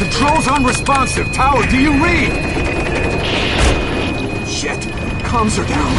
Controls unresponsive. Tower, do you read? Shit. Comms are down.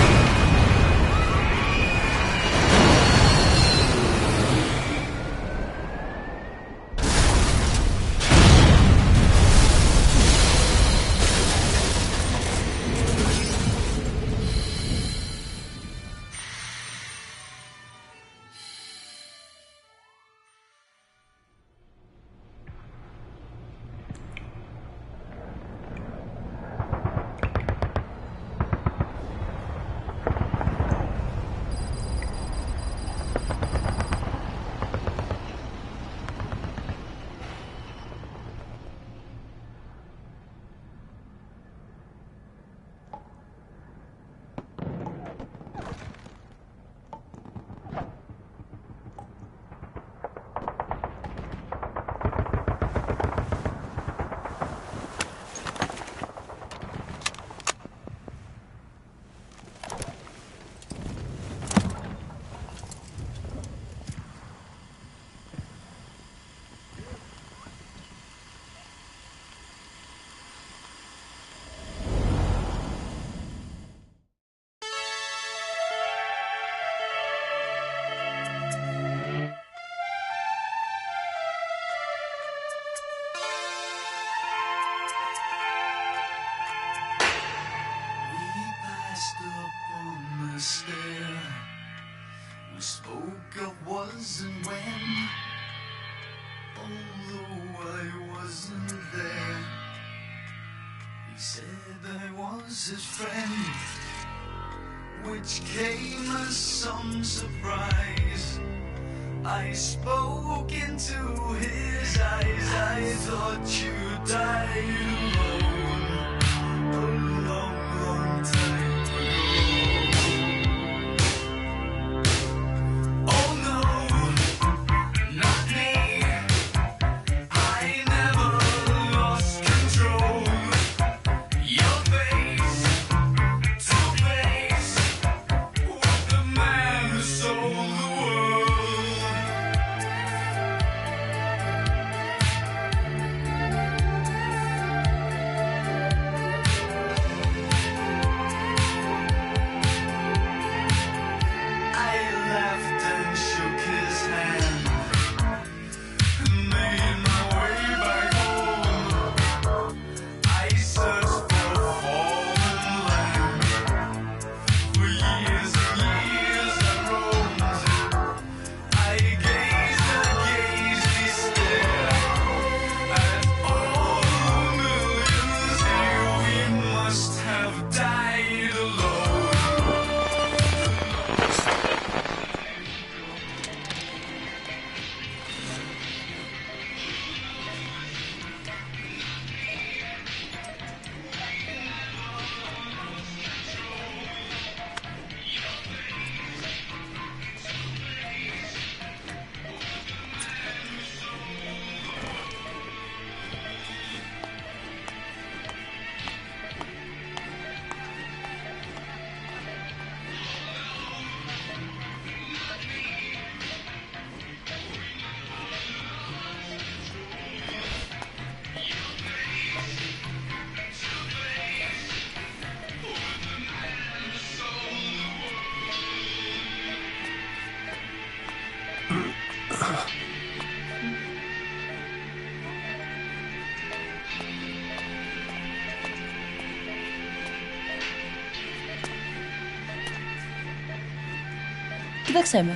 We spoke of was and when, although I wasn't there. He said I was his friend, which came as some surprise. I spoke into his eyes. I thought you died alone a long, long time ago. Oh no, not me. I never lost control. Your face to face with the man who sold the world. Tak chcemy.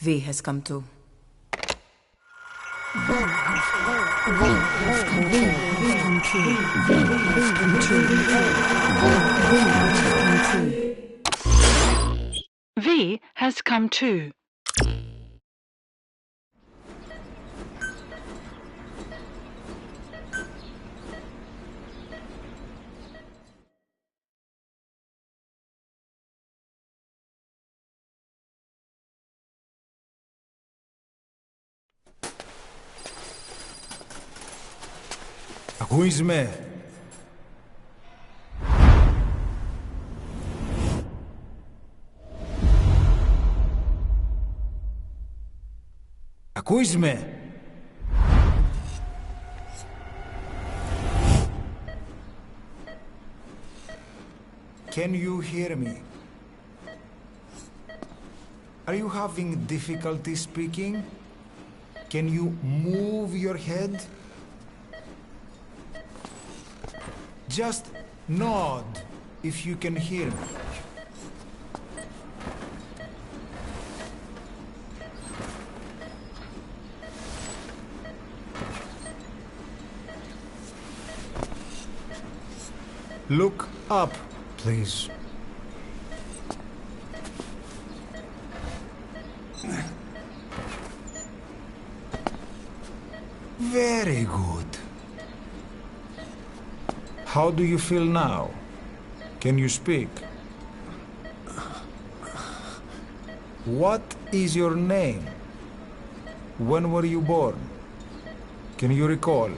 V has come to. V has come to. Ακούς με? Ακούς με? Can you hear me? Are you having difficulty speaking? Can you move your head? Just nod if you can hear me. Look up, please. Very good. How do you feel now? Can you speak? What is your name? When were you born? Can you recall?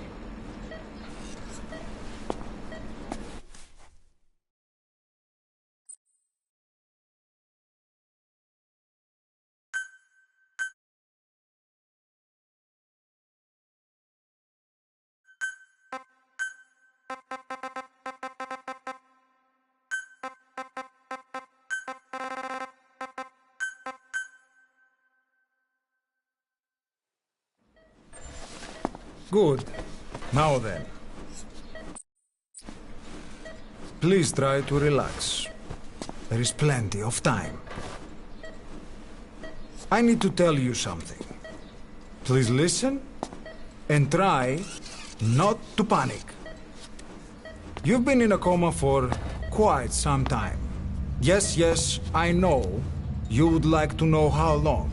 Good. Now then. Please try to relax. There is plenty of time. I need to tell you something. Please listen and try not to panic. You've been in a coma for quite some time. Yes, I know. You would like to know how long.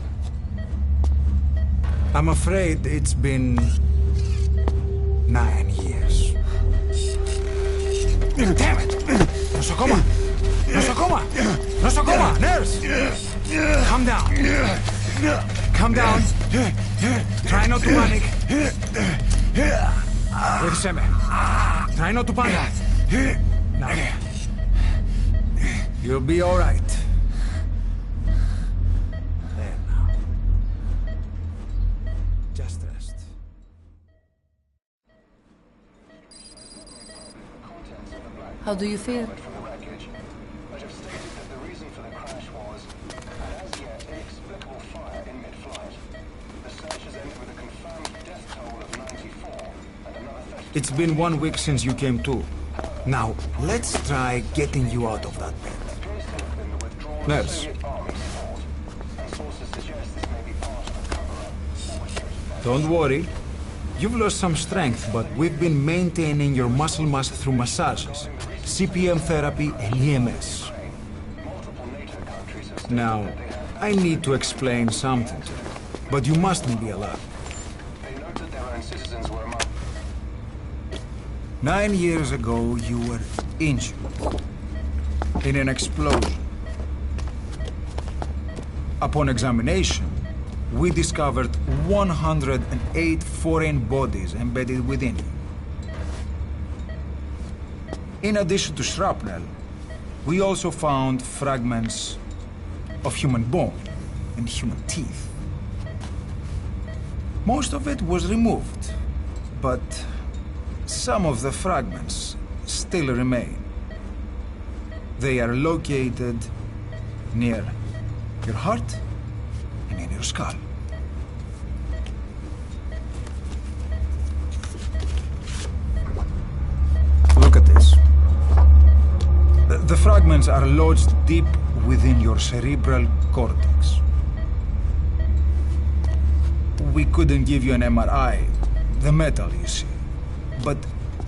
I'm afraid it's been 9 years. Damn it! Nosocoma! Nosocoma! Nosocoma! Nurse! Calm down. Calm down. Try not to panic. Wait a second. Try not to panic. Now. You'll be all right. There now. Just rest. How do you feel? It's been 1 week since you came to. Now, let's try getting you out of that bed. Nurse. Don't worry. You've lost some strength, but we've been maintaining your muscle mass through massages, CPM therapy, and EMS. Now, I need to explain something to you, but you mustn't be alarmed. 9 years ago, you were injured in an explosion. Upon examination, we discovered 108 foreign bodies embedded within you. In addition to shrapnel, we also found fragments of human bone and human teeth. Most of it was removed, but some of the fragments still remain. They are located near your heart and in your skull. Look at this. The fragments are lodged deep within your cerebral cortex. We couldn't give you an MRI, the metal, you see. But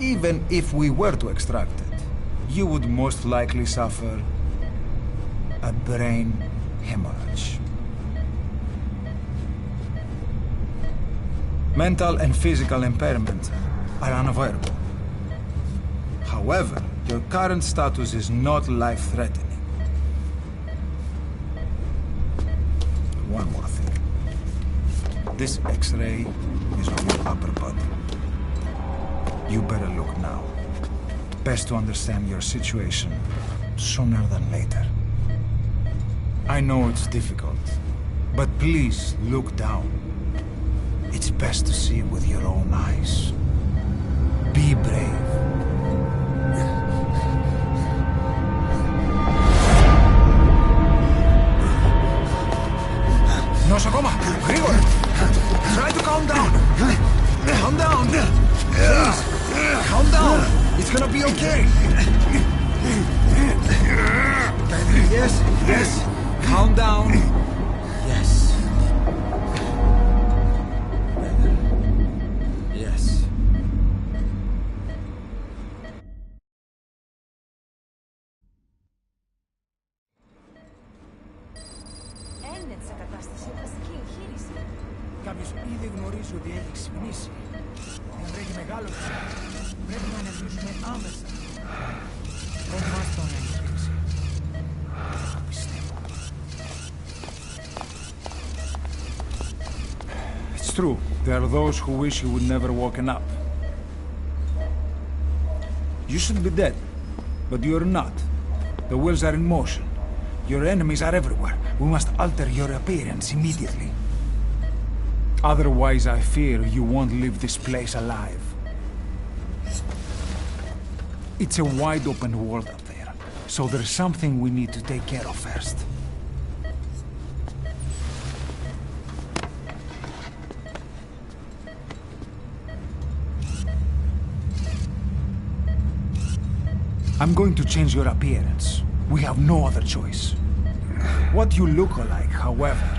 even if we were to extract it, you would most likely suffer a brain hemorrhage. Mental and physical impairment are unavoidable. However, your current status is not life-threatening. One more thing. This X-ray is on your upper body. You better look now. Best to understand your situation sooner than later. I know it's difficult, but please look down. It's best to see with your own eyes. Be brave. Nosokoma, Grigor! Try to calm down! Calm down! Please! Calm down! It's gonna be okay! Yes, yes! Calm down! Yes. Yes. Έννετ σε κατάσταση δραστική εγχείρηση. Κάποιος ήδη γνωρίζει ότι έχει ξυπνήσει. Δεν βρέχει μεγάλο καιρό. Πρέπει να ενεργήσουμε άμεσα. Προτιμάστε τον να εγχείρηση. Πιστεύω. It's true. There are those who wish you would never woken up. You should be dead, but you're not. The wheels are in motion. Your enemies are everywhere. We must alter your appearance immediately. Otherwise, I fear you won't leave this place alive. It's a wide open world up there, so there's something we need to take care of first. I'm going to change your appearance. We have no other choice. What you look like, however...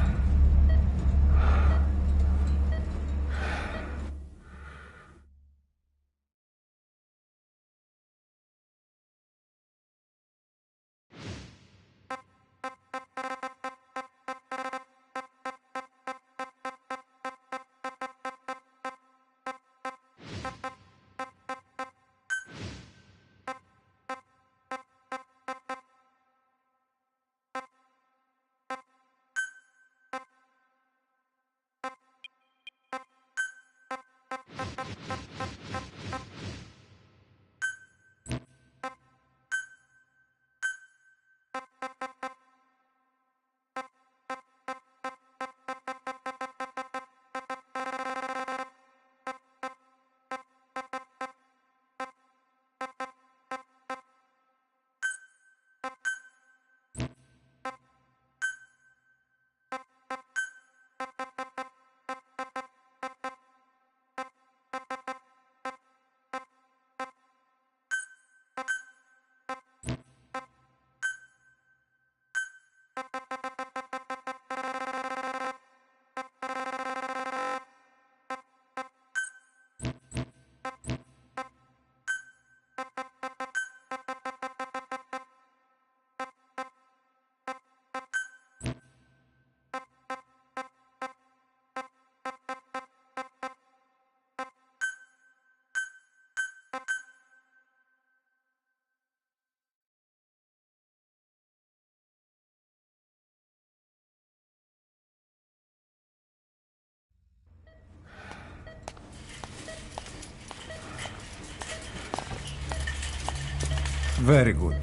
Very good.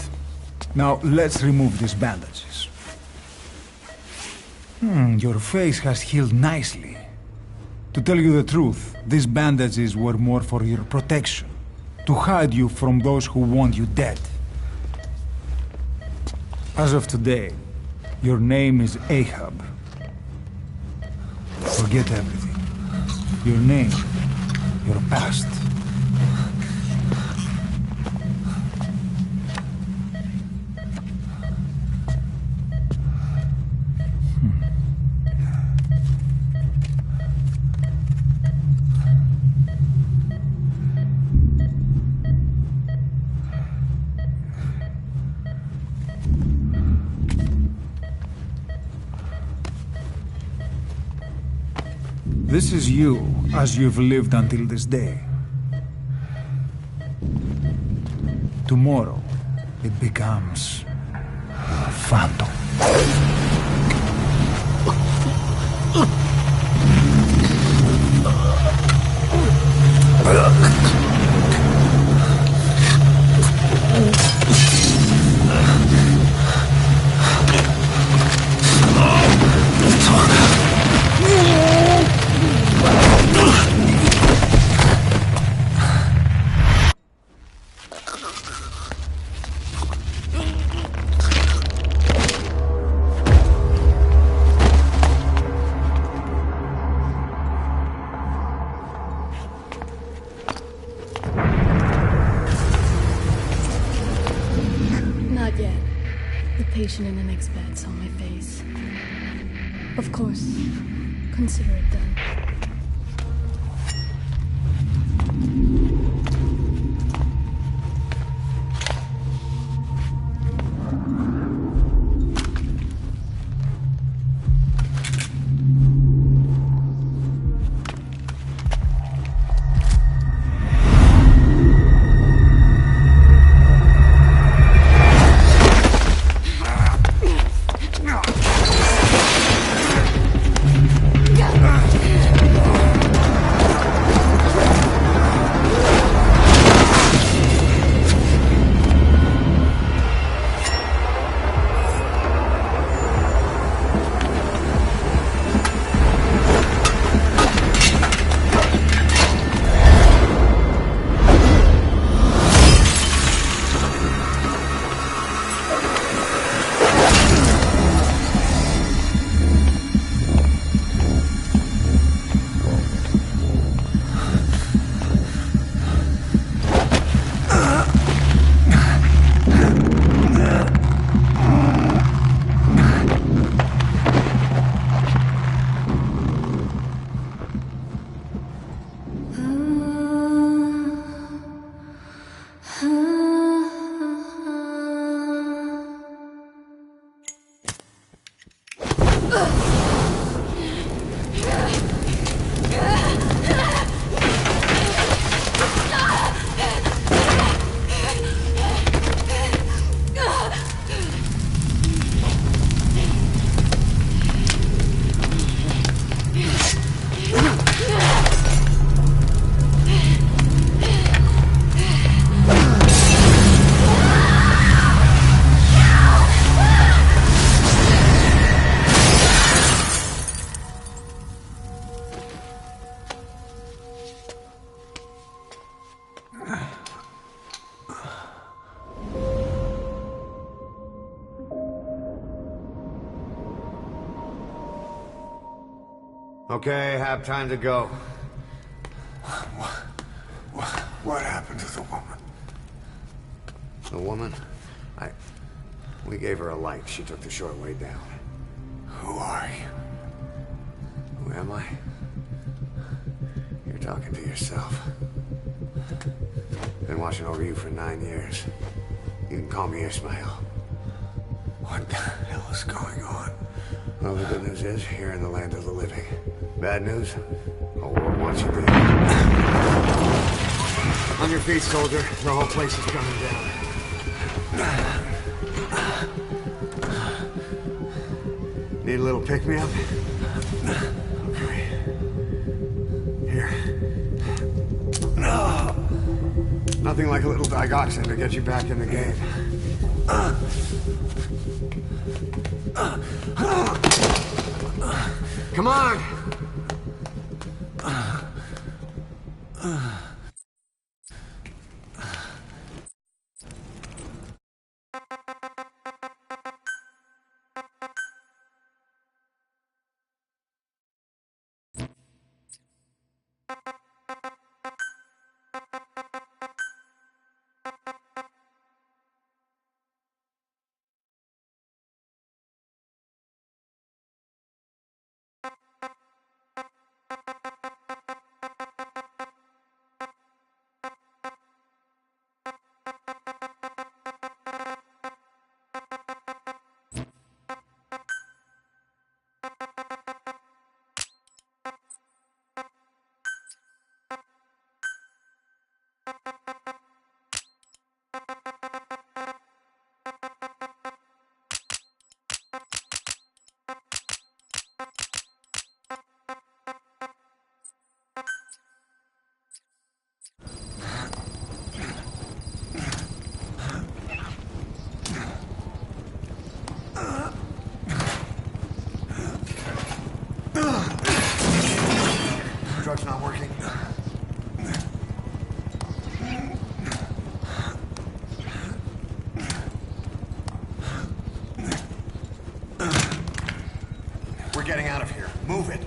Now, let's remove these bandages. Your face has healed nicely. To tell you the truth, these bandages were more for your protection, to hide you from those who want you dead. As of today, your name is Ahab. Forget everything. Your name, your past. This is you, as you've lived until this day. Tomorrow, it becomes a phantom. The patient in the next bed saw my face. Of course. Consider it done. Okay, have time to go. What happened to the woman? The woman? We gave her a light. She took the short way down. Who are you? Who am I? You're talking to yourself. Been watching over you for 9 years. You can call me Ishmael. What the hell is going on? Well, the good news is, you're in the land of the living. Bad news? The world wants you dead. On your feet, soldier. The whole place is coming down. Need a little pick-me-up? Okay. Here. Nothing like a little digoxin to get you back in the game. Come on! Drug's not working. We're getting out of here. Move it.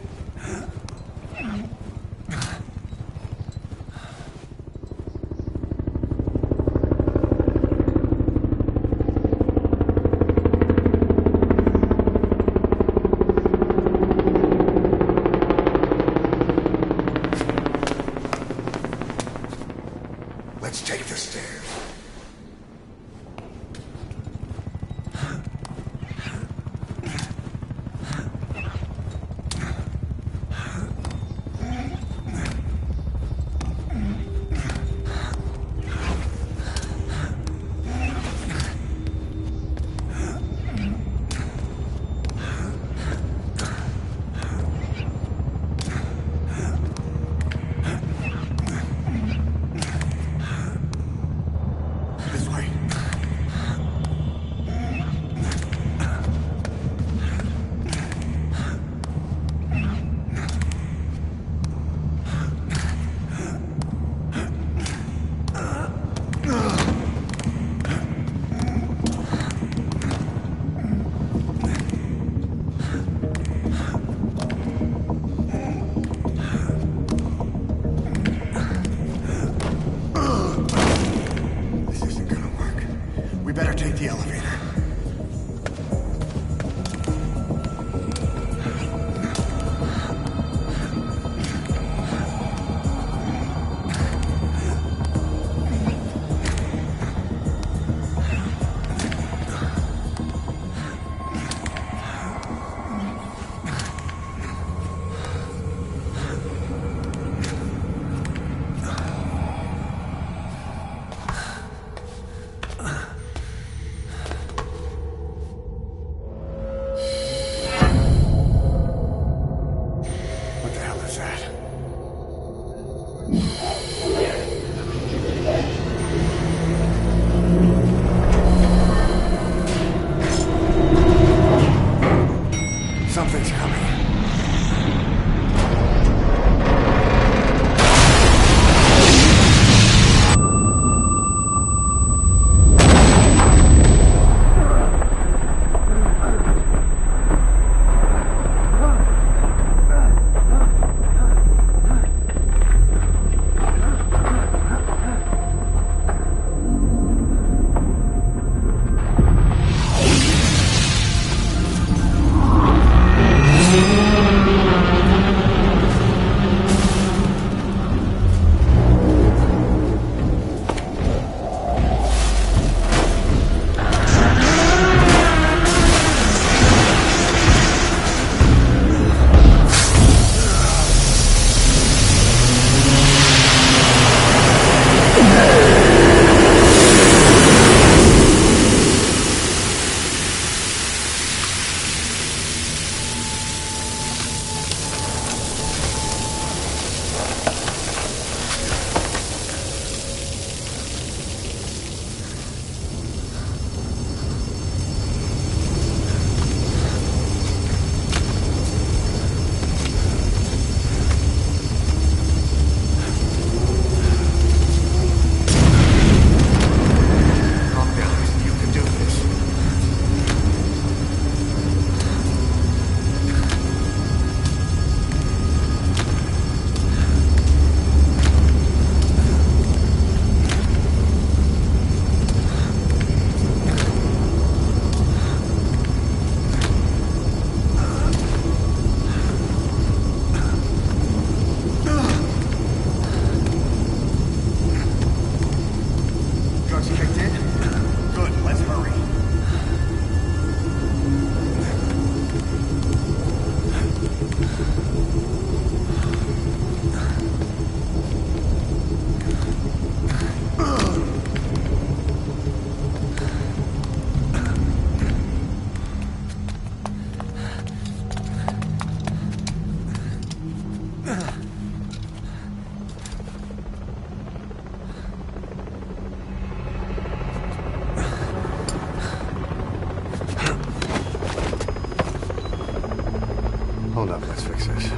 Hold up, let's fix this.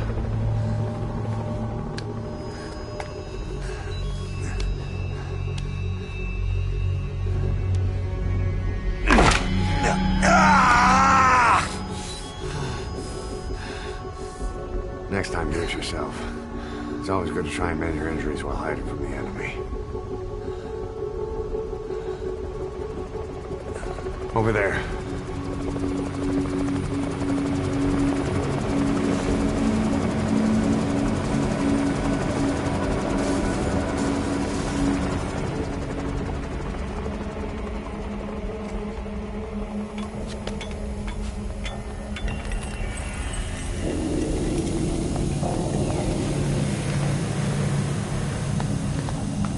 Next time, do it yourself. It's always good to try and mend your injuries while hiding from the enemy. Over there.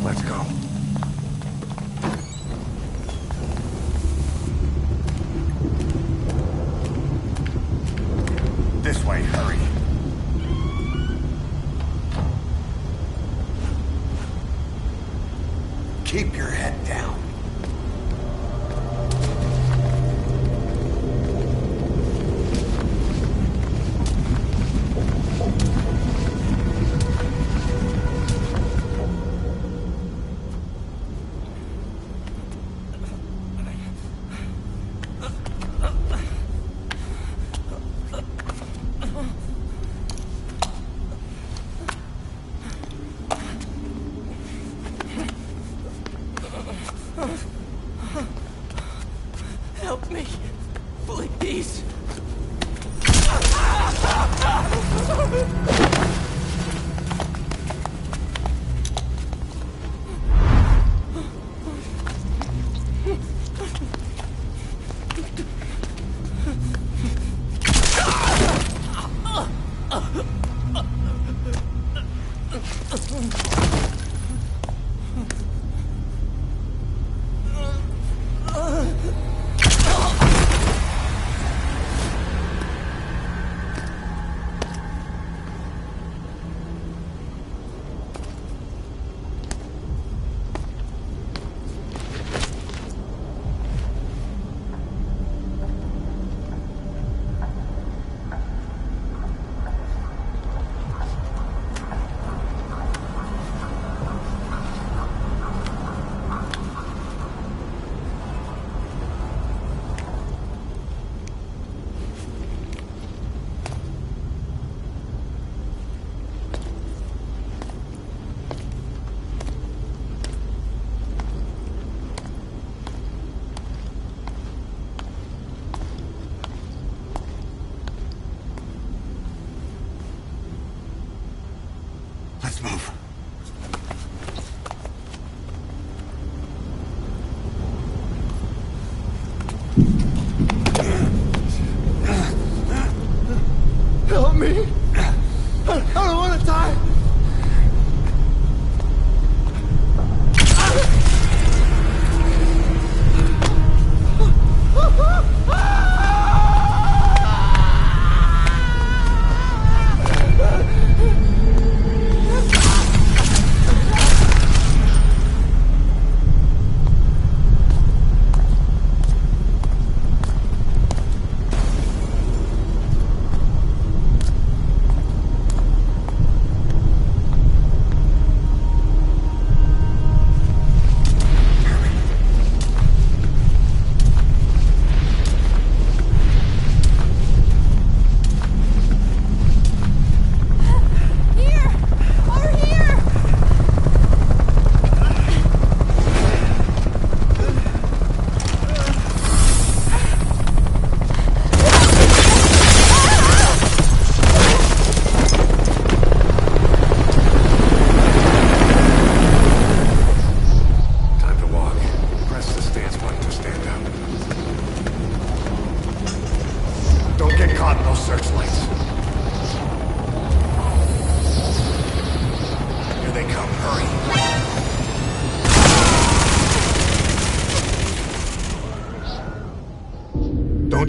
Let's go. This way, hurry. Keep your head down. Help me, please. Let's move. Help me! I don't want to die!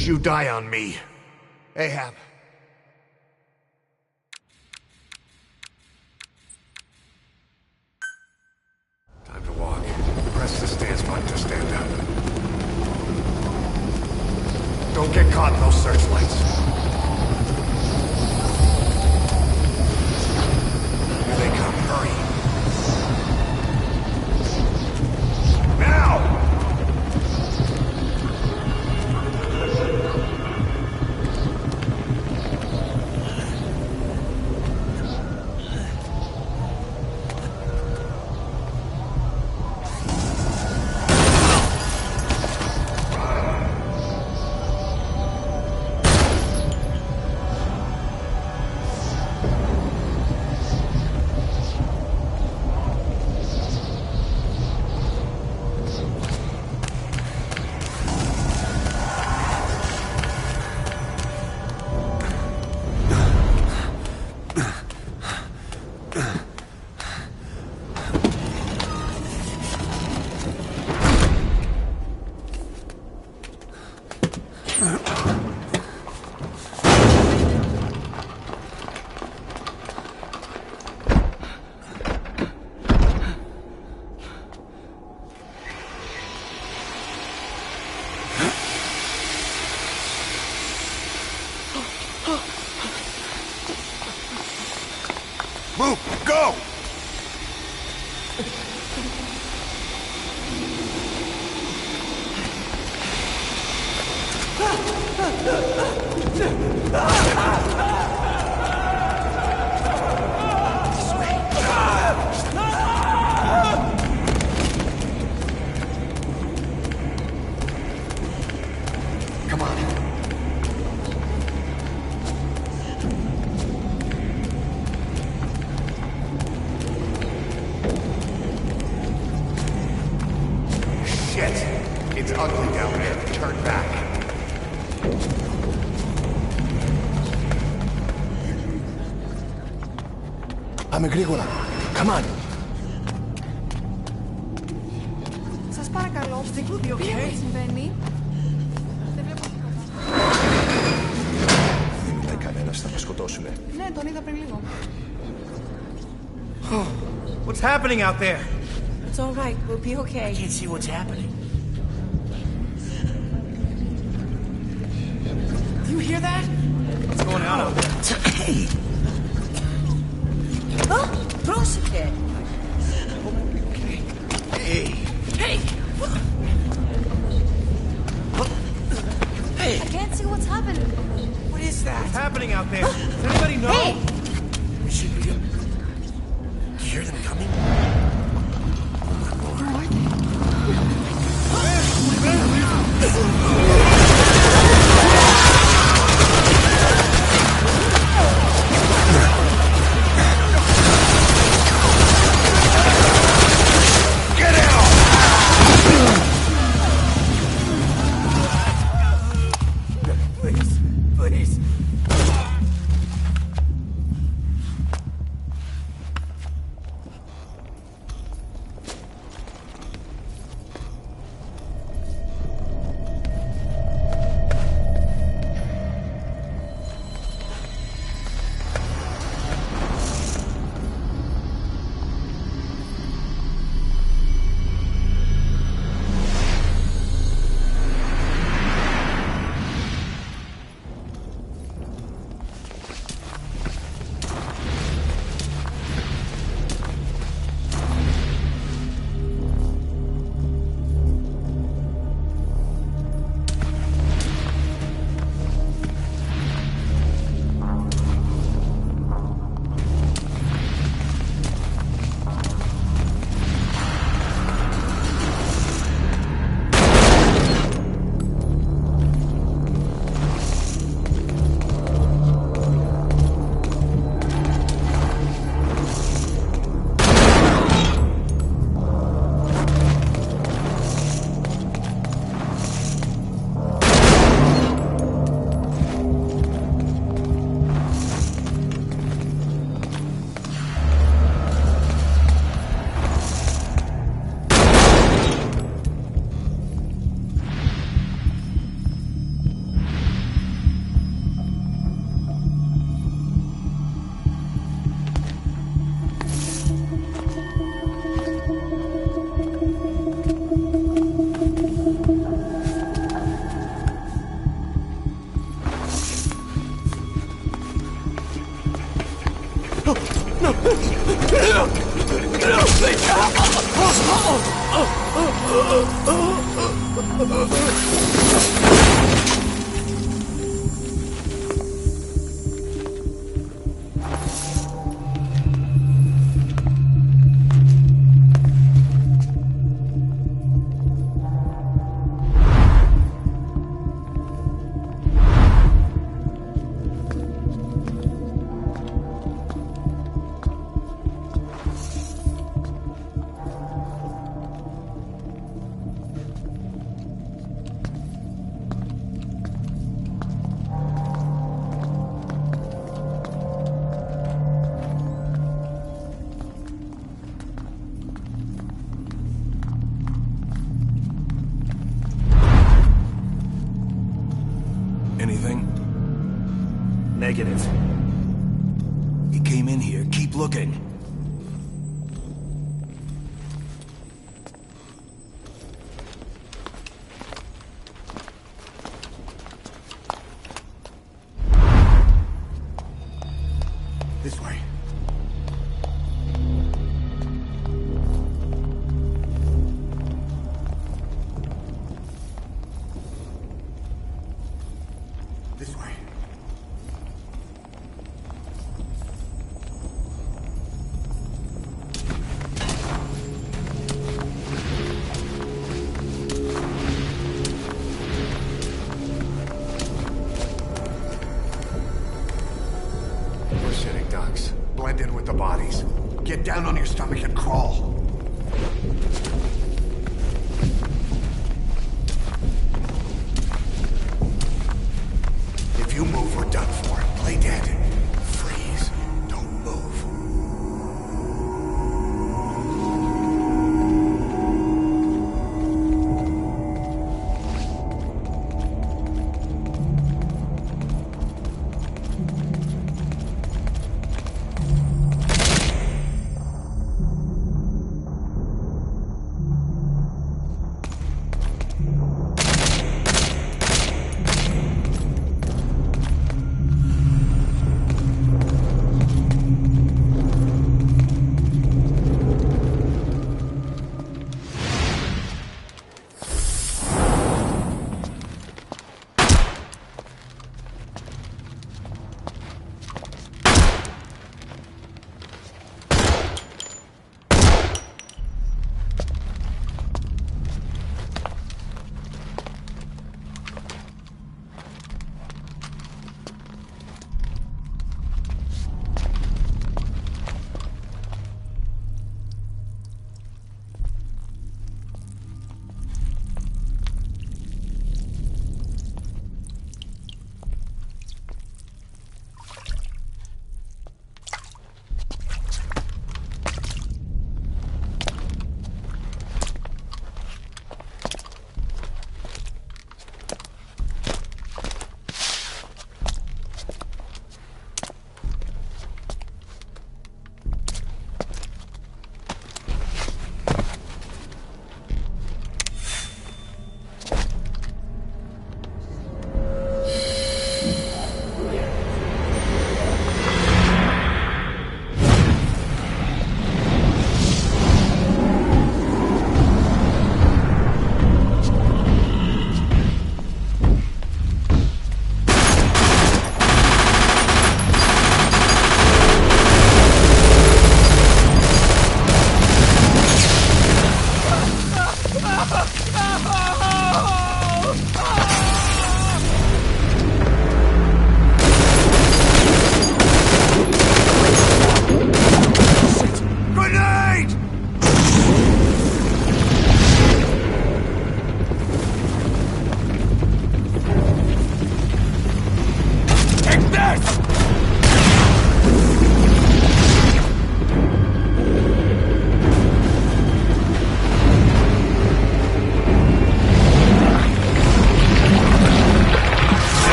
Don't you die on me, Ahab. Time to walk. Press the stance button to stand up. Don't get caught in those searchlights. Move! Go! Come on. Shit! It's ugly down there. Turn back. Πάμε γρήγορα. Come on. Σας παρακαλώ, τι συμβαίνει. Δεν βλέπω τίποτα. Δεν μιλάει κανένας, θα με σκοτώσουνε. Ναι, τον είδα πριν λίγο. What's happening out there? It's all right. We'll be okay. I can't see what's happening. Do you hear that? What's going on out there? Hey! Oh, πρόσεχε! Hey! Hey! Hey! I can't see what's happening. What is that? What's happening out there? Does anybody know? Hey! We should be... Do you hear them coming? Where are they? Anything? Negative. He came in here. Keep looking. This way. We're shitting ducks. Blend in with the bodies. Get down on your stomach and crawl. If you move, we're done for. Play dead. Freeze. Don't move.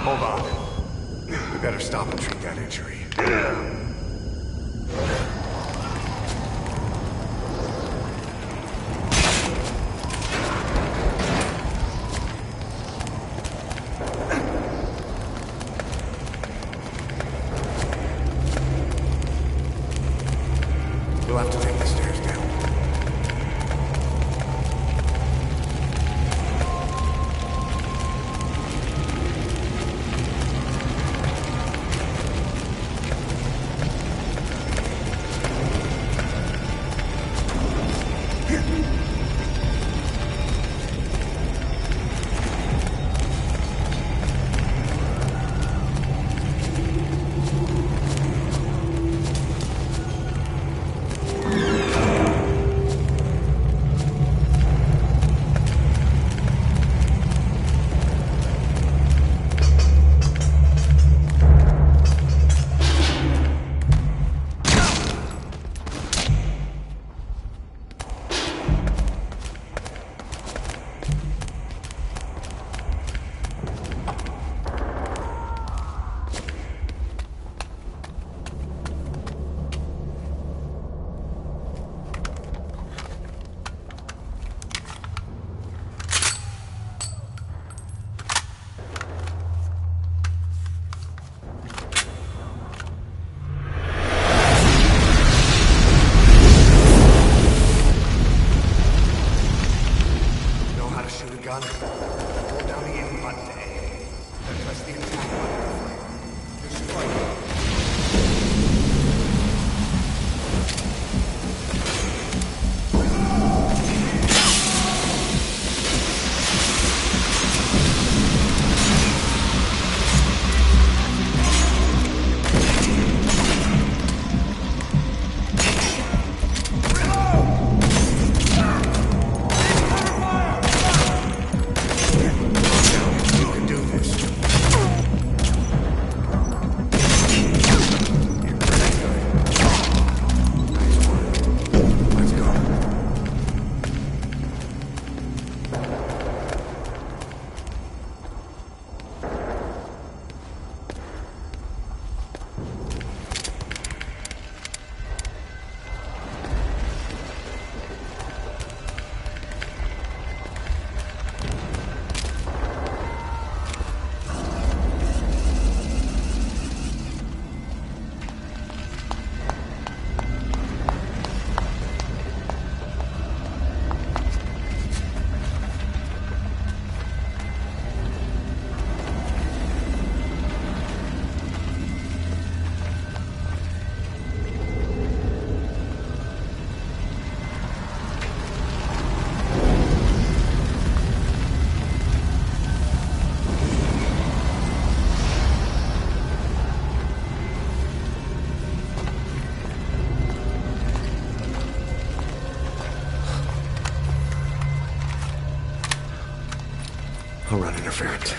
Hold on. We better stop and treat that injury. You'll have to take the stairs down. Hold down the aim button to aim. Then press the attack button to fire. Destroy it. I'll run interference.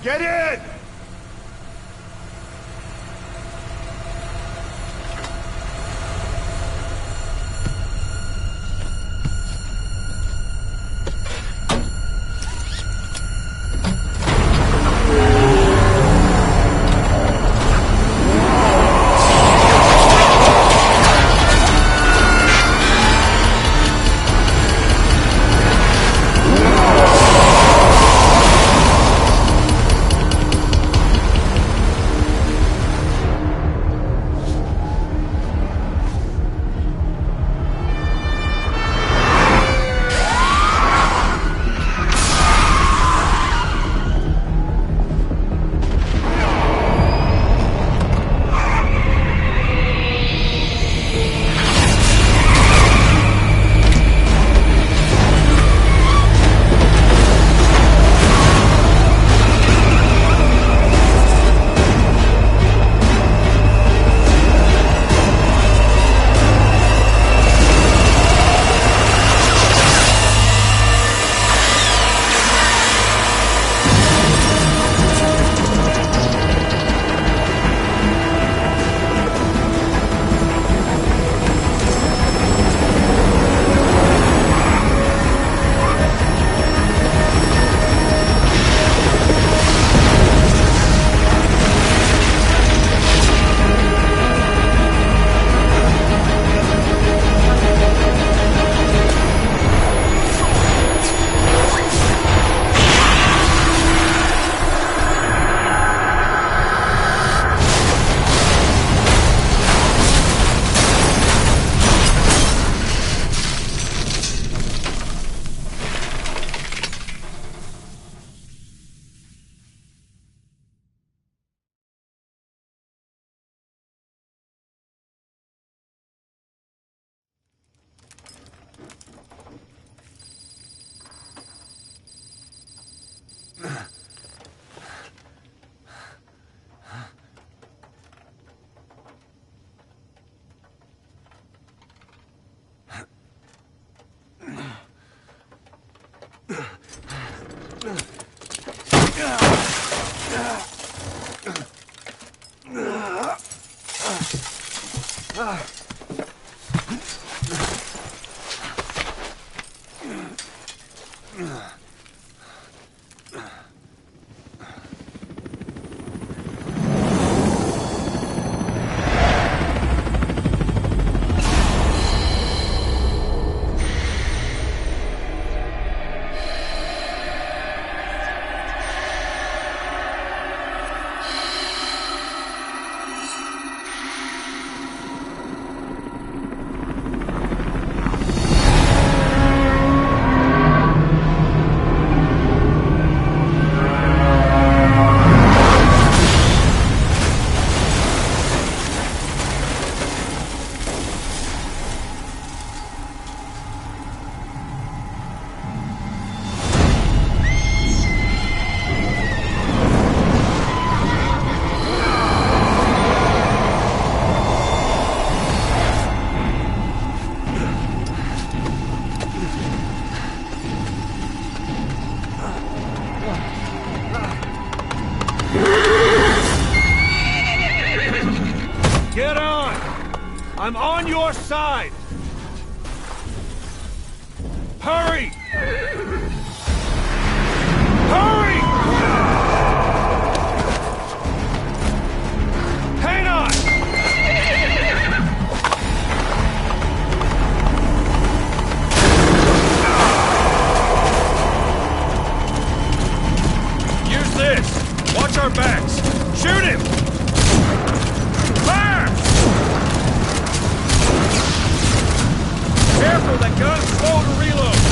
Get in! I'm on your side! Hurry! Hurry! Hang on! Use this! Watch our backs! Shoot him! Fire! Careful, that gun's slow to reload!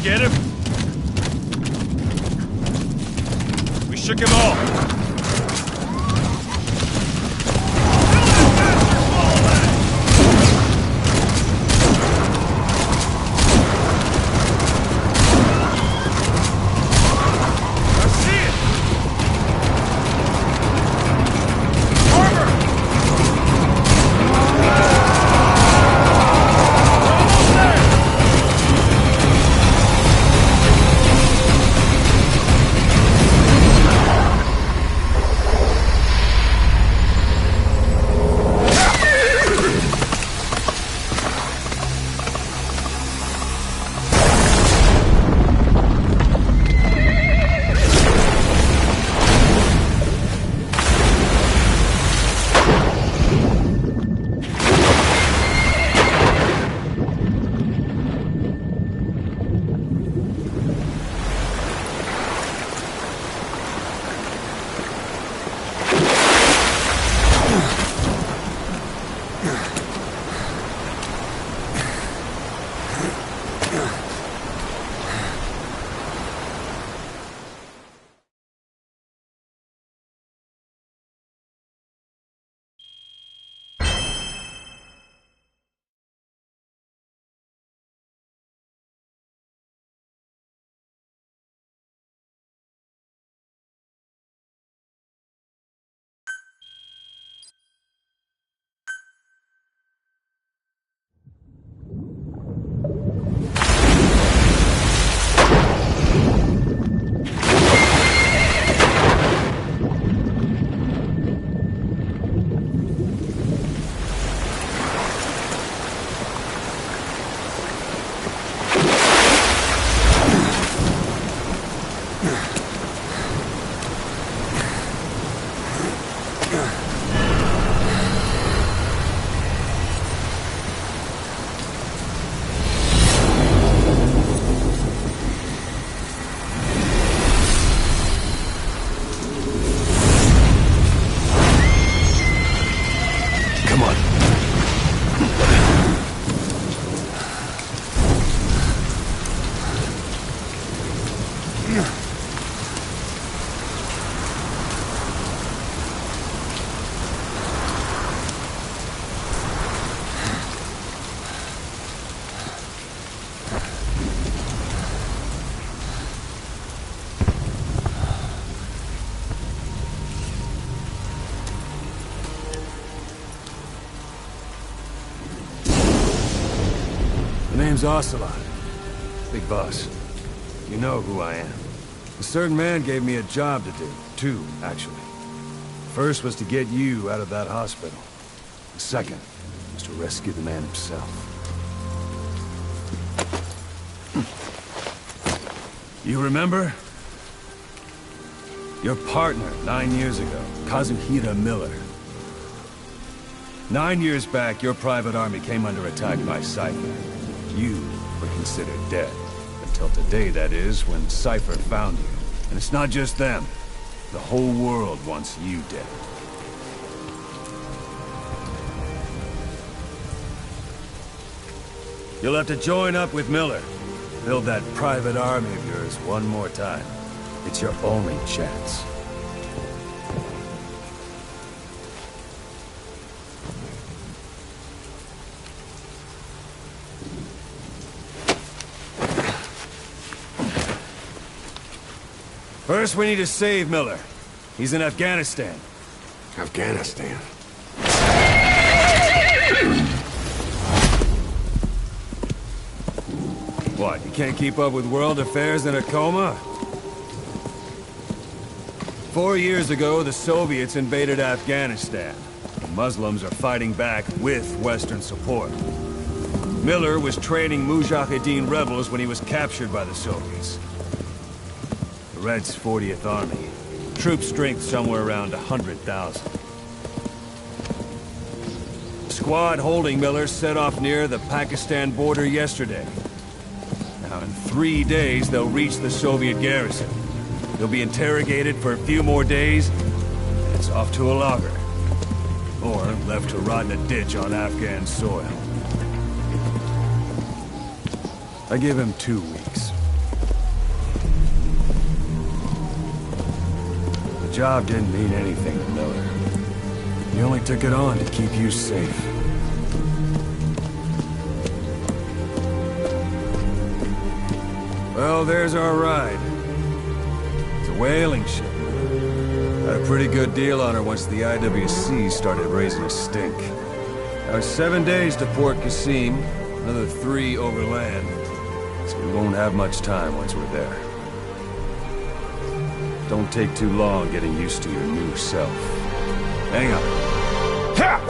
You get him? We shook him off. Name's Ocelot. Big boss. You know who I am. A certain man gave me a job to do. Two, actually. First was to get you out of that hospital. The second was to rescue the man himself. You remember? Your partner 9 years ago, Kazuhira Miller. 9 years back, your private army came under attack by Cypher. You were considered dead. Until today, that is, when Cypher found you. And it's not just them. The whole world wants you dead. You'll have to join up with Miller. Build that private army of yours one more time. It's your only chance. First, we need to save Miller. He's in Afghanistan. Afghanistan? What, you can't keep up with world affairs in a coma? 4 years ago, the Soviets invaded Afghanistan. The Muslims are fighting back with Western support. Miller was training Mujahideen rebels when he was captured by the Soviets. The Reds' 40th Army. Troop strength somewhere around 100,000. The squad holding Miller set off near the Pakistan border yesterday. Now, in 3 days, they'll reach the Soviet garrison. They'll be interrogated for a few more days, and it's off to a lager. Or left to rot in a ditch on Afghan soil. I give him 2 weeks. job didn't mean anything to Miller. He only took it on to keep you safe. Well, there's our ride. It's a whaling ship. Had a pretty good deal on her once the IWC started raising a stink. Now it's 7 days to Port Qasim, another 3 overland. So we won't have much time once we're there. Don't take too long getting used to your new self. Hang on. Ha!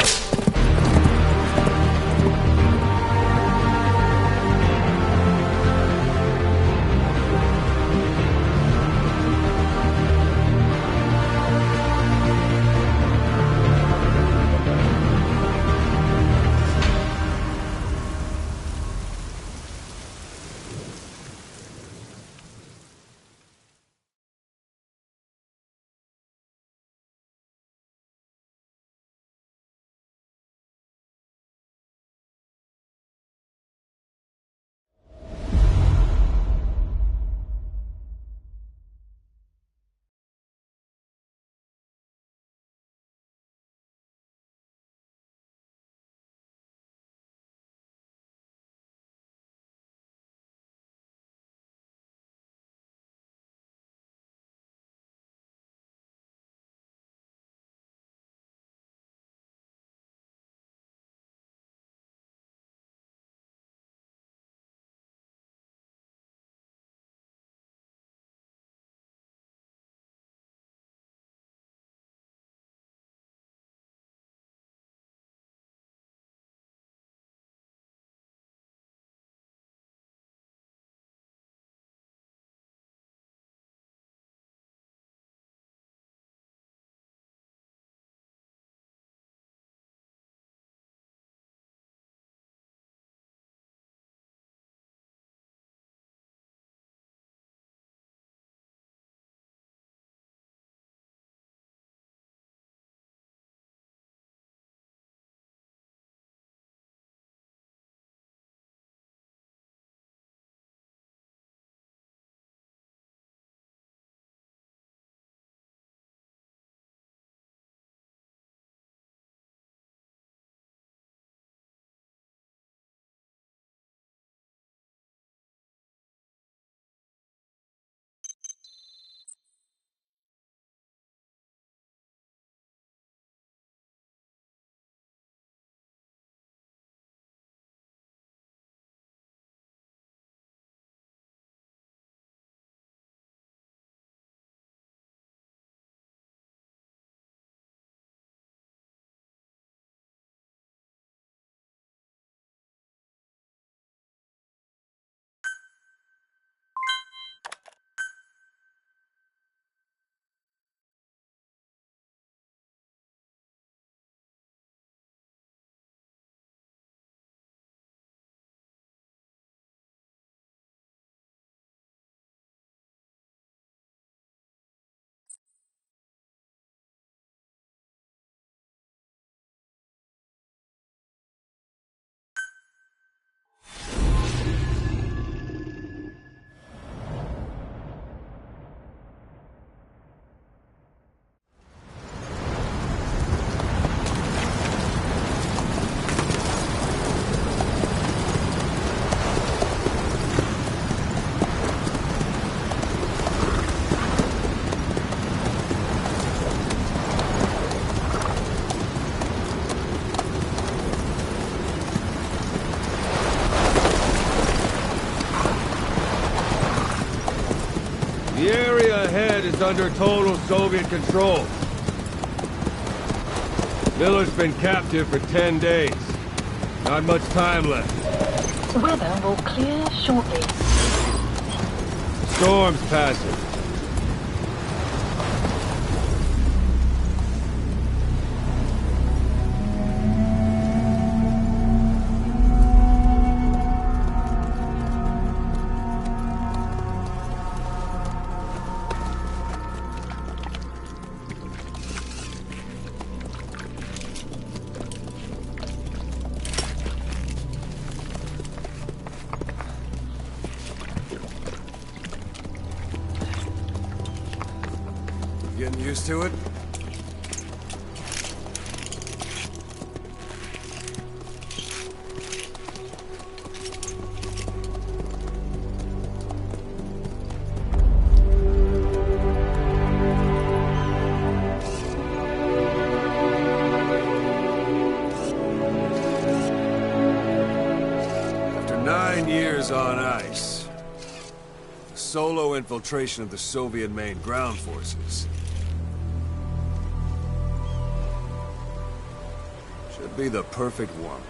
The area ahead is under total Soviet control. Miller's been captive for 10 days. Not much time left. Weather will clear shortly. Storm's passing. Getting used to it? After 9 years on ice, solo infiltration of the Soviet main ground forces should be the perfect one.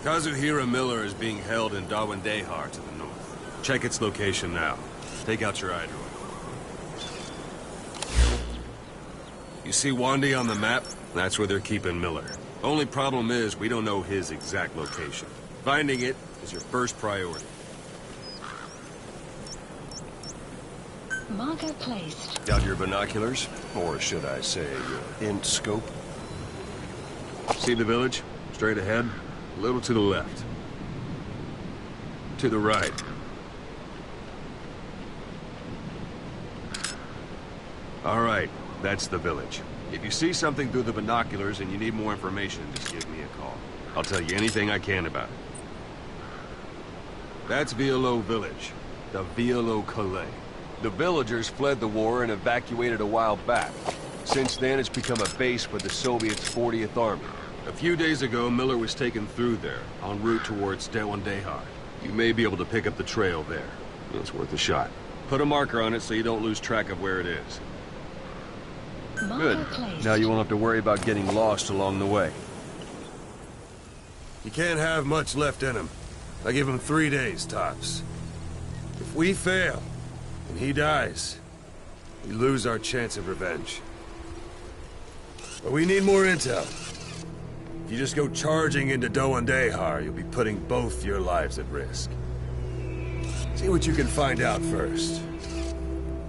Kazuhira Miller is being held in Dawandehar to the north. Check its location now. Take out your eye droid. You see Wandy on the map? That's where they're keeping Miller. Only problem is, we don't know his exact location. Finding it is your first priority. Marker placed. Got your binoculars? Or should I say, your int scope? See the village? Straight ahead? A little to the left. To the right. All right, that's the village. If you see something through the binoculars and you need more information, just give me a call. I'll tell you anything I can about it. That's Violo Village, the Violo-Calais. The villagers fled the war and evacuated a while back. Since then, it's become a base for the Soviets' 40th Army. A few days ago, Miller was taken through there, en route towards Dawandehar. You may be able to pick up the trail there. It's worth a shot. Put a marker on it so you don't lose track of where it is. Good. Now you won't have to worry about getting lost along the way. You can't have much left in him. I give him 3 days, tops. If we fail, and he dies, we lose our chance of revenge. But we need more intel. If you just go charging into Dawandehar, you'll be putting both your lives at risk. See what you can find out first.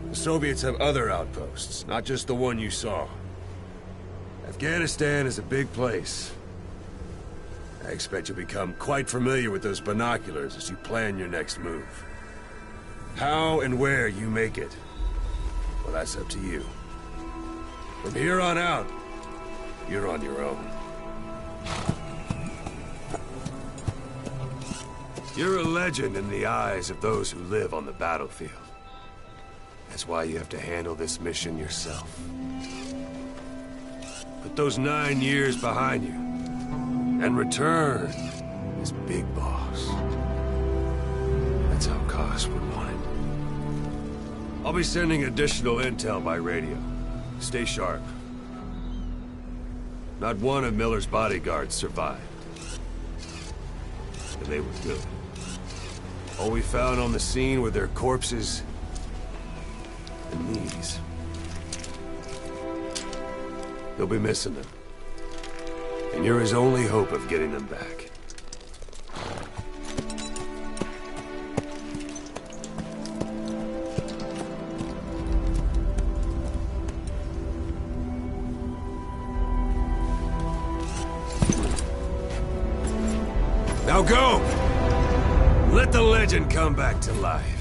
The Soviets have other outposts, not just the one you saw. Afghanistan is a big place. I expect you'll become quite familiar with those binoculars as you plan your next move. How and where you make it, well, that's up to you. From here on out, you're on your own. You're a legend in the eyes of those who live on the battlefield. That's why you have to handle this mission yourself. Put those 9 years behind you, and return as Big Boss. That's how Koss would want it. I'll be sending additional intel by radio. Stay sharp. Not one of Miller's bodyguards survived. And they were good. All we found on the scene were their corpses and these. They'll be missing them. And you're his only hope of getting them back. Now go! Let the legend come back to life.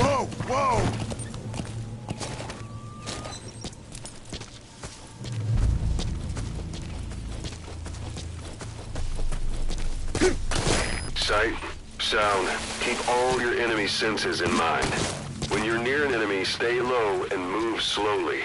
Whoa! Whoa, whoa! Sight, sound, keep all your enemy senses in mind. When you're near an enemy, stay low and move slowly.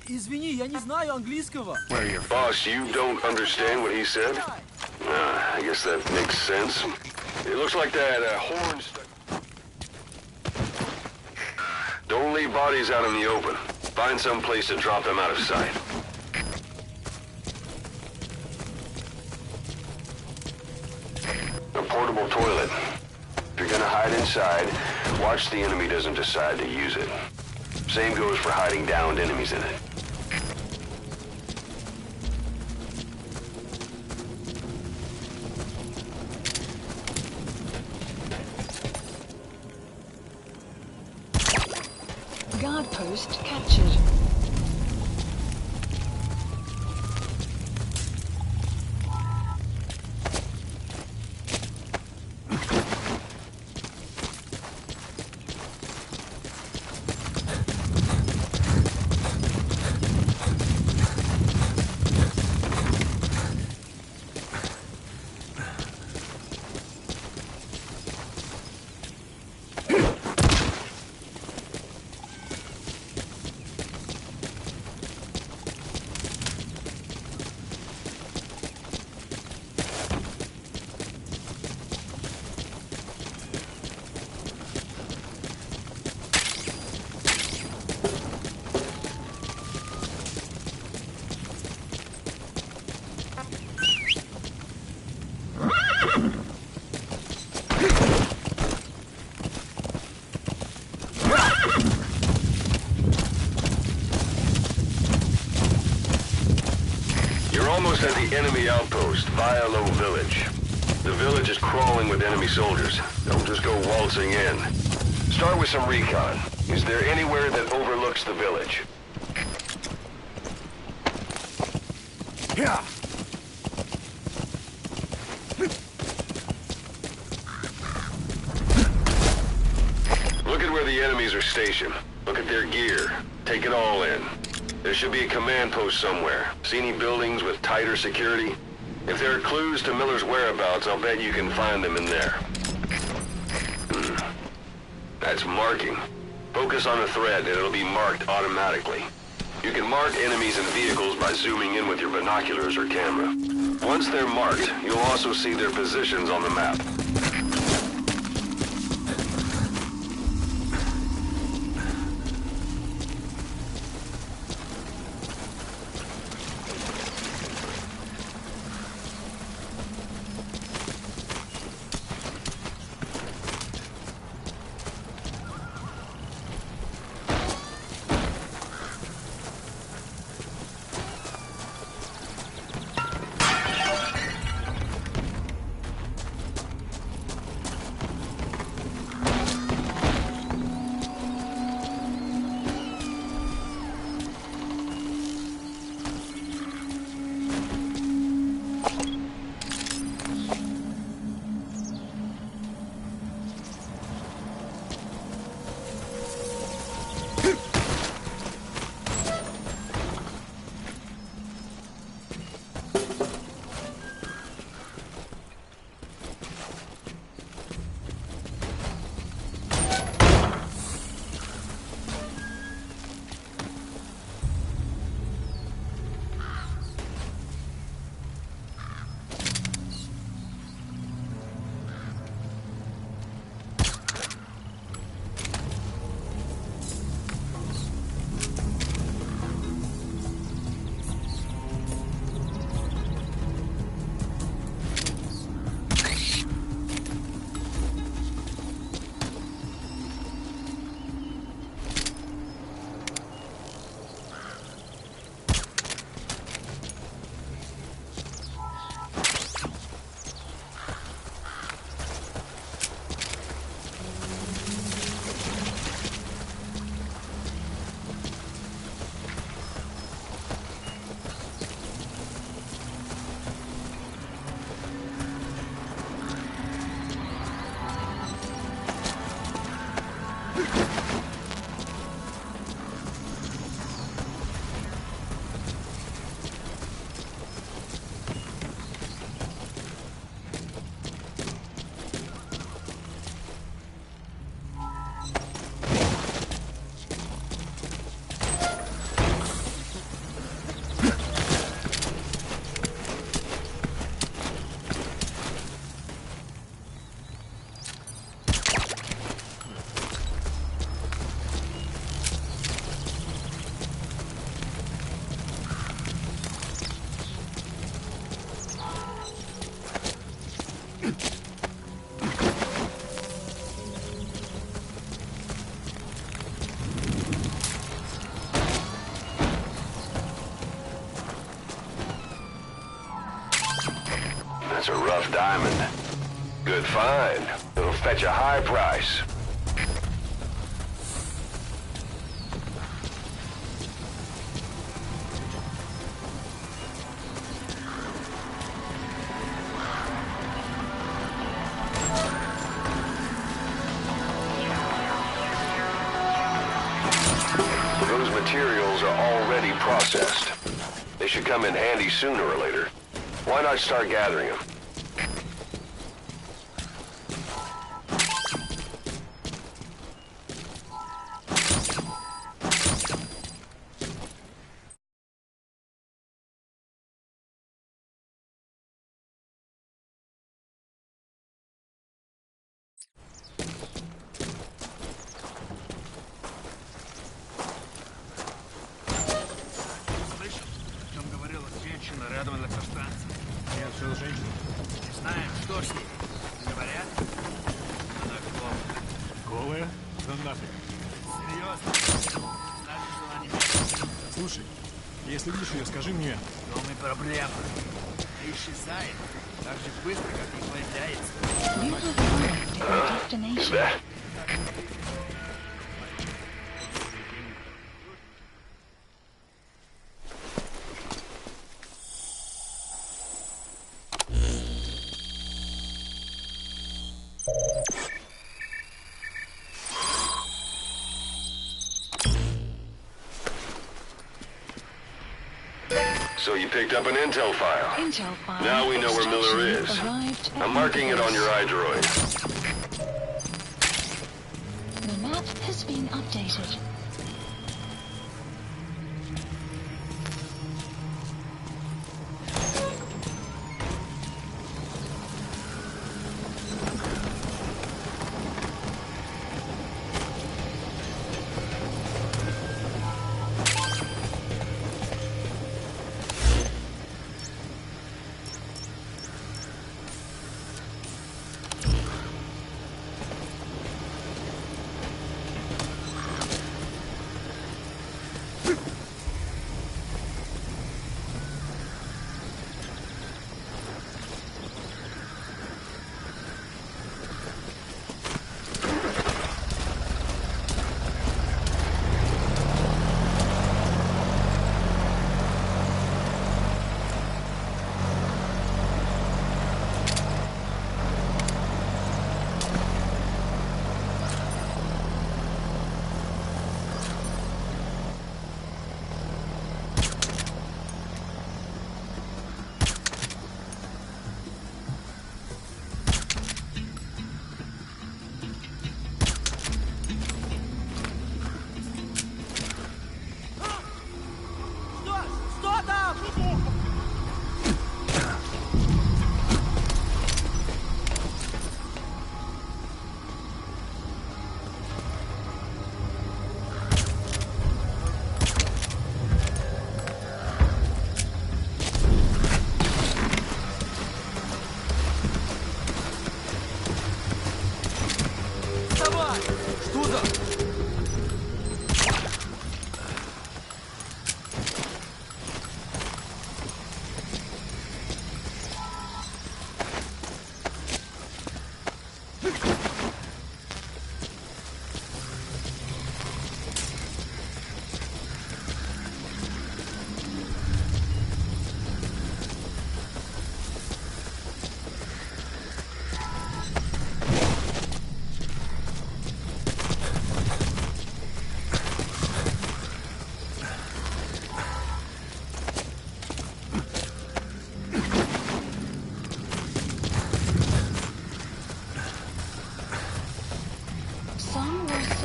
Извини, я не знаю английского. Boss, you don't understand what he said? I guess that makes sense. It looks like that horn... Don't leave bodies out in the open. Find some place to drop them out of sight. A portable toilet. If you're gonna hide inside, watch the enemy doesn't decide to use it. Same goes for hiding downed enemies in it. Guard post captured. Almost at the enemy outpost, Vialo Village. The village is crawling with enemy soldiers. Don't just go waltzing in. Start with some recon. Is there anywhere that overlooks the village? Yeah. Look at where the enemies are stationed. Look at their gear. Take it all in. There should be a command post somewhere. See any buildings with tighter security? If there are clues to Miller's whereabouts, I'll bet you can find them in there. That's marking. Focus on a thread and it'll be marked automatically. You can mark enemies and vehicles by zooming in with your binoculars or camera. Once they're marked, you'll also see their positions on the map. good find. It'll fetch a high price. Those materials are already processed. They should come in handy sooner or later. Why not start gathering them? Рядом электростанция. Нет, что за женщина? Не знаем, что с ней. Говорят, она голая. Голая? Да нафиг. Серьезно? Значит, что она не местная. Слушай, если видишь ее, скажи мне. Но мы проблема. Она исчезает. Так же быстро, как и появляется. So you picked up an intel file. Intel file. Now we know where Miller is. I'm marking it on your iDroid. The map has been updated.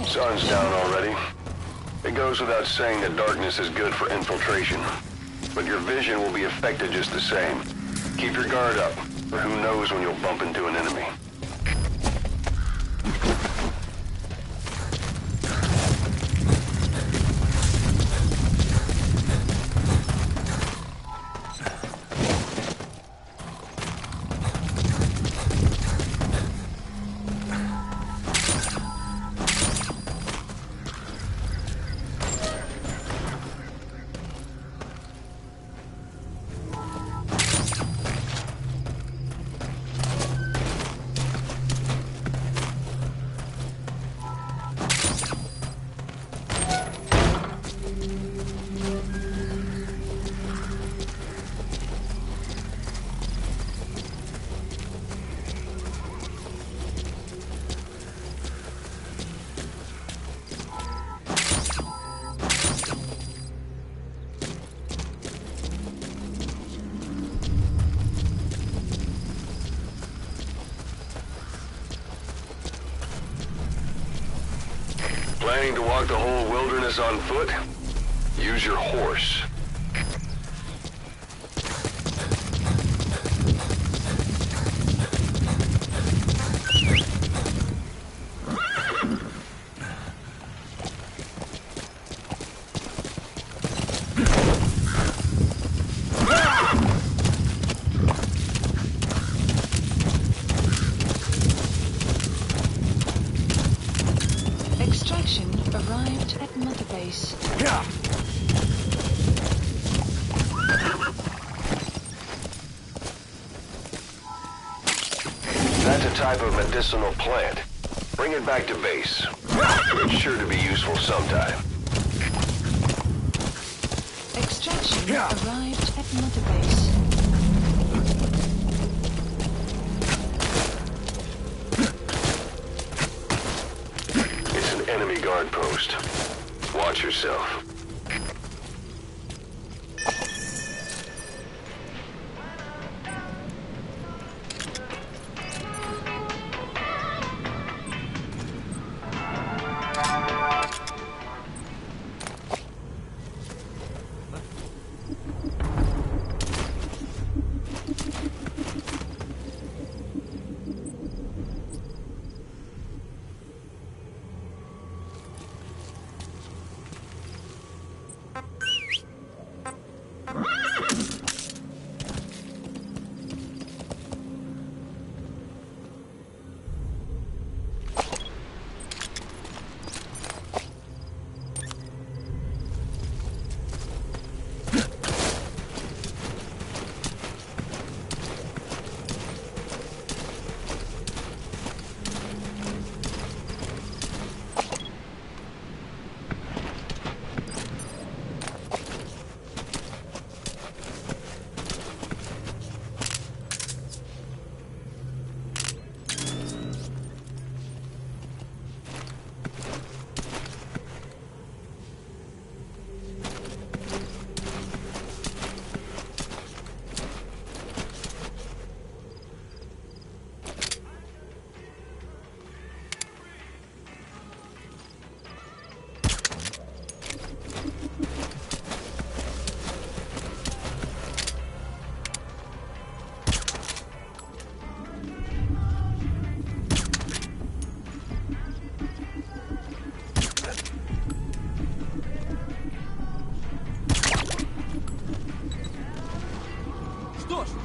Sun's down already. It goes without saying that darkness is good for infiltration. But your vision will be affected just the same. Keep your guard up, or who knows when you'll bump into an enemy. to walk the whole wilderness on foot? Use your horse. Extraction arrived at Mother Base. Yeah. That's a type of medicinal plant. Bring it back to base. It's sure to be useful sometime. Extraction arrived at Mother Base. It's an enemy guard post. Watch yourself.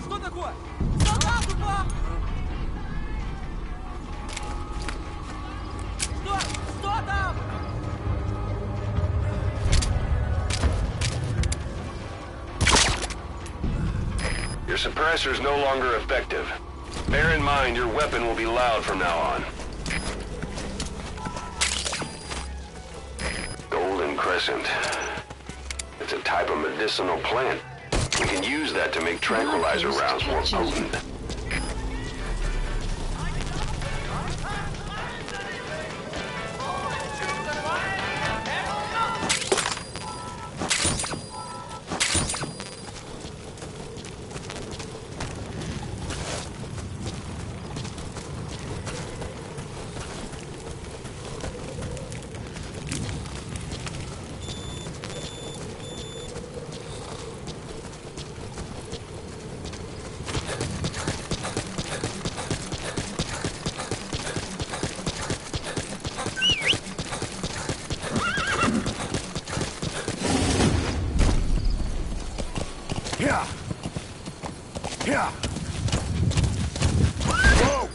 Что такое? Солдат упал! Что там? Your suppressor is no longer effective. Bear in mind your weapon will be loud from now on. Golden Crescent. It's a type of medicinal plant. We can use that to make tranquilizer rounds more potent.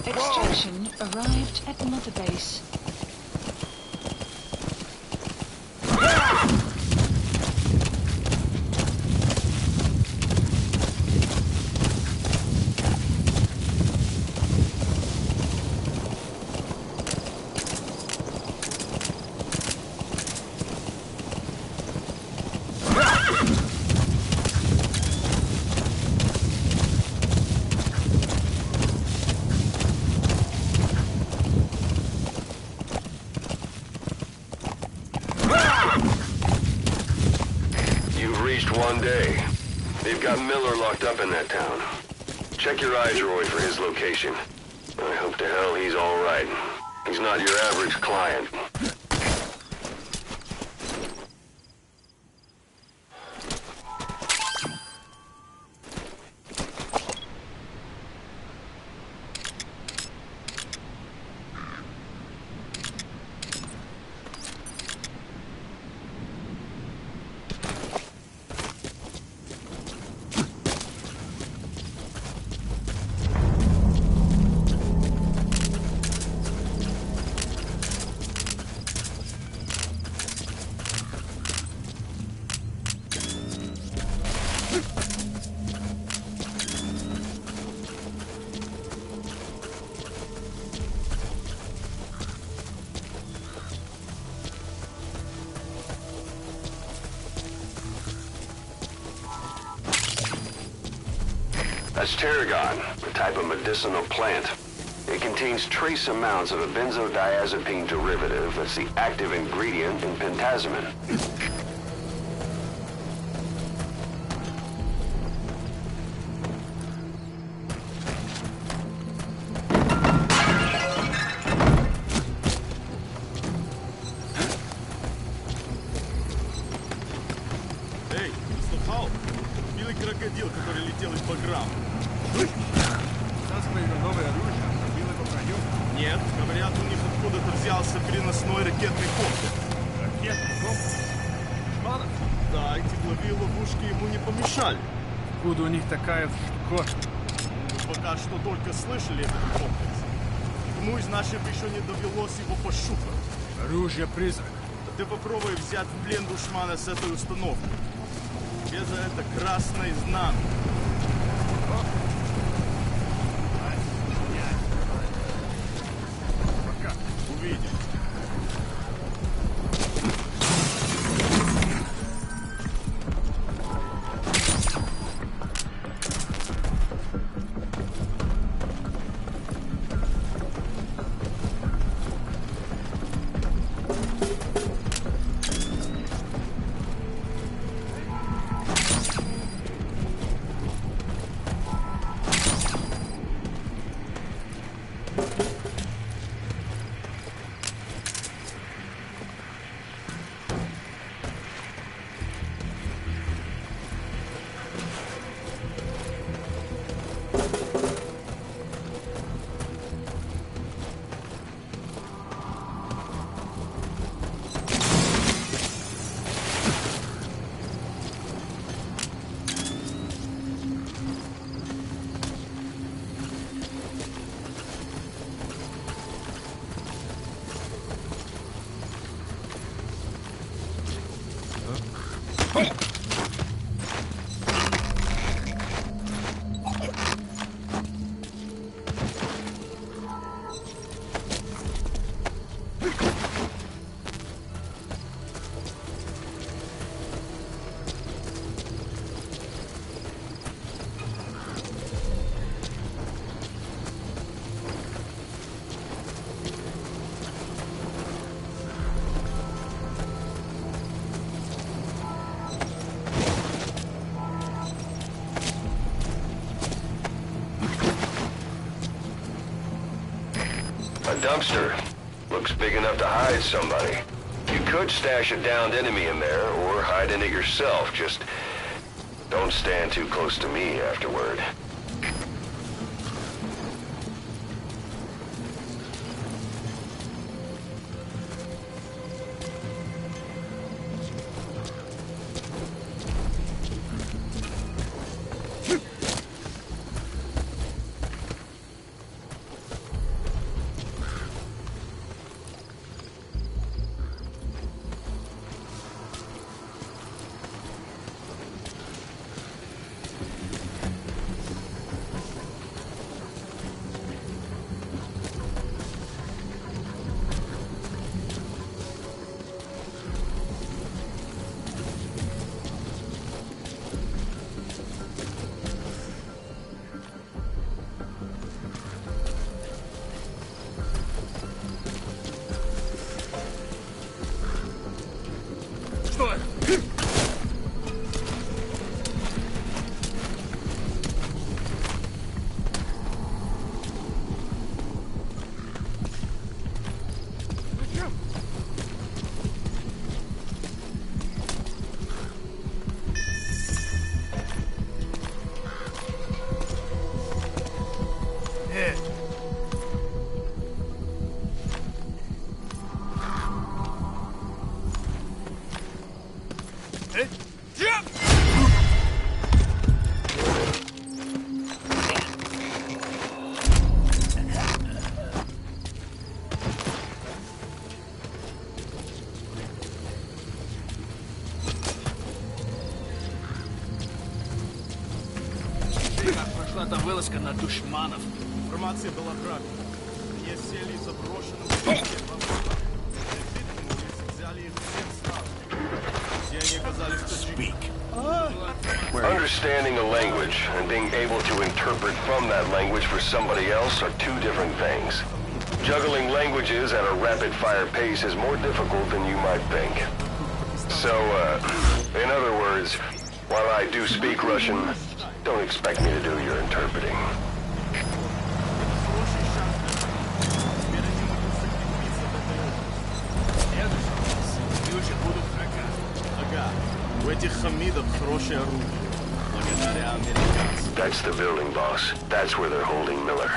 Extraction arrived at Mother Base. One day. They've got Miller locked up in that town. Check your iDroid for his location. I hope to hell he's all right. He's not your average client. That's tarragon, a type of medicinal plant. It contains trace amounts of a benzodiazepine derivative that's the active ingredient in pentazimine. Эй, слыхал? Белый крокодил, который летел из баграм. Новое оружие пробило по броню. Нет, говорят, у них откуда-то взялся переносной ракетный комплекс. Ракетный комплекс? Шманов? Да, эти главные ловушки ему не помешали. Откуда у них такая штуковина? Мы пока что только слышали этот комплекс. Никому из наших еще не довелось его пощупать. Оружие-призрак. Ты попробуй взять в плен душмана с этой установкой. Тебе за это красное знамя. Пока. Увидим. A dumpster. Looks big enough to hide somebody. You could stash a downed enemy in there, or hide in it yourself. Just don't stand too close to me afterward. Прошла-то вылазка на душманов. Информация была правильной. Они сели в заброшенном укрытии вокруг. Взяли их всех сразу. Все они оказались таджиками. Understanding a language and being able to interpret from that language for somebody else are two different things. Juggling languages at a rapid-fire pace is more difficult than you might think. So, in other words, while I do speak Russian, don't expect me to do your interpreting. That's the building, boss. That's where they're holding Miller.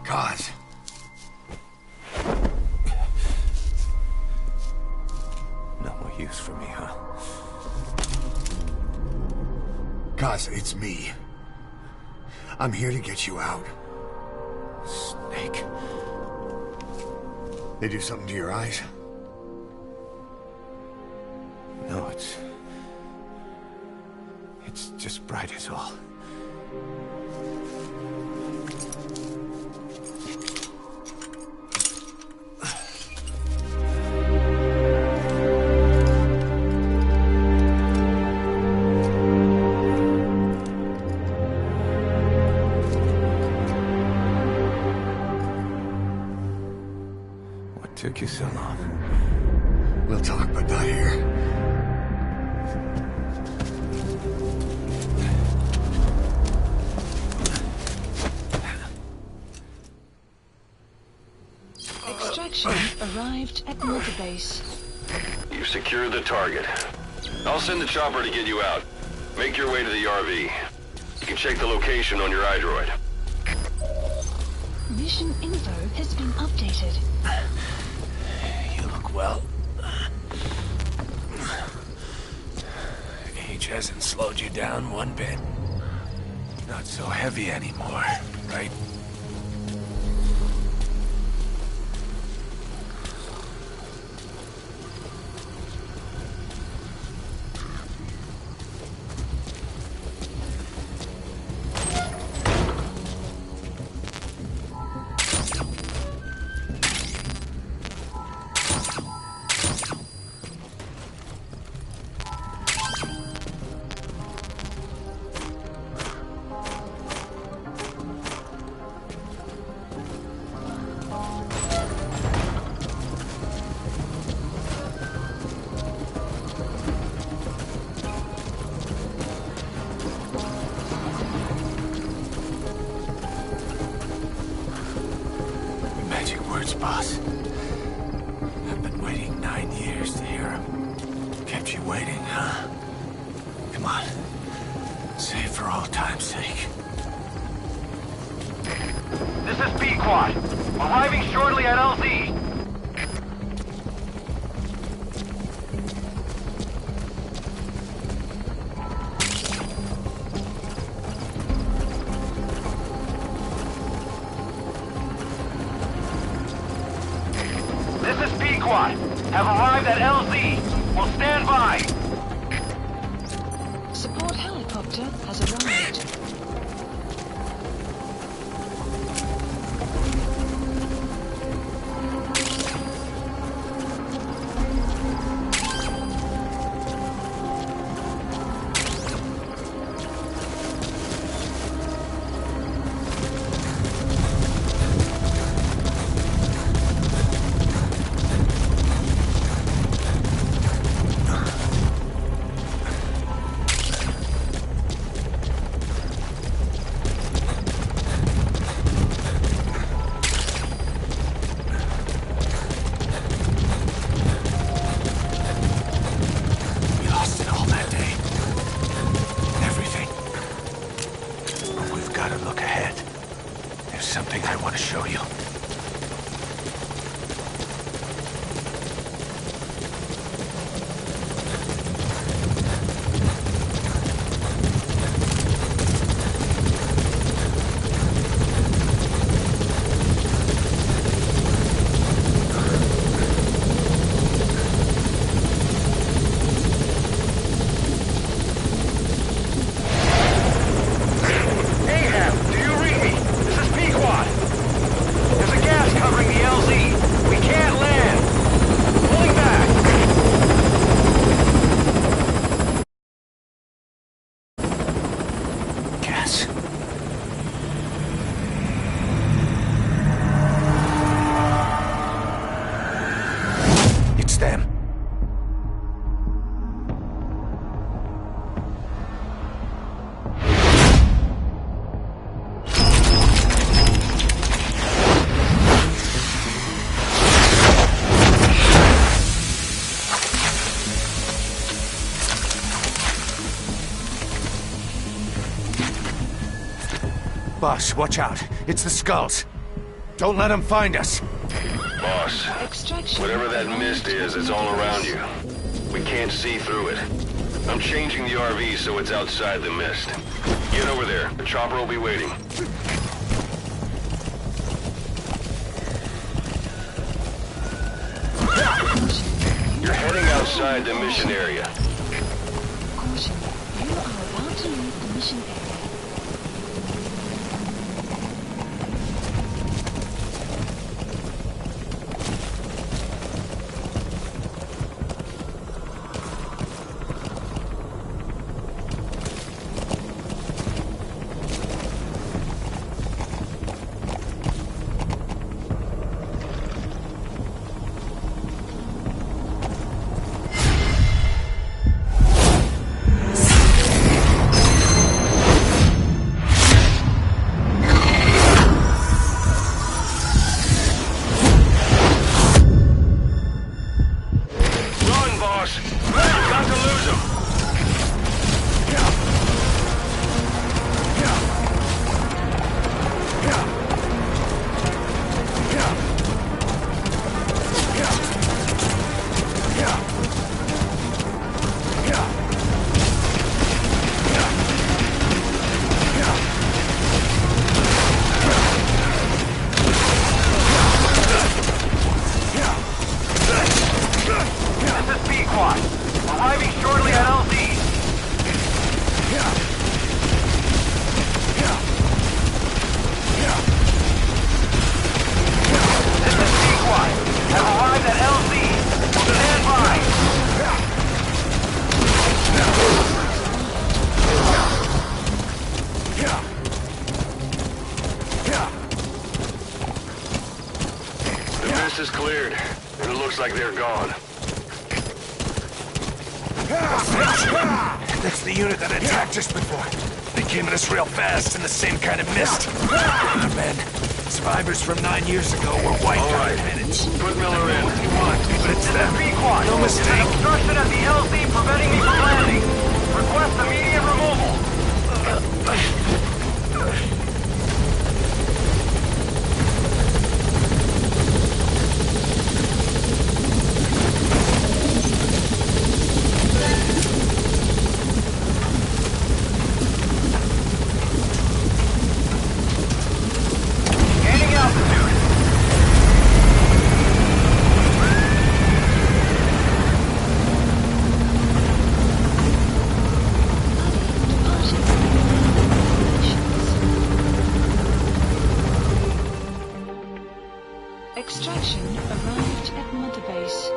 Cause. No more use for me, huh? Cause, it's me. I'm here to get you out. Snake. They do something to your eyes? No, it's just bright as all. What took you so long? We'll talk, but not here. Extraction arrived at Mother Base. You secured the target. I'll send the chopper to get you out. Make your way to the RV. You can check the location on your iDroid. Mission info has been updated. You look well. Age hasn't slowed you down one bit. Not so heavy anymore, right? Magic words, boss. I've been waiting. Waiting 9 years to hear him. Kept you waiting, huh? Come on. Say it for all time's sake. This is Pequod. Arriving shortly at LZ. This is Pequod. Have arrived at LZ. Will stand by. Support helicopter has arrived. Something I want to show you. Boss, watch out. It's the skulls. Don't let them find us. Boss, whatever that mist is, it's all around you. We can't see through it. I'm changing the RV so it's outside the mist. Get over there. The chopper will be waiting. You're heading outside the mission area. Caution, you are about to leave the mission area. Is cleared, and it looks like they're gone. That's the unit that attacked us before. They came at us real fast in the same kind of mist. Man, survivors from 9 years ago were wiped out in minutes. Put Miller in. You want, but it's them. extraction arrived at Mother Base.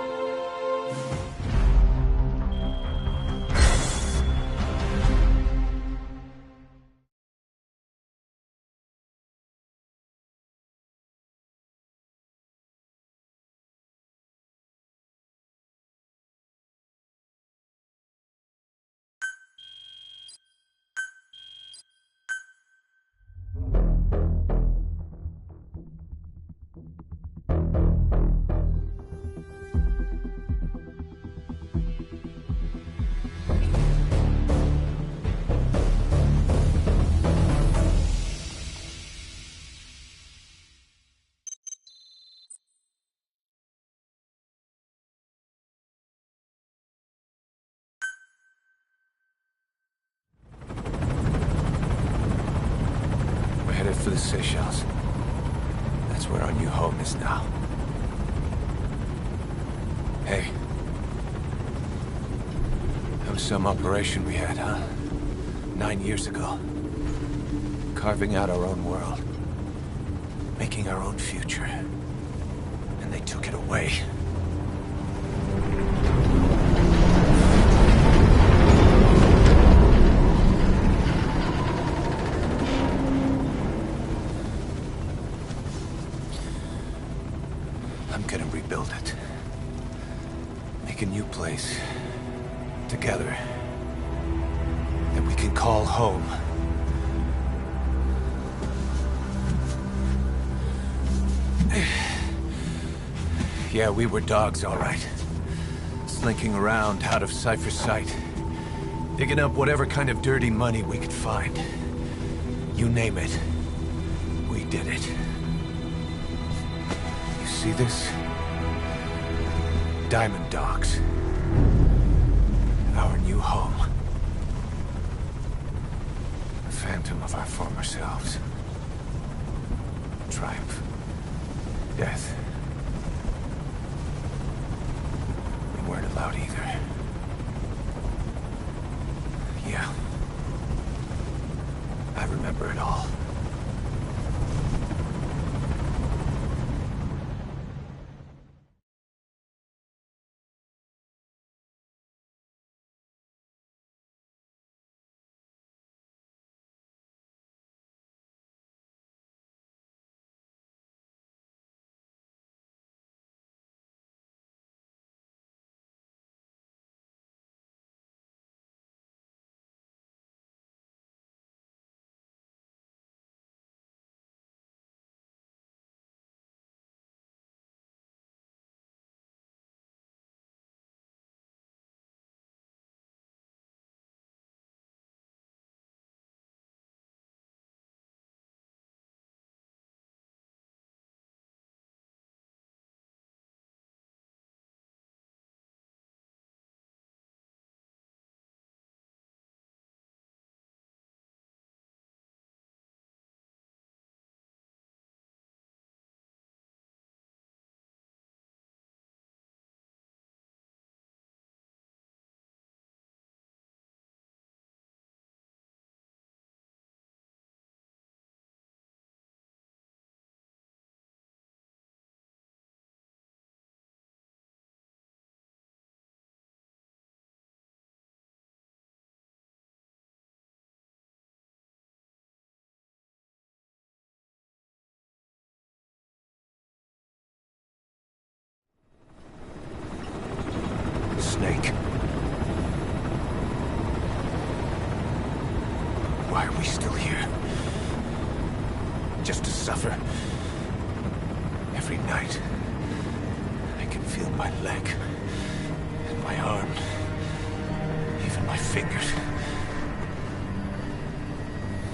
For the Seychelles. That's where our new home is now. Hey. That was some operation we had, huh? 9 years ago. Carving out our own world. Making our own future. And they took it away. Rebuild it. Make a new place. Together. That we can call home. Yeah, we were dogs, all right. Slinking around out of Cypher's sight. Digging up whatever kind of dirty money we could find. You name it. We did it. You see this? Diamond Dogs. Our new home. A phantom of our former selves. Triumph. Death. We weren't allowed either. Yeah. I remember it all. Snake. Why are we still here? Just to suffer? Every night, I can feel my leg, and my arm, even my fingers.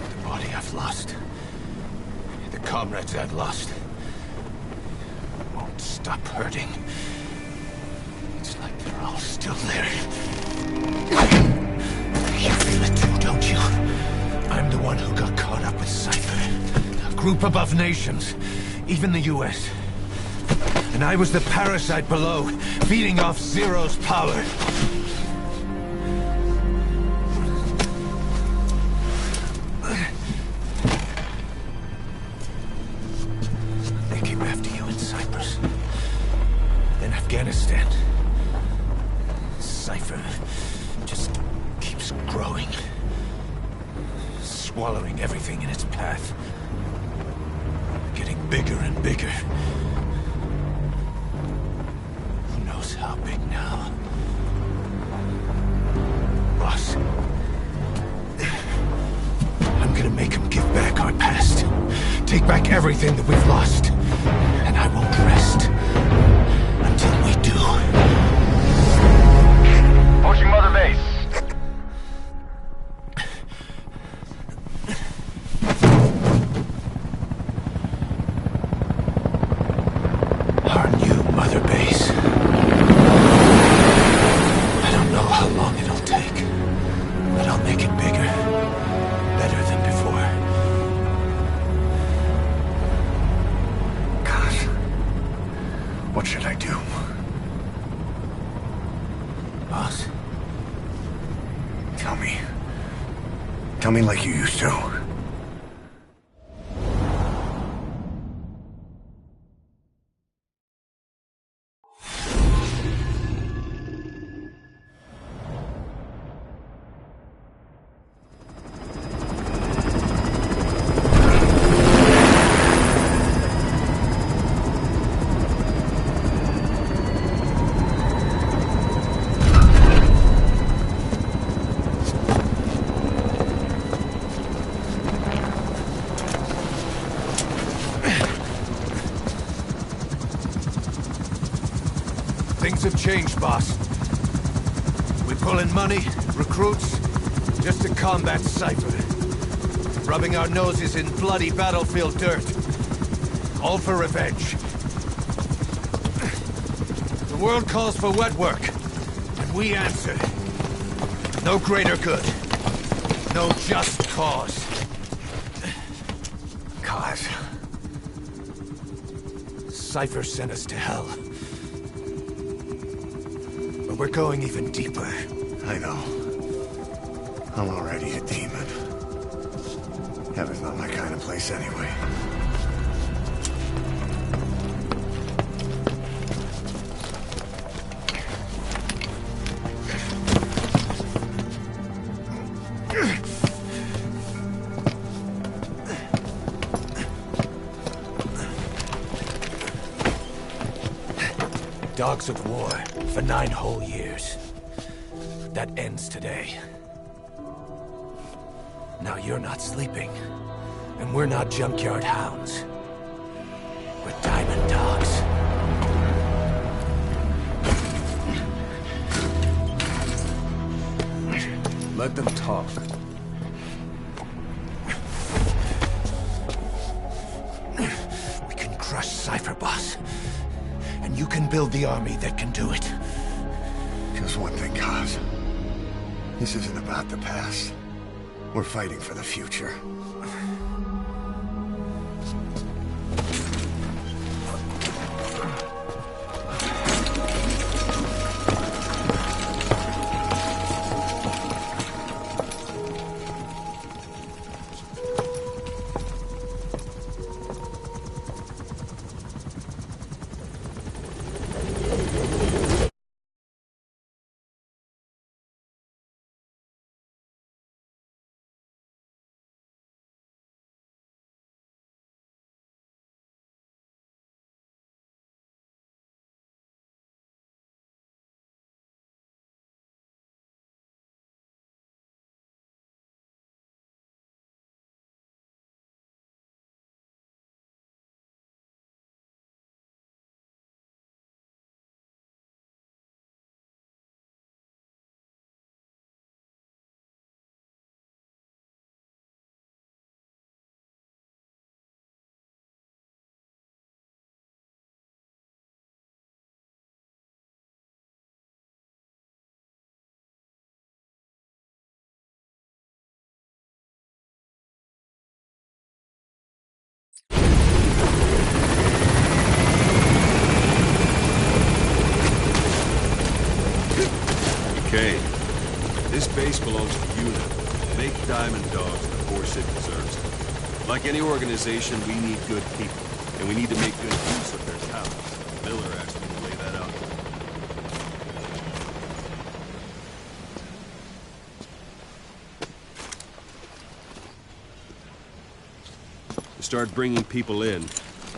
The body I've lost, the comrades I've lost, won't stop hurting. It's like they're all still there. You feel it too, don't you? I'm the one who got caught up with Cypher. A group above nations, even the US. And I was the parasite below, feeding off Zero's power. They came after you in Cyprus. Afghanistan. Cypher just keeps growing. Swallowing everything in its path. Getting bigger and bigger. Who knows how big now? Boss. I'm gonna make him give back our past. Take back everything that we've lost. And I won't rest until we do. Approaching Mother Base. Our new Mother Base. I don't know how long it'll take, but I'll make it bigger. Better than before. Gosh. What should I do? Boss? Tell me. Tell me like you used to. Things have changed, boss. We pull in money, recruits, just to combat Cypher. Rubbing our noses in bloody battlefield dirt. All for revenge. The world calls for wet work, and we answer. No greater good. No just cause. Cause? Cypher sent us to hell. But we're going even deeper. I know. I'm already a demon. Heaven's not my kind of place anyway. Dogs of war for 9 whole years. That ends today. Now you're not sleeping, and we're not junkyard hounds. We're diamond dogs. Let them talk. We can crush Cypher, boss. And you can build the army that can do it. Just one thing, Kaz. This isn't about the past. We're fighting for the future. Okay. This base belongs to you now. Make Diamond Dogs the force it deserves. Like any organization, we need good people. And we need to make good use of their talents. Miller asked me to lay that out. start bringing people in,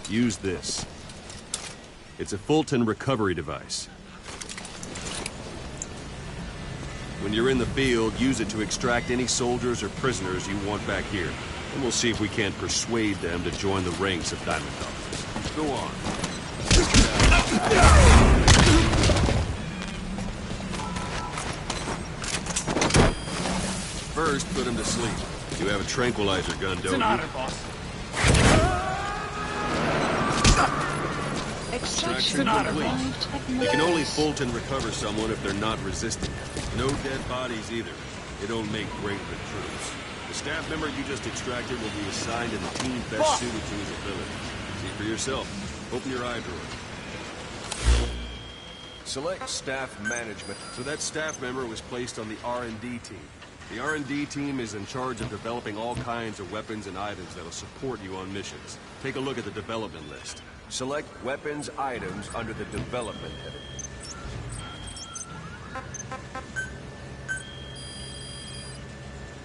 use this. It's a Fulton recovery device. When you're in the field, use it to extract any soldiers or prisoners you want back here. And we'll see if we can't persuade them to join the ranks of Diamond Dogs. Go on. First, put him to sleep. You have a tranquilizer gun, don't you? boss. Extraction complete. You can only Fulton recover someone if they're not resisting. No dead bodies either. They don't make great recruits. The staff member you just extracted will be assigned to the team best suited to his abilities. See for yourself. Open your eye drawer. Select staff management. So that staff member was placed on the R&D team. The R&D team is in charge of developing all kinds of weapons and items that'll support you on missions. Take a look at the development list. Select weapons items under the development heading.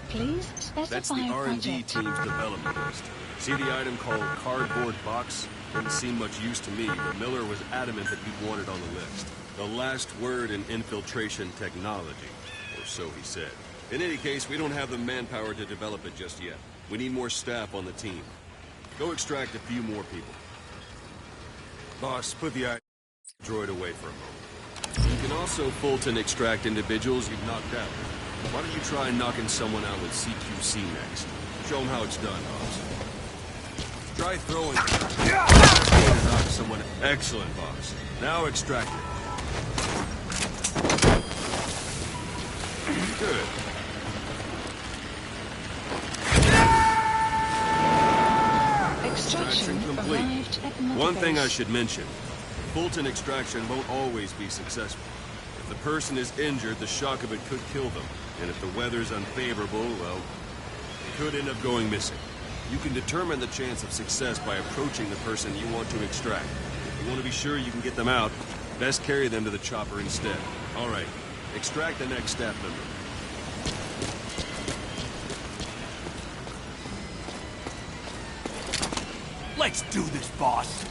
Please specify That's the R&D project. team's development list. See the item called cardboard box? Didn't seem much use to me, but Miller was adamant that he'd want it on the list. The last word in infiltration technology, or so he said. In any case, we don't have the manpower to develop it just yet. We need more staff on the team. Go extract a few more people. Boss, put the droid away for a moment. You can also Fulton extract individuals you've knocked out. Why don't you try knocking someone out with CQC next? Show them how it's done, boss. Try throwing. To knock someone. Excellent, boss. Now extract it. Good. Extraction complete. One thing I should mention. Fulton extraction won't always be successful. If the person is injured, the shock of it could kill them. And if the weather's unfavorable, well, they could end up going missing. You can determine the chance of success by approaching the person you want to extract. If you want to be sure you can get them out, best carry them to the chopper instead. All right, extract the next staff member. Let's do this, boss.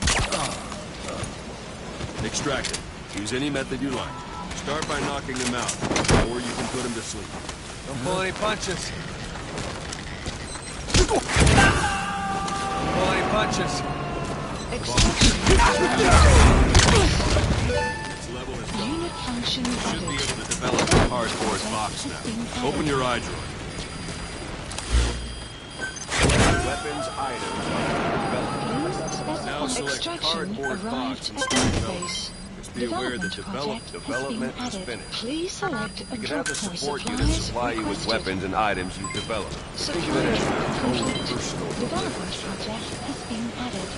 Extract it. Use any method you like. Start by knocking them out, or you can put them to sleep. Don't pull any punches. Pull any punches. Its level is gone. Unit function You should be able to develop a cardboard box now. Open your eye drawer. Weapons items. Now select cardboard box and start development. Just be aware that development is finished. Please select a You can have the drop-point support supplies unit supply you with requested. weapons and items you've developed. Think of it as your own personal Development project has been added.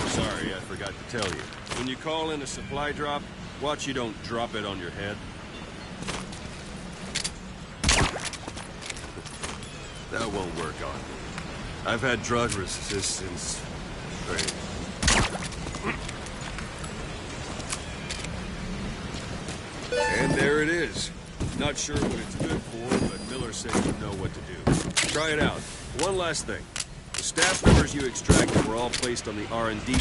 Sorry, I forgot to tell you. When you call in a supply drop, watch you don't drop it on your head. That won't work on me. I've had drug resistance training. And there it is. Not sure what it's good for, but Miller said you know what to do. Try it out. One last thing. The staff members you extracted were all placed on the R&D.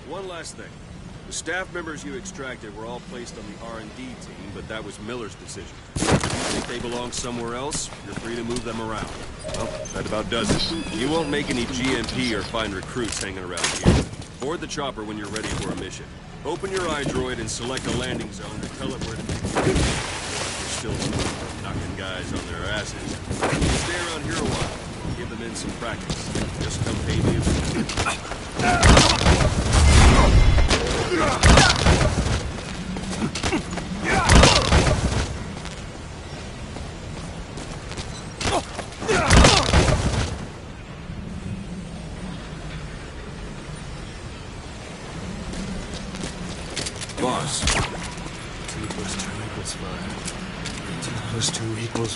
One last thing. The staff members you extracted were all placed on the R&D team, but that was Miller's decision. If you think they belong somewhere else, you're free to move them around. Well, that about does it. You won't make any GMP or find recruits hanging around here. Board the chopper when you're ready for a mission. Open your iDroid and select a landing zone to tell it where to be. You're still knocking guys on their asses. Stay around here a while. Give them in some practice. Just come pay me a visit. Boss. 2 + 2 = 5. plus 2 equals...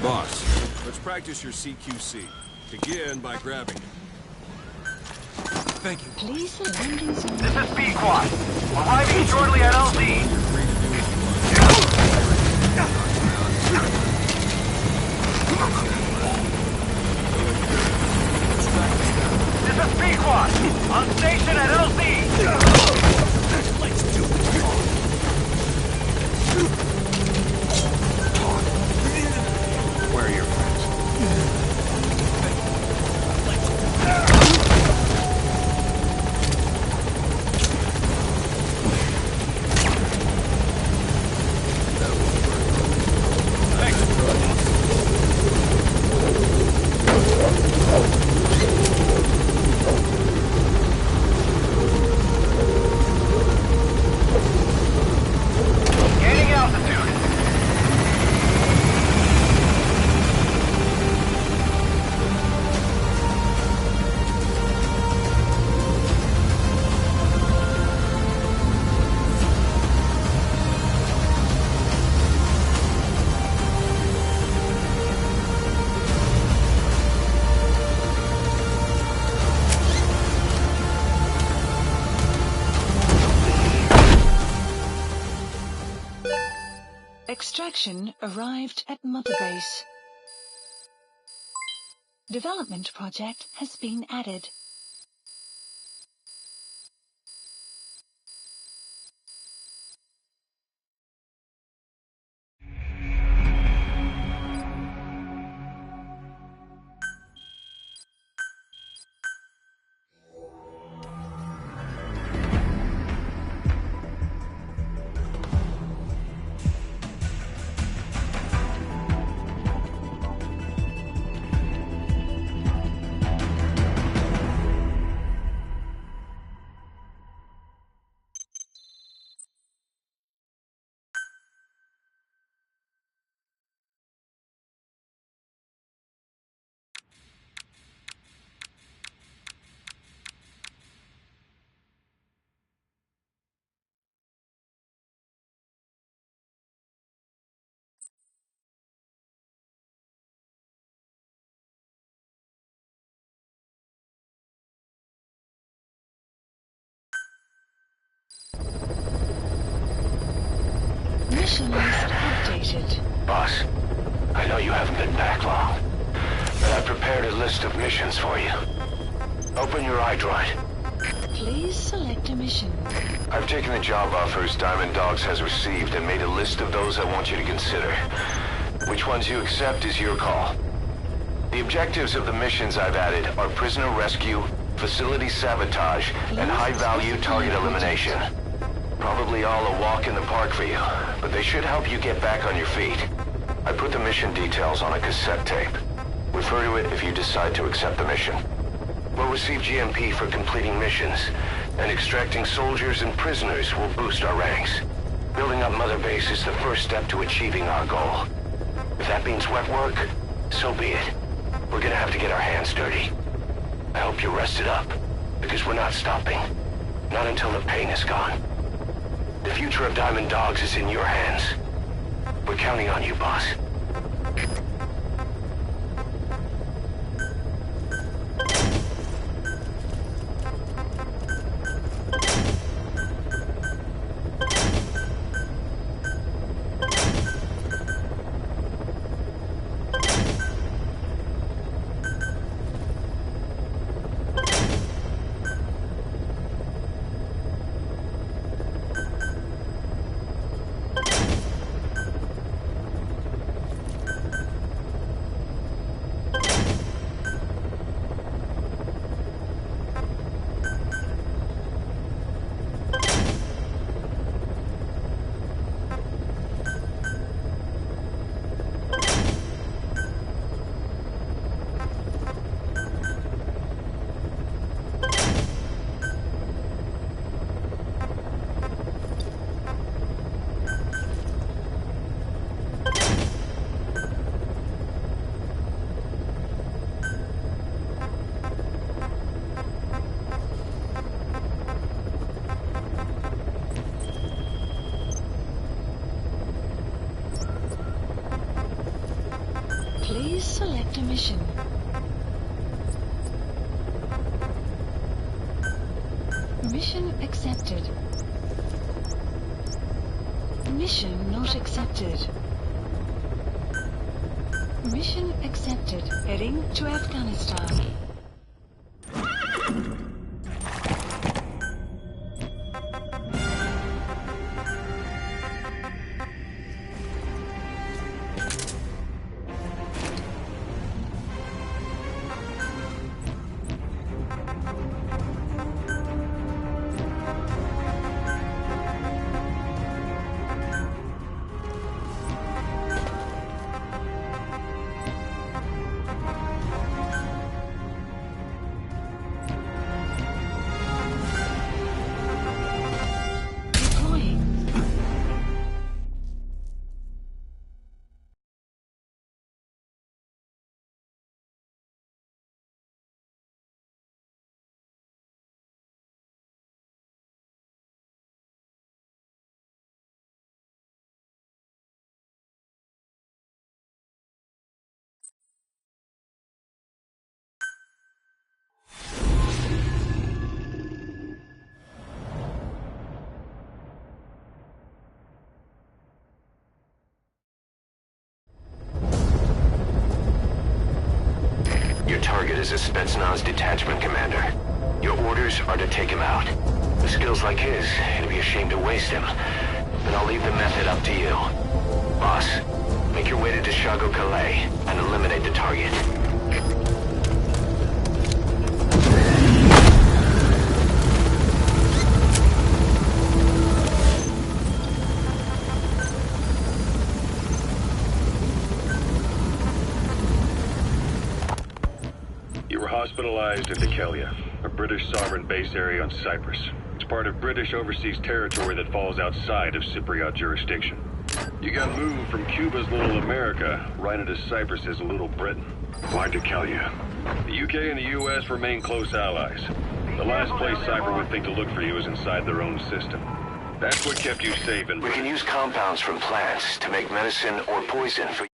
Boss, let's practice your CQC. Begin by grabbing it. Thank you. Please the landing zone. This is P-Quad. Arriving shortly at LZ. This is P-Quad. On station at LZ. Let's do it. Where are your friends? Gaining altitude. Extraction arrived at Mother Base. Development project has been added. Mission list updated. Boss, I know you haven't been back long, but I've prepared a list of missions for you. Open your iDroid. Please select a mission. I've taken the job offers Diamond Dogs has received and made a list of those I want you to consider. Which ones you accept is your call. The objectives of the missions I've added are prisoner rescue, facility sabotage, and high-value target elimination. Probably all a walk in the park for you, but they should help you get back on your feet. I put the mission details on a cassette tape. Refer to it if you decide to accept the mission. We'll receive GMP for completing missions, and extracting soldiers and prisoners will boost our ranks. Building up Mother Base is the first step to achieving our goal. If that means wet work, so be it. We're gonna have to get our hands dirty. I hope you're rested up, because we're not stopping. Not until the pain is gone. The future of Diamond Dogs is in your hands. We're counting on you, boss. Please select a mission. Mission accepted. Mission not accepted. Mission accepted. Heading to Afghanistan. Your target is a Spetsnaz detachment commander. Your orders are to take him out. With skills like his, it'd be a shame to waste him. But I'll leave the method up to you. Boss, make your way to Kaltsuikkeli and eliminate the target. Hospitalized in Kaltsuikkeli, a British sovereign base area on Cyprus. It's part of British overseas territory that falls outside of Cypriot jurisdiction. You got moved from Cuba's Little America right into Cyprus's Little Britain. Why Kaltsuikkeli? The UK and the US remain close allies. The last place Cypher would think to look for you is inside their own system. That's what kept you safe in We can use compounds from plants to make medicine or poison for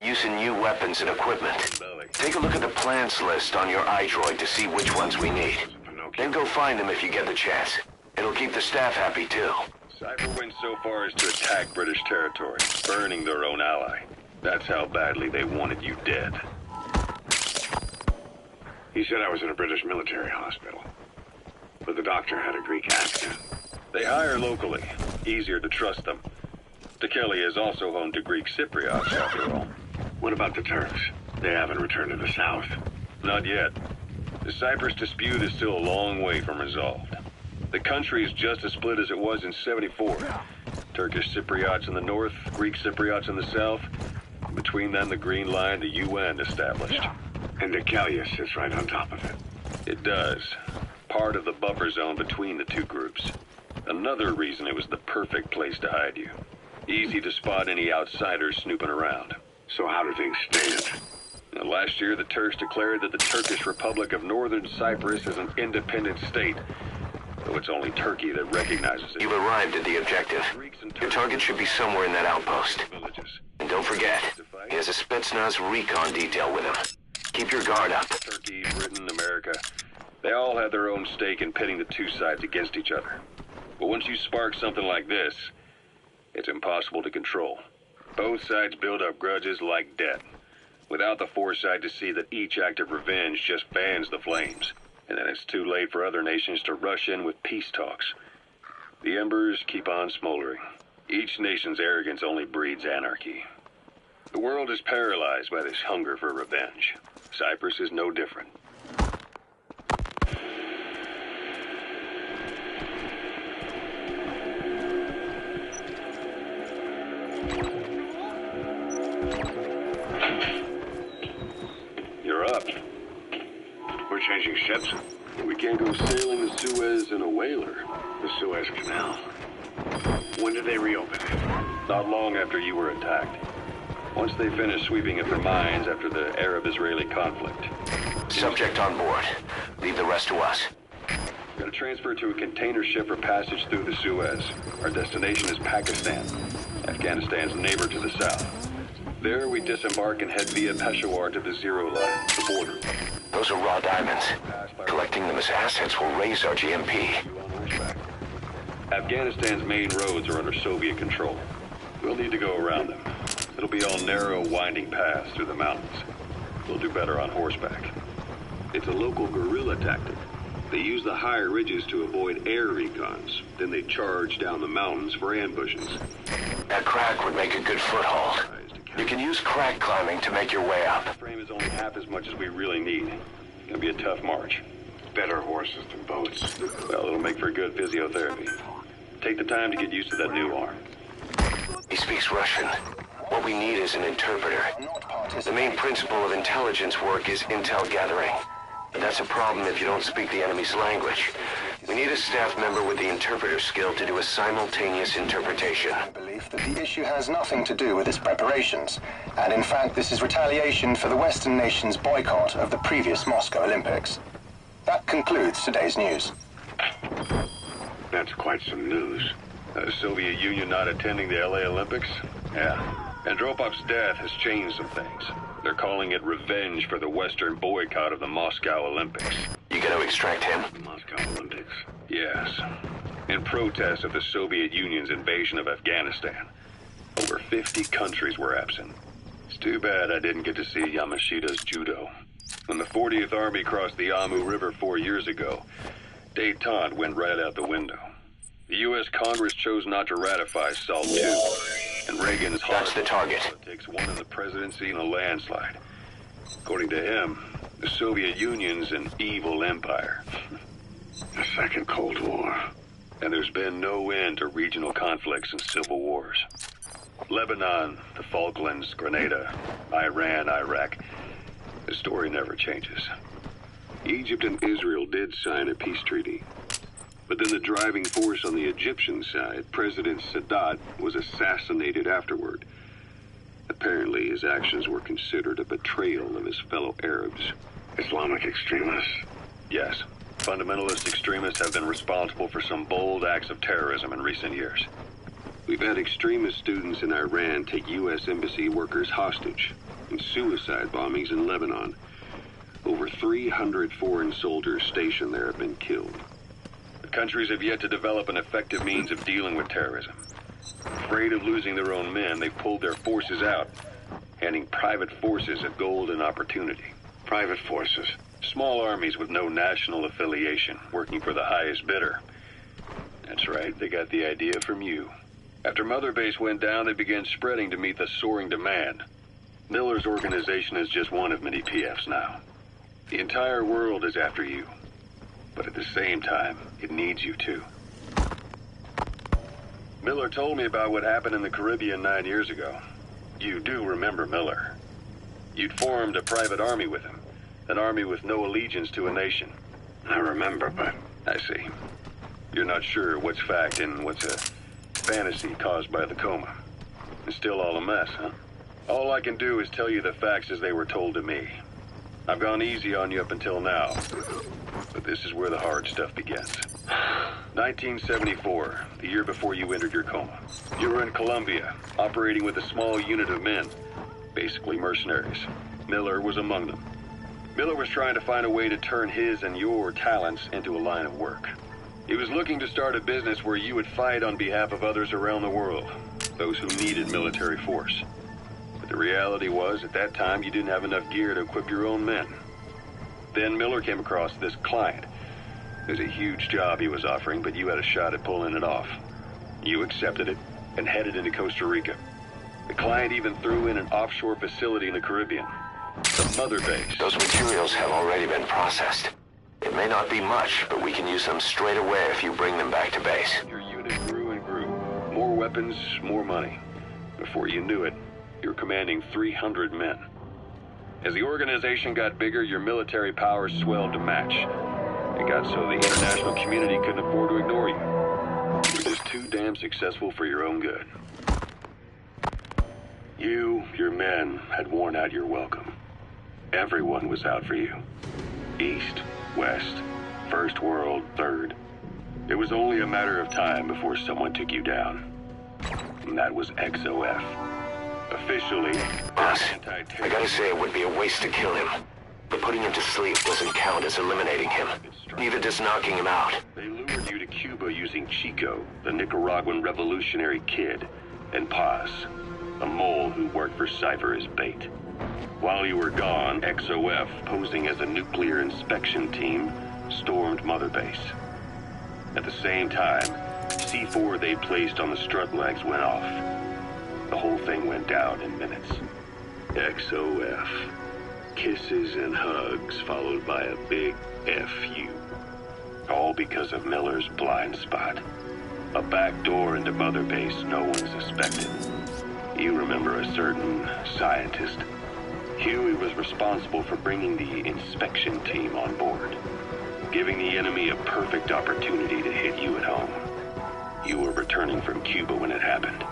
use in new weapons and equipment. Take a look at the plants list on your iDroid to see which ones we need. Then go find them if you get the chance. It'll keep the staff happy too. Cypher went so far as to attack British territory, burning their own ally. That's how badly they wanted you dead. He said I was in a British military hospital, but the doctor had a Greek accent. They hire locally. Easier to trust them. Kaltsuikkeli is also home to Greek Cypriots, after all. What about the Turks? They haven't returned to the south. Not yet. The Cyprus dispute is still a long way from resolved. The country is just as split as it was in '74. Turkish Cypriots in the north, Greek Cypriots in the south. Between them, the Green Line, the UN established. And Kaltsuikkeli sits right on top of it. It does. Part of the buffer zone between the two groups. Another reason it was the perfect place to hide you. Easy to spot any outsiders snooping around. So how do things stand? Now, last year, the Turks declared that the Turkish Republic of Northern Cyprus is an independent state, though it's only Turkey that recognizes it. You've arrived at the objective. Your target should be somewhere in that outpost. And don't forget, he has a Spetsnaz recon detail with him. Keep your guard up. Turkey, Britain, America, they all have their own stake in pitting the two sides against each other. But once you spark something like this, it's impossible to control. Both sides build up grudges like debt, without the foresight to see that each act of revenge just fans the flames. And then it's too late for other nations to rush in with peace talks. The embers keep on smoldering. Each nation's arrogance only breeds anarchy. The world is paralyzed by this hunger for revenge. Cyprus is no different. You're up. We're changing ships? We can't go sailing the Suez in a whaler. The Suez Canal. When did they reopen it? Not long after you were attacked. Once they finished sweeping it for mines after the Arab-Israeli conflict. Subject on board. Leave the rest to us. Gotta transfer to a container ship for passage through the Suez. Our destination is Pakistan, Afghanistan's neighbor to the south. There, we disembark and head via Peshawar to the Zero Line, the border. Those are raw diamonds. Collecting them as assets will raise our GMP. Afghanistan's main roads are under Soviet control. We'll need to go around them. It'll be all narrow, winding paths through the mountains. We'll do better on horseback. It's a local guerrilla tactic. They use the higher ridges to avoid air recons. Then they charge down the mountains for ambushes. That crack would make a good foothold. You can use crack climbing to make your way up. The frame is only half as much as we really need. It's gonna be a tough march. Better horses than boats. Well, it'll make for good physiotherapy. Take the time to get used to that new arm. He speaks Russian. What we need is an interpreter. The main principle of intelligence work is intel gathering. But that's a problem if you don't speak the enemy's language. We need a staff member with the interpreter skill to do a simultaneous interpretation. I believe that the issue has nothing to do with its preparations. And in fact, this is retaliation for the Western nations' boycott of the previous Moscow Olympics. That concludes today's news. That's quite some news. The Soviet Union not attending the LA Olympics? Yeah. Andropov's death has changed some things. They're calling it revenge for the Western boycott of the Moscow Olympics. You gonna extract him? Moscow Olympics? Yes. In protest of the Soviet Union's invasion of Afghanistan. Over 50 countries were absent. It's too bad I didn't get to see Yamashita's judo. When the 40th Army crossed the Amu River 4 years ago, détente went right out the window. The U.S. Congress chose not to ratify SALT II, and Reagan's That's the target. Takes one in the presidency in a landslide. According to him, the Soviet Union's an evil empire. The Second Cold War. And there's been no end to regional conflicts and civil wars. Lebanon, the Falklands, Grenada, Iran, Iraq. The story never changes. Egypt and Israel did sign a peace treaty. But then the driving force on the Egyptian side, President Sadat, was assassinated afterward. Apparently, his actions were considered a betrayal of his fellow Arabs. Islamic extremists? Yes. Fundamentalist extremists have been responsible for some bold acts of terrorism in recent years. We've had extremist students in Iran take U.S. embassy workers hostage, and suicide bombings in Lebanon. Over 300 foreign soldiers stationed there have been killed. Countries have yet to develop an effective means of dealing with terrorism. Afraid of losing their own men, they've pulled their forces out, handing private forces a golden opportunity. Private forces? Small armies with no national affiliation, working for the highest bidder. That's right, they got the idea from you. After Mother Base went down, they began spreading to meet the soaring demand. Miller's organization is just one of many PFs now. The entire world is after you. But at the same time, it needs you too. Miller told me about what happened in the Caribbean 9 years ago. You do remember Miller. You'd formed a private army with him. An army with no allegiance to a nation. I remember, but... I see. You're not sure what's fact and what's a fantasy caused by the coma. It's still all a mess, huh? All I can do is tell you the facts as they were told to me. I've gone easy on you up until now. But this is where the hard stuff begins. 1974, the year before you entered your coma. You were in Colombia, operating with a small unit of men, basically mercenaries. Miller was among them. Miller was trying to find a way to turn his and your talents into a line of work. He was looking to start a business where you would fight on behalf of others around the world, those who needed military force. But the reality was, at that time, you didn't have enough gear to equip your own men. Then Miller came across this client. It was a huge job he was offering, but you had a shot at pulling it off. You accepted it and headed into Costa Rica. The client even threw in an offshore facility in the Caribbean. The Mother Base. Those materials have already been processed. It may not be much, but we can use them straight away if you bring them back to base. Your unit grew and grew. More weapons, more money. Before you knew it, you were commanding 300 men. As the organization got bigger, your military powers swelled to match. It got so the international community couldn't afford to ignore you. You were just too damn successful for your own good. You, your men, had worn out your welcome. Everyone was out for you. East, West, First World, Third. It was only a matter of time before someone took you down. And that was XOF. A Officially, Boss, I gotta say it would be a waste to kill him. But putting him to sleep doesn't count as eliminating him. Neither does knocking him out. They lured you to Cuba using Chico, the Nicaraguan revolutionary kid, and Paz, a mole who worked for Cypher as bait. While you were gone, XOF, posing as a nuclear inspection team, stormed Mother Base. At the same time, C4 they placed on the strut legs went off. The whole thing went down in minutes. XOF. Kisses and hugs followed by a big FU. All because of Miller's blind spot. A back door into Mother Base no one suspected. You remember a certain scientist. Huey was responsible for bringing the inspection team on board, giving the enemy a perfect opportunity to hit you at home. You were returning from Cuba when it happened.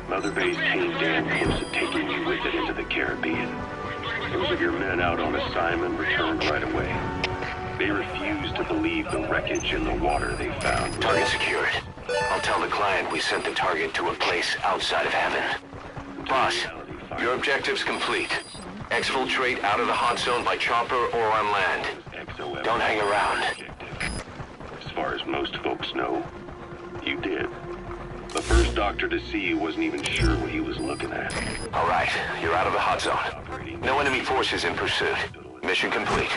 Mother Base came damn close to taking you with it into the Caribbean. Those of your men out on assignment returned right away. They refused to believe the wreckage in the water they found. Target secured. I'll tell the client we sent the target to a place outside of heaven. Boss, your objective's complete. Exfiltrate out of the hot zone by chopper or on land. Don't hang around. As far as most folks know, you did. The first doctor to see you wasn't even sure what he was looking at. All right, you're out of the hot zone. No enemy forces in pursuit. Mission complete.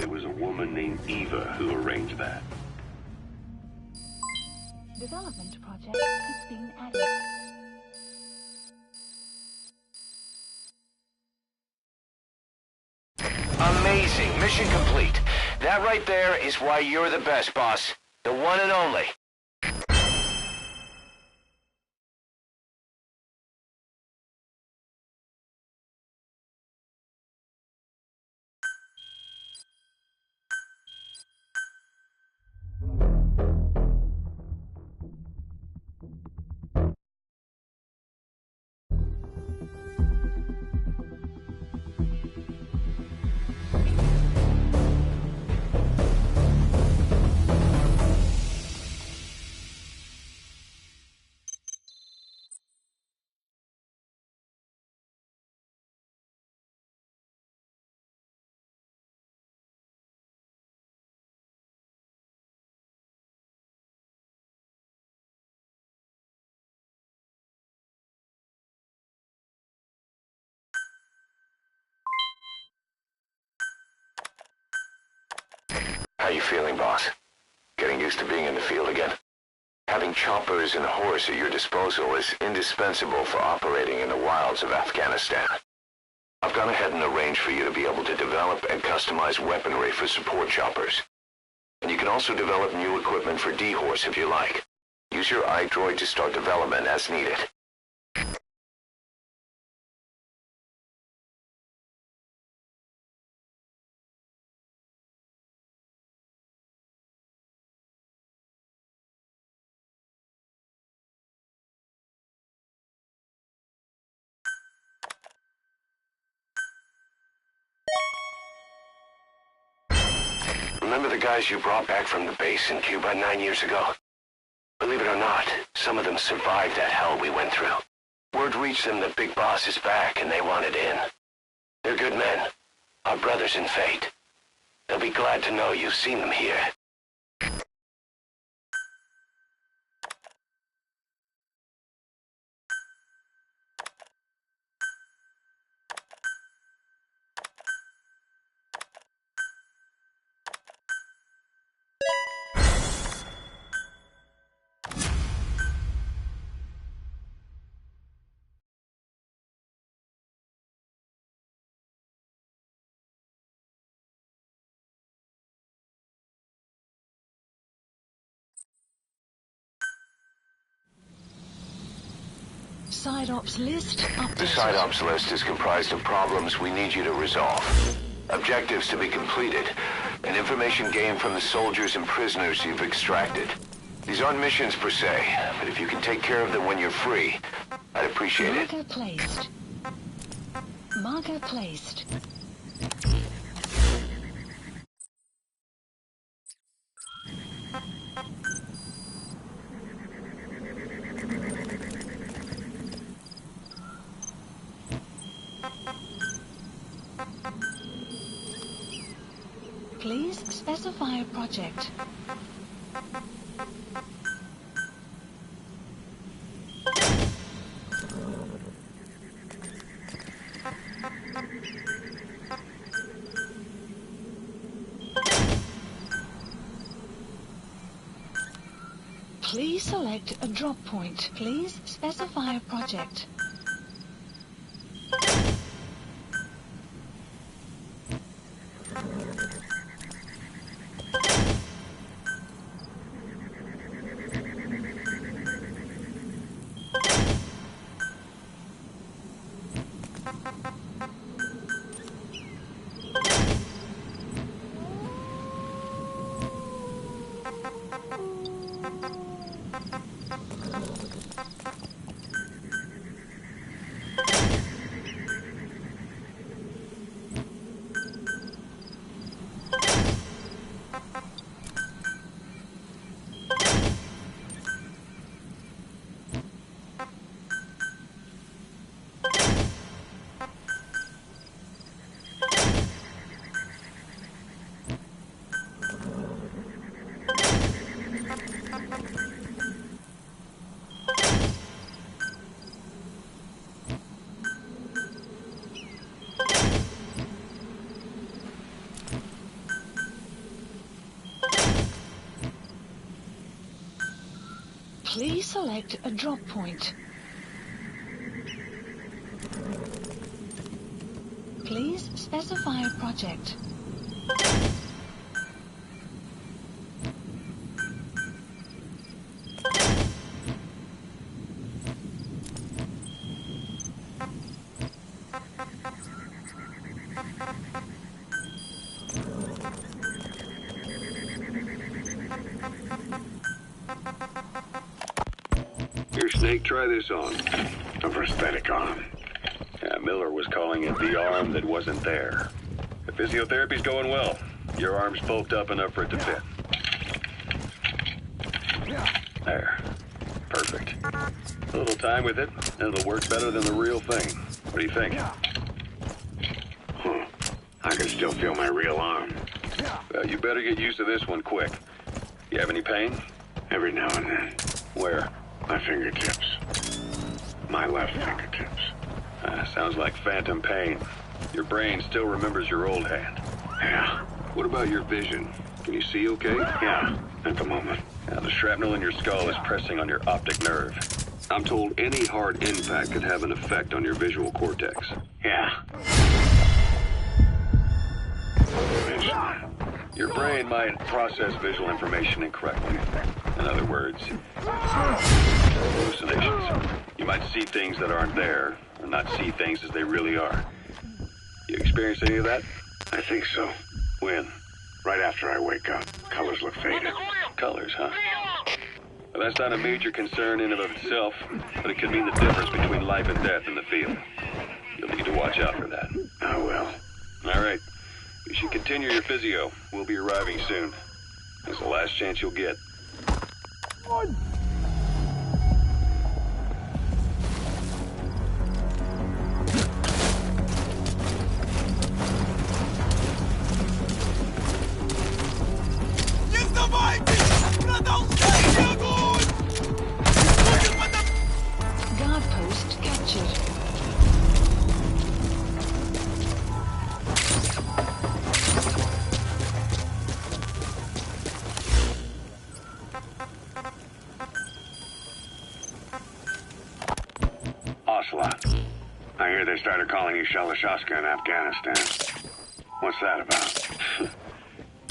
It was a woman named Eva who arranged that. Development project has been added. Amazing. Mission complete. That right there is why you're the best, boss. The one and only. How you feeling, boss? Getting used to being in the field again? Having choppers and horse at your disposal is indispensable for operating in the wilds of Afghanistan. I've gone ahead and arranged for you to be able to develop and customize weaponry for support choppers. And you can also develop new equipment for D-Horse if you like. Use your iDroid to start development as needed. Remember the guys you brought back from the base in Cuba 9 years ago? Believe it or not, some of them survived that hell we went through. Word reached them that Big Boss is back and they wanted in. They're good men, our brothers in fate. They'll be glad to know you've seen them here. Side ops list updated. The side ops list is comprised of problems we need you to resolve, objectives to be completed, and information gained from the soldiers and prisoners you've extracted. These aren't missions per se, but if you can take care of them when you're free, I'd appreciate it. Marker placed. Marker placed. Please specify a project. Please select a drop point. Please specify a project. Please select a drop point. Please specify a project. Here, Snake, try this on. A prosthetic arm. Yeah, Miller was calling it the arm that wasn't there. The physiotherapy's going well. Your arm's bulked up enough for it to fit. There. Perfect. A little time with it, and it'll work better than the real thing. What do you think? Huh. I can still feel my real arm. Well, you better get used to this one quick. You have any pain? Every now and then. Where? My fingertips. My left fingertips. Sounds like phantom pain. Your brain still remembers your old hand. Yeah. What about your vision? Can you see okay? Yeah, at the moment. Now, the shrapnel in your skull is pressing on your optic nerve. I'm told any hard impact could have an effect on your visual cortex. Yeah. Your brain might process visual information incorrectly. In other words, hallucinations. You might see things that aren't there, or not see things as they really are. You experience any of that? I think so. When? Right after I wake up. Colors look faded. Colors, huh? Well, that's not a major concern in and of itself, but it could mean the difference between life and death in the field. You'll need to watch out for that. I will. All right. You should continue your physio. We'll be arriving soon. It's the last chance you'll get. Guard post captured. Ocelot. I hear they started calling you Shalashaska in Afghanistan. What's that about?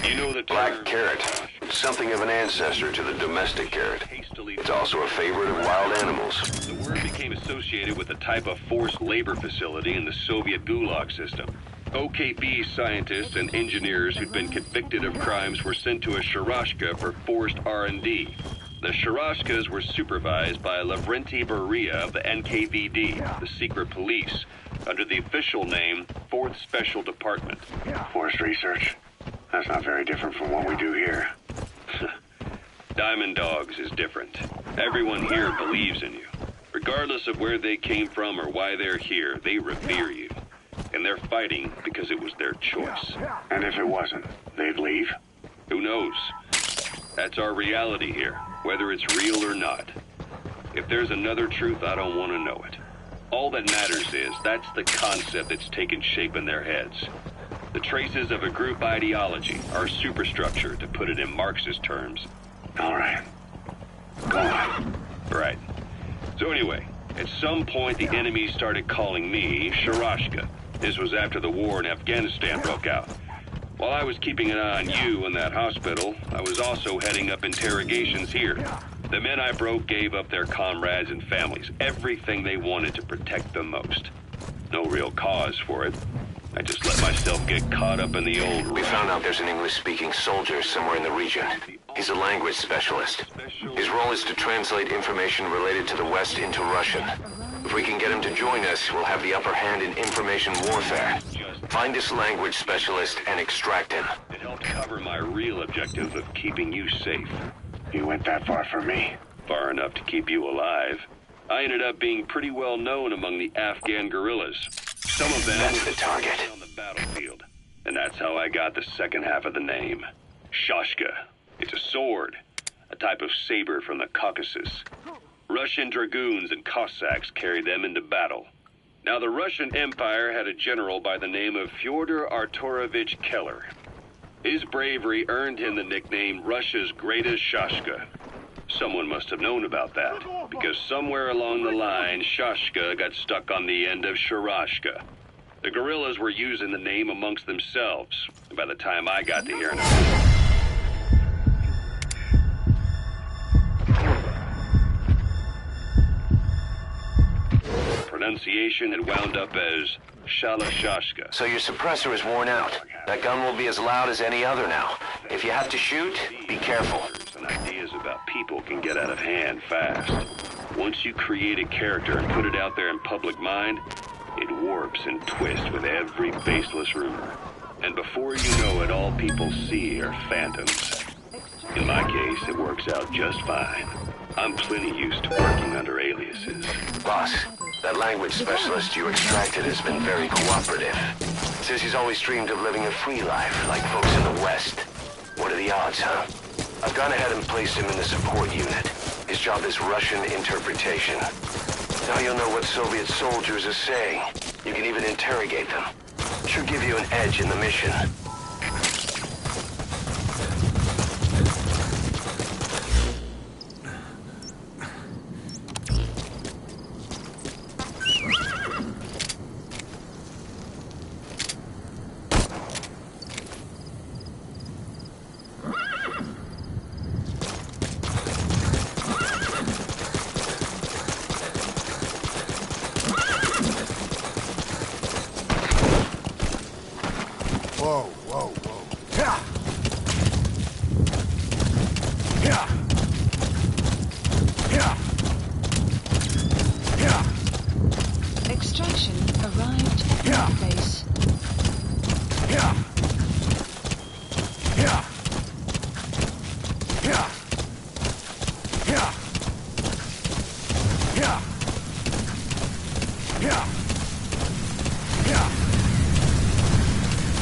You know the Black carrot. Something of an ancestor to the domestic carrot. It's also a favorite of wild animals. The word became associated with a type of forced labor facility in the Soviet Gulag system. OKB scientists and engineers who'd been convicted of crimes were sent to a Sharashka for forced R&D. The Sharashkas were supervised by Lavrenti Beria of the NKVD, the secret police, under the official name 4th Special Department. Forced research? That's not very different from what we do here. Diamond Dogs is different. Everyone here believes in you. Regardless of where they came from or why they're here, they revere you. And they're fighting fighting because it was their choice. And if it wasn't, they'd leave? Who knows? That's our reality here, whether it's real or not. If there's another truth, I don't want to know it. All that matters is that's the concept that's taken shape in their heads. The traces of a group ideology, our superstructure, to put it in Marxist terms. All right. Go on. Right. So anyway, at some point the enemy started calling me Sharashka. This was after the war in Afghanistan broke out. While I was keeping an eye on you in that hospital, I was also heading up interrogations here. The men I broke gave up their comrades and families, everything they wanted to protect them most. No real cause for it. I just let myself get caught up in the old... We found out there's an English-speaking soldier somewhere in the region. He's a language specialist. His role is to translate information related to the West into Russian. If we can get him to join us, we'll have the upper hand in information warfare. Find this language specialist and extract him. It helped cover my real objective of keeping you safe. You went that far for me? Far enough to keep you alive. I ended up being pretty well known among the Afghan guerrillas. Some of them That's the target. on the battlefield. And that's how I got the second half of the name. Shashka. It's a sword. A type of saber from the Caucasus. Russian dragoons and Cossacks carried them into battle. Now, the Russian Empire had a general by the name of Fyodor Arturovich Keller. His bravery earned him the nickname Russia's Greatest Shashka. Someone must have known about that, because somewhere along the line, Shashka got stuck on the end of Sharashka. The guerrillas were using the name amongst themselves, and by the time I got to hearing it... pronunciation had wound up as Shalashashka. So your suppressor is worn out. That gun will be as loud as any other now. If you have to shoot, be careful. And ideas about people can get out of hand fast. Once you create a character and put it out there in public mind, it warps and twists with every baseless rumor. And before you know it, all people see are phantoms. In my case, it works out just fine. I'm plenty used to working under aliases. Boss, that language specialist you extracted has been very cooperative. Says he's always dreamed of living a free life, like folks in the West. What are the odds, huh? I've gone ahead and placed him in the support unit. His job is Russian interpretation. Now you'll know what Soviet soldiers are saying. You can even interrogate them. Should give you an edge in the mission. Whoa, whoa, whoa. Yeah. Yeah. Yeah. Yeah. Extraction arrived at Yeah. the base. Yeah. Yeah. Yeah. Yeah. Yeah. Yeah. Yeah.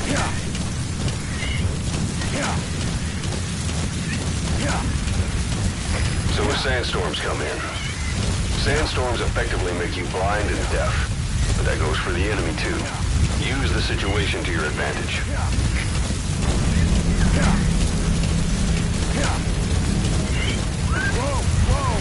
Yeah. Yeah. Yeah. So when sandstorms come in, sandstorms effectively make you blind and deaf. But that goes for the enemy too. Use the situation to your advantage. Whoa, whoa.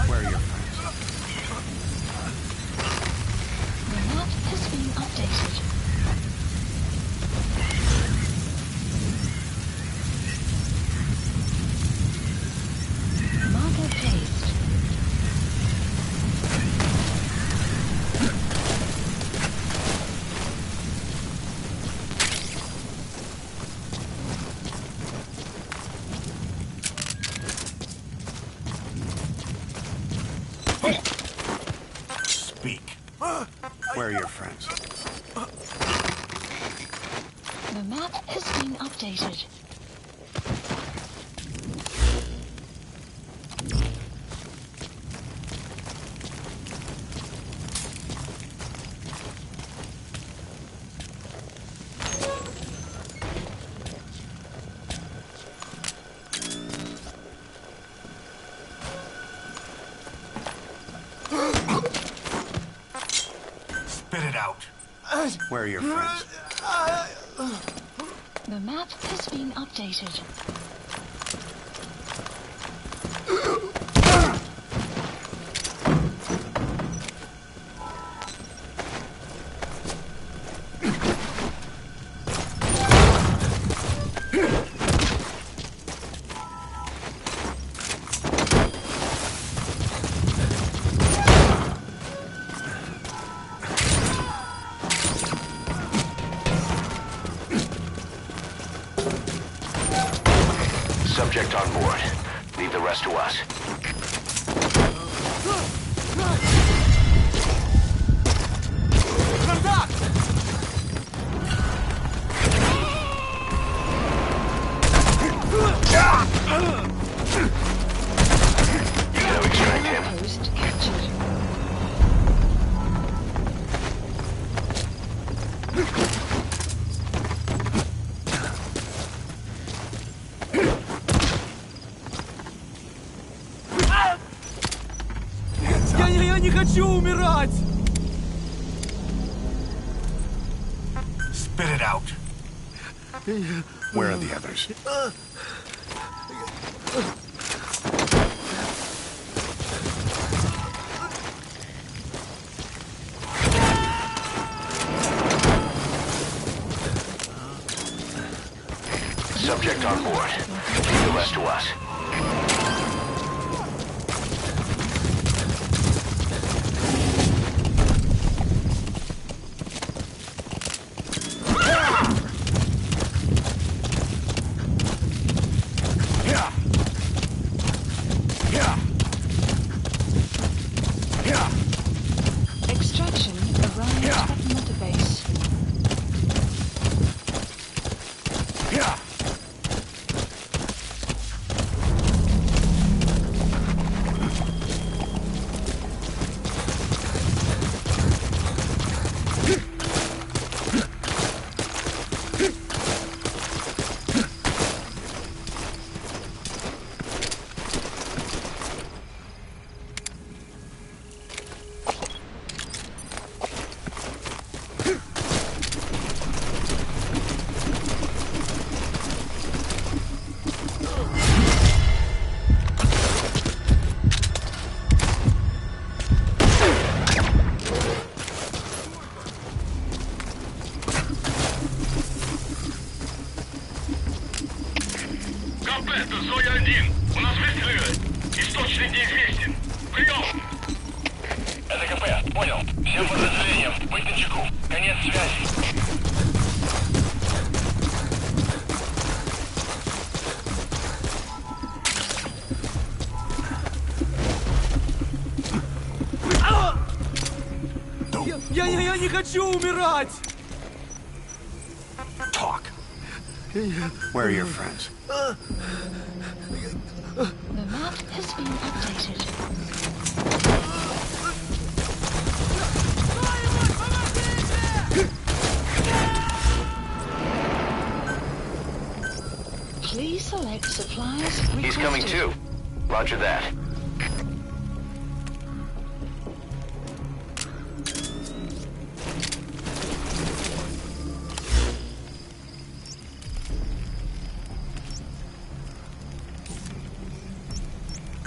Where are your friends? The map has been updated. Marker placed. Speak. Where are your friends? map has been updated. Spit it out. Where are your friends? The map has been updated. Subject on board. Leave the rest to us. You gotta extract him. Post captured. Я не хочу умирать! Spit it out. Where are the others? Subject on board. Leave the rest to us. Extraction arrived at Mother Base. Комплект, Зоя 1. У нас выстрелы. Источник неизвестен. Прием! Это КП. Понял. Всем подразделениям. Быть начеку. Конец связи. Я не хочу умирать! Talk. Where are your friends? The map has been updated. Please select supplies requested. He's coming too. Roger that.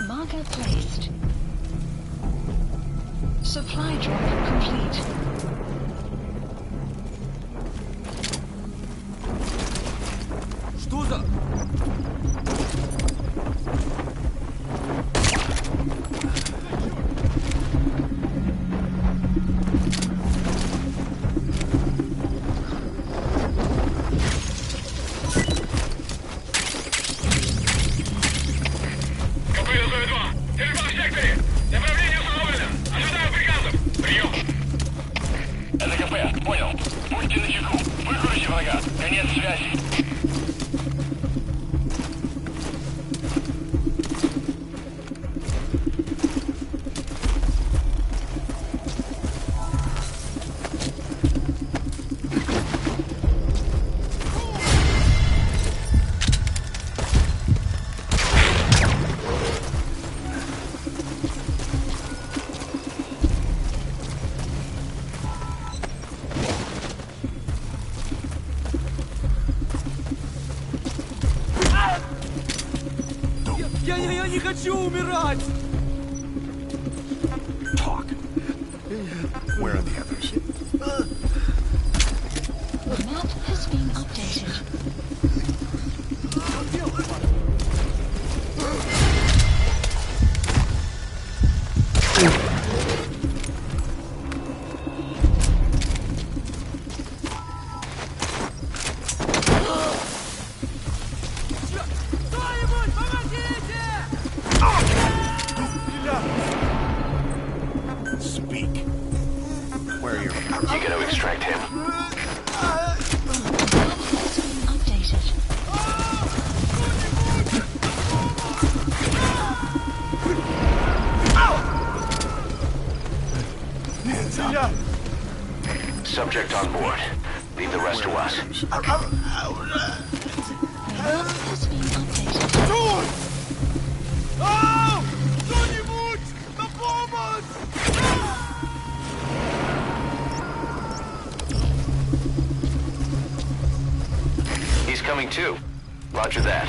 Marker placed. Supply drop complete. Что за... Это КП, понял. Будьте начеку. Выгрузим. врага. Конец связи. Я не хочу умирать! Talk. Where are the others? The map has been updated. Speak. Where are your... You gonna extract him? Updated. Subject on board. Leave the rest to us. The map has been updated. Кто-нибудь! На помощь! He's coming too. Roger that.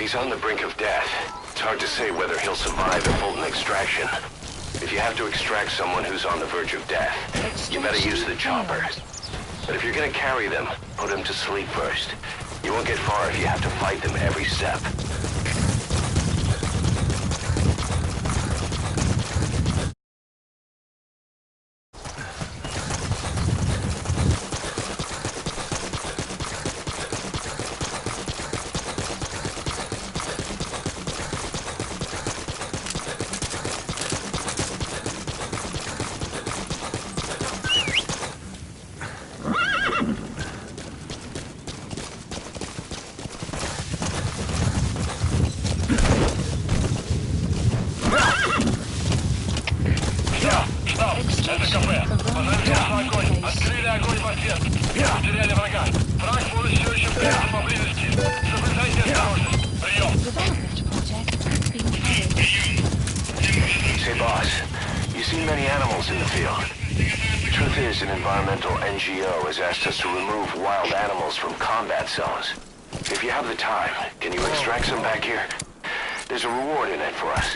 He's on the brink of death. It's hard to say whether he'll survive a Fulton extraction. If you have to extract someone who's on the verge of death, you better use the chopper. But if you're gonna carry them, put them to sleep first. You won't get far if you have to fight them every step. Say, boss, you see many animals in the field. Truth is, an environmental NGO has asked us to remove wild animals from combat zones. If you have the time, can you extract some back here? There's a reward in it for us.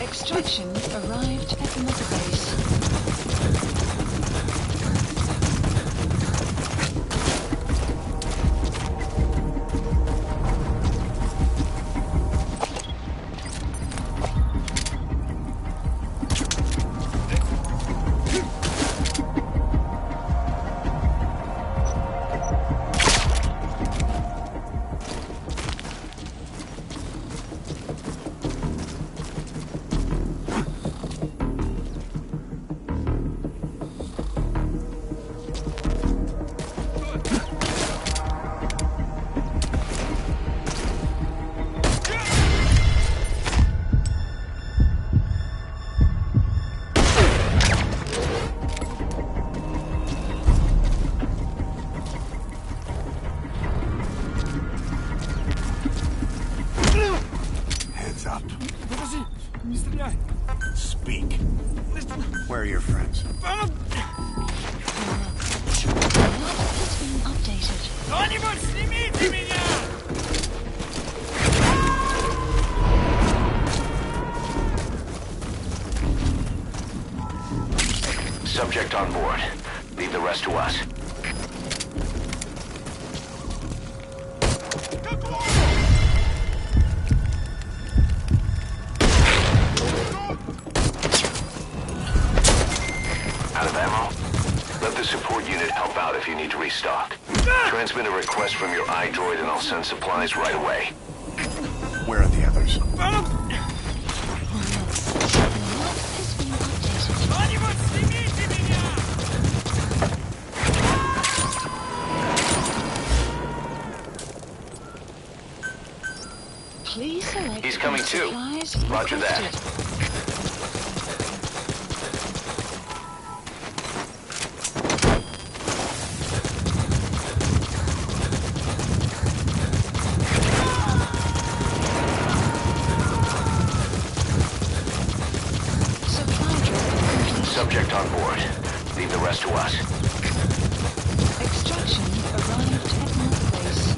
Extraction arrived at the mother base. Speak. Where are your friends? Кто-нибудь снимите меня! Subject on board. Leave the rest to us. Out of ammo? Let the support unit help out if you need to restock. Transmit a request from your iDroid and I'll send supplies right away. Where are the others? Кто-нибудь снимите меня! Please select He's coming too. supplies Roger that. requested. Subject on board. Leave the rest to us. Extraction arrived at mother base.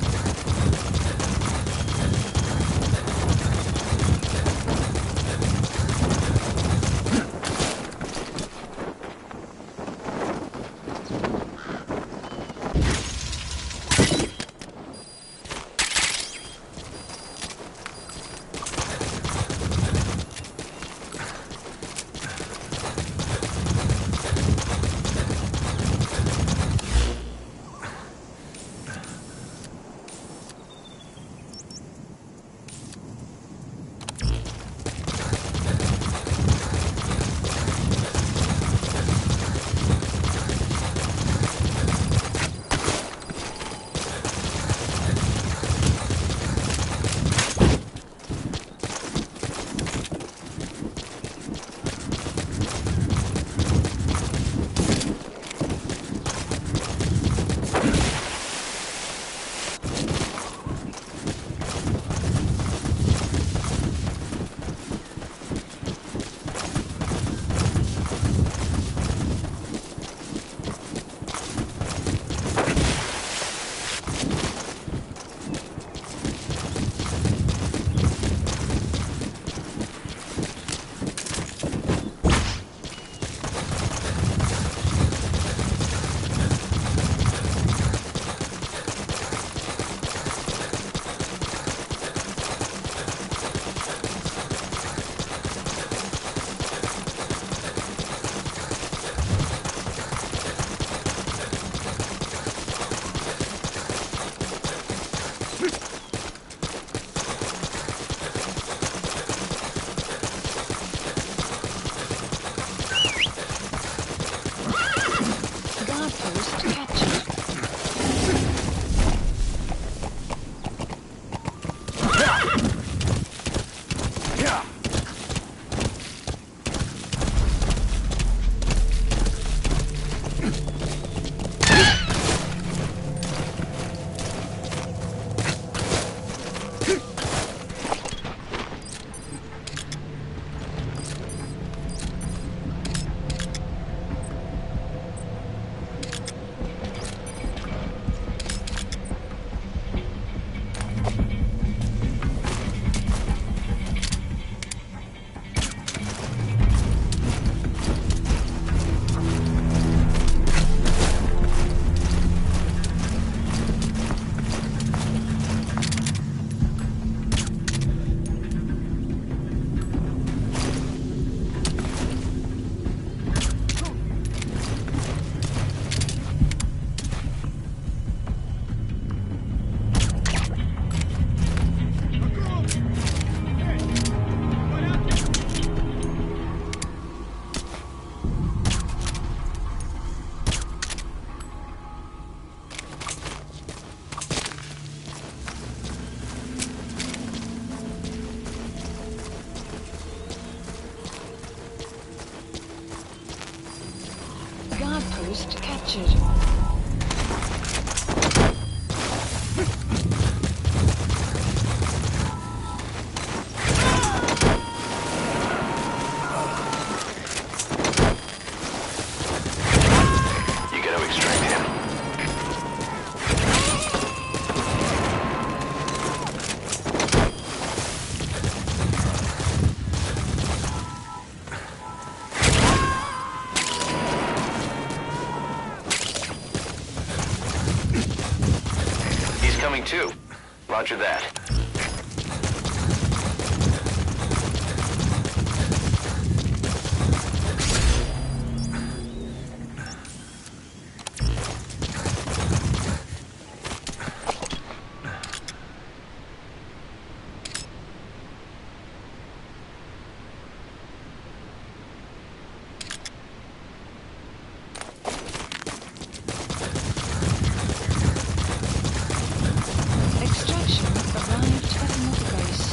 Guard post captured. Guard post captured. You gotta extract him. He's coming too. Roger that. Extraction arrived at another base.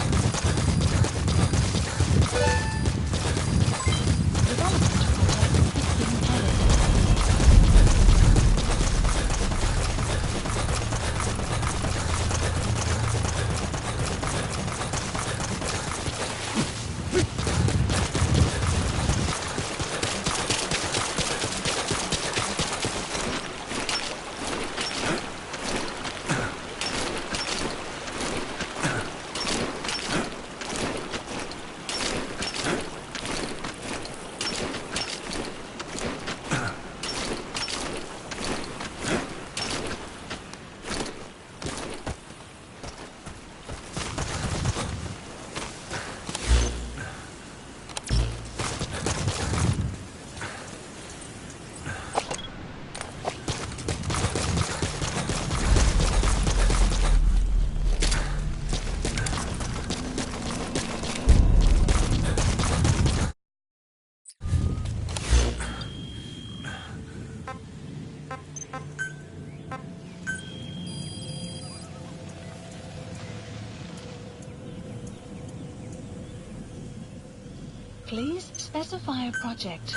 Development project is being added. Please specify a project.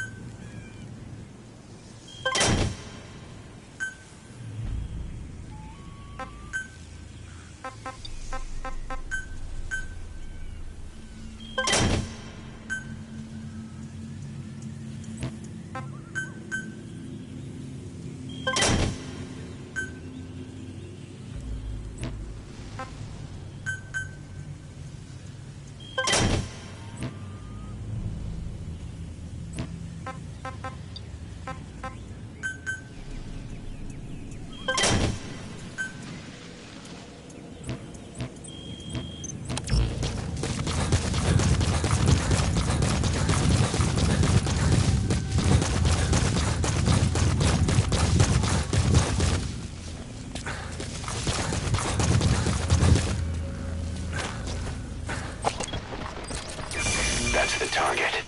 That's the target.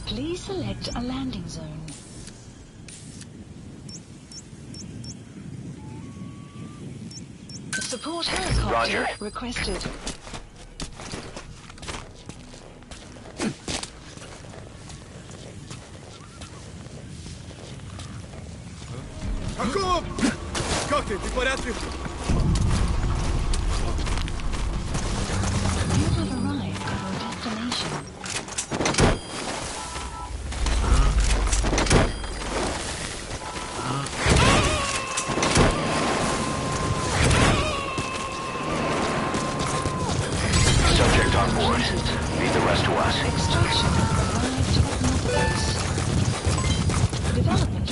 Please select a landing zone. Support helicopter Roger. requested. Каков! Как ты? Ты в порядке? You have arrived at your destination. Subject on board. Leave the rest to us. Extraction arrived at Mother Base. Development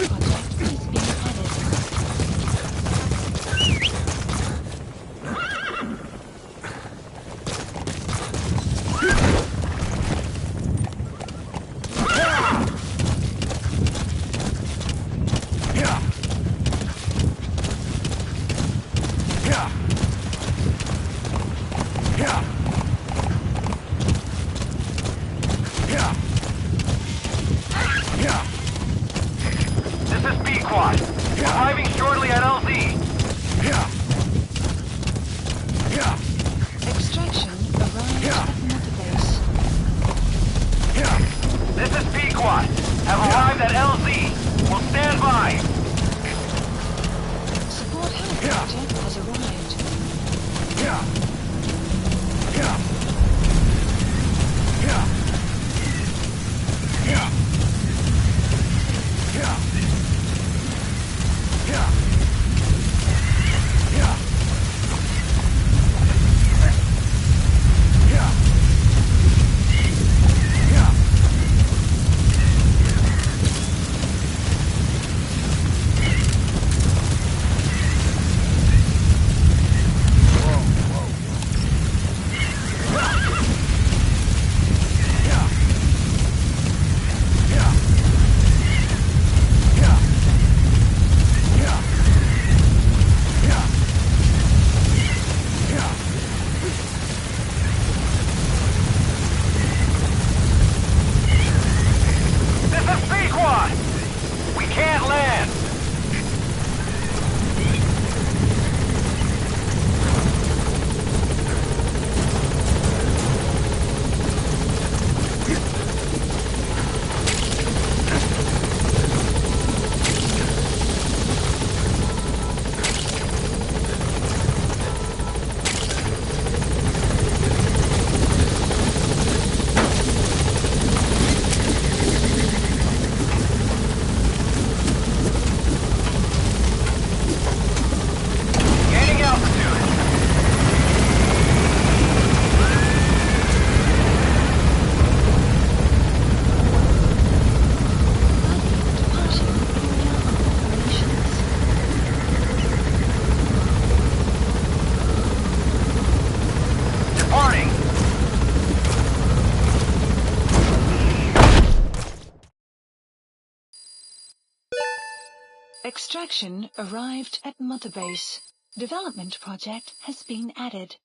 project is being added. This is B-Quad. Arriving shortly at LZ. Extraction arrived at Mother Base. This is B-Quad. Have arrived at LZ. Will stand by. Support helicopter has arrived. This is B-Quad. We can't land. Gaining altitude. Departing. Extraction arrived at Mother Base. Development project has been added.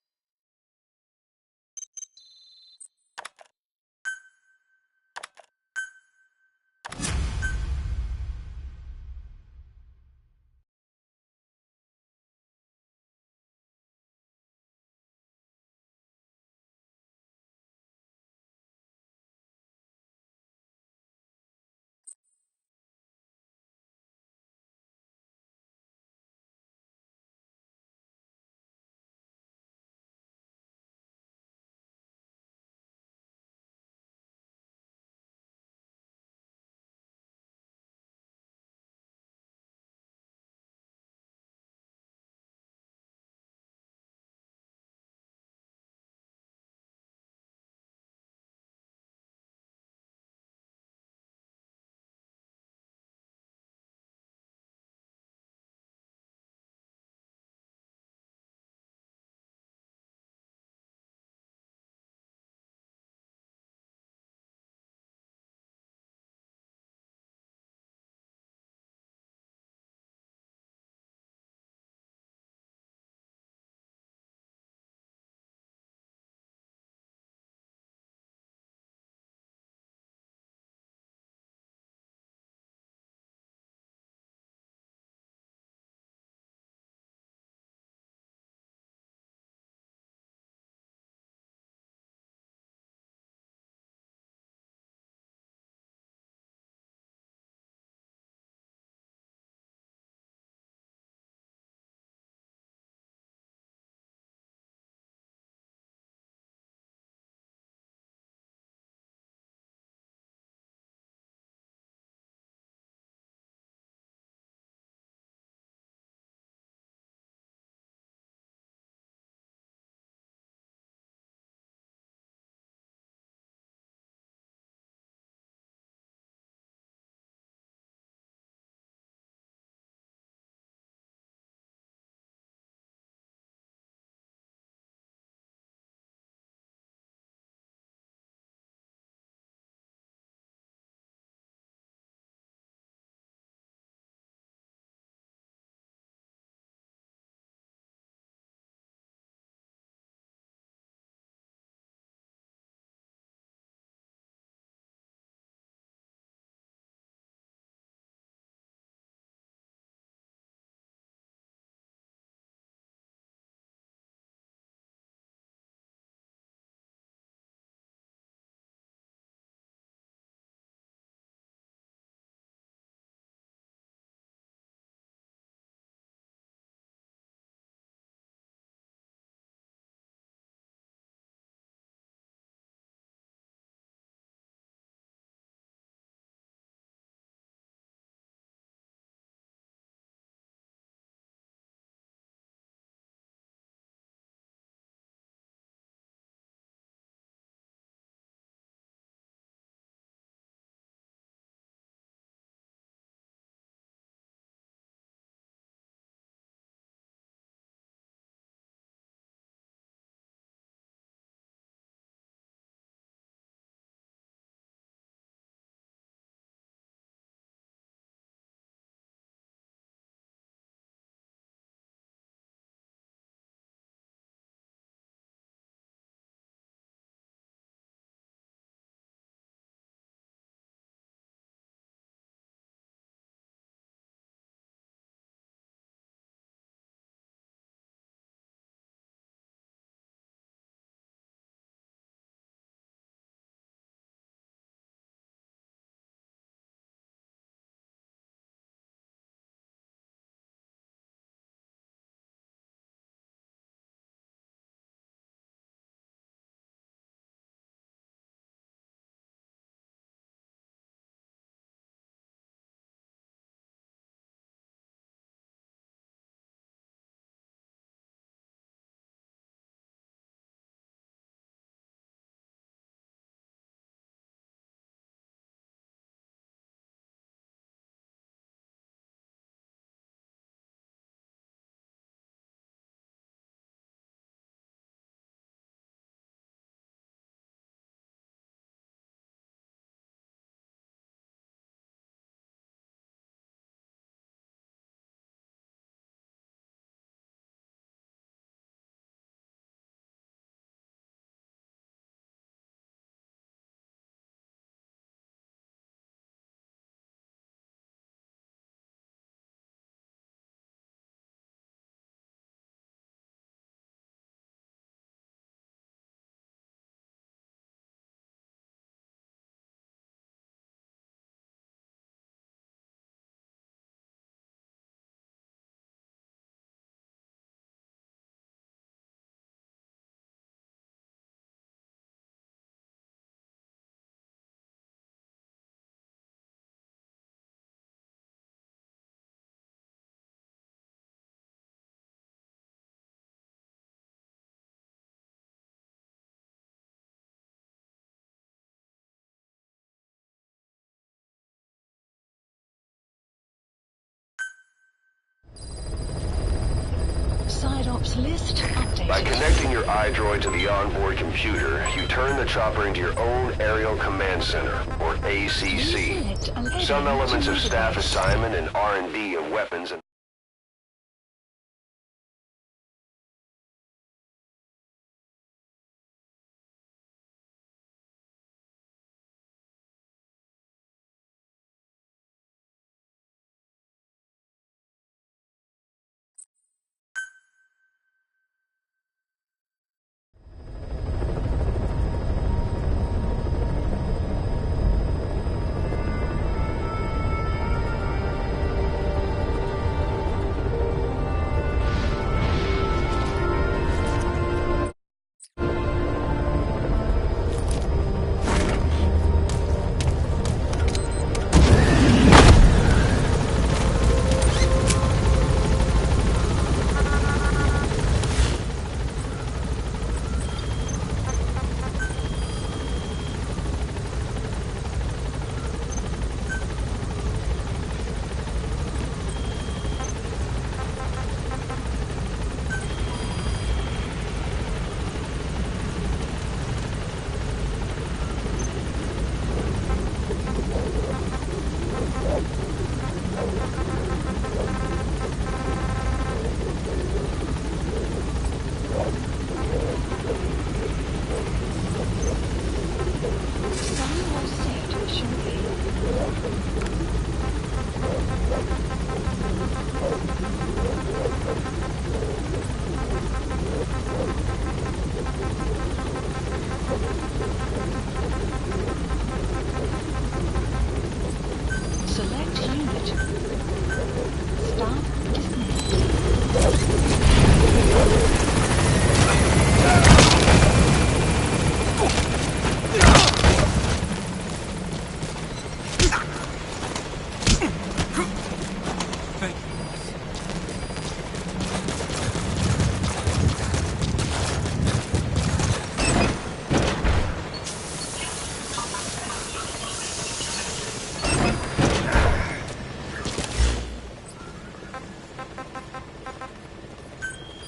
Progress list updated. By connecting your iDroid to the onboard computer, you turn the chopper into your own aerial command center, or ACC. Some elements of staff assignment and R&D of weapons and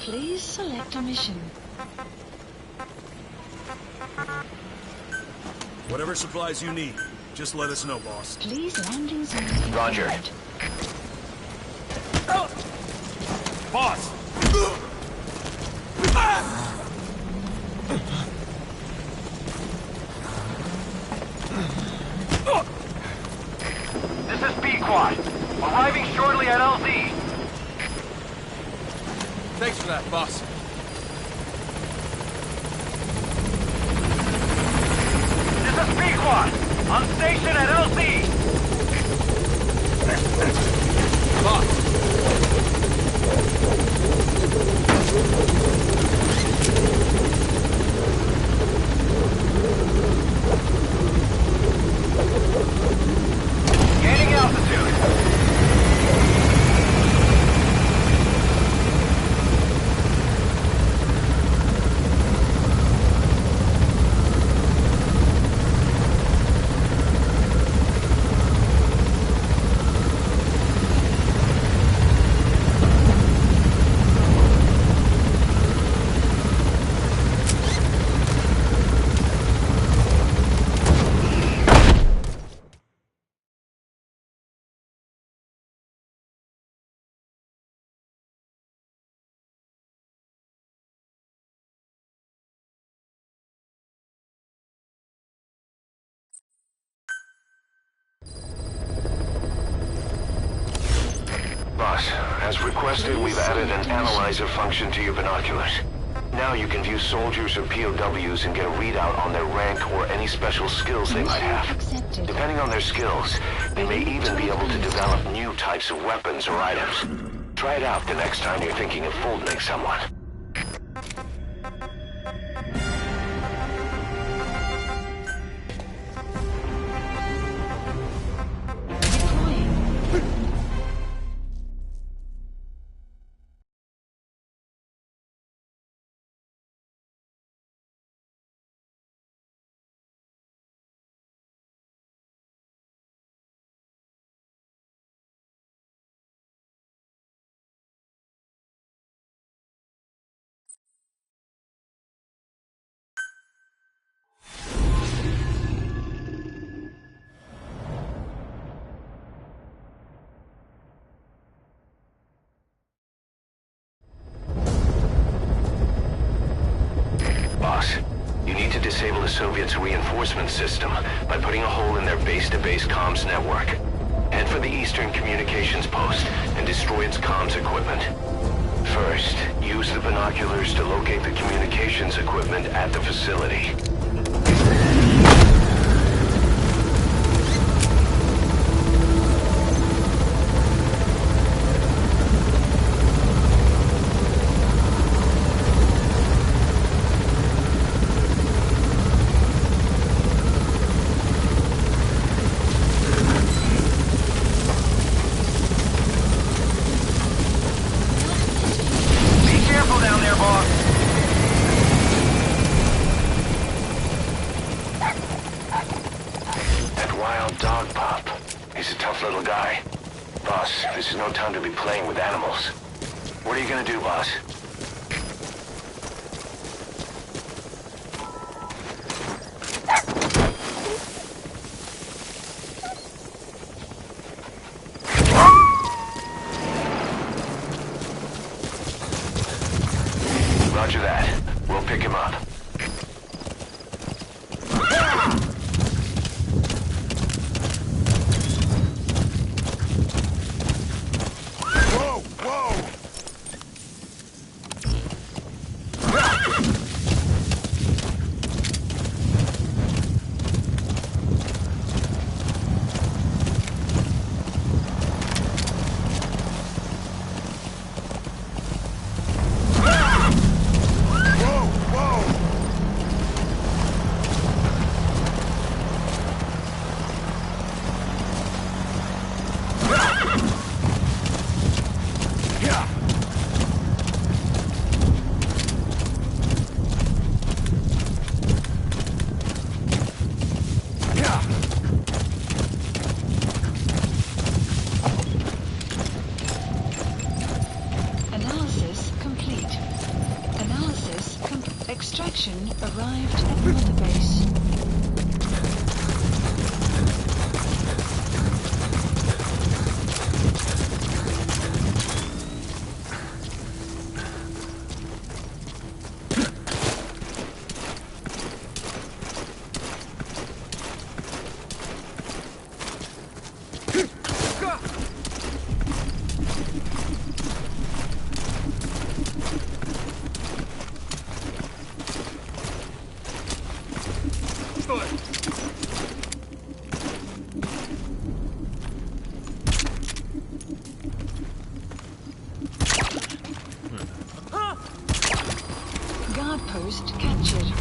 Please select a mission. Whatever supplies you need, just let us know, boss. Please landing zone. Roger. Boss! This is B-Quad. Arriving shortly at LZ. Thanks for that, boss. This is B-Quad. On station at LZ. Boss. Gaining altitude. Boss, as requested, we've added an analyzer function to your binoculars. Now you can view soldiers or POWs and get a readout on their rank or any special skills they might have. Depending on their skills, they may even be able to develop new types of weapons or items. Try it out the next time you're thinking of folding someone. Soviets' reinforcement system by putting a hole in their base-to-base comms network. Head for the eastern communications post and destroy its comms equipment. First, use the binoculars to locate the communications equipment at the facility. This is no time to be playing with animals. What are you gonna do, boss? Roger that. We'll pick him up. Extraction arrived at Mother Base. Guard post captured.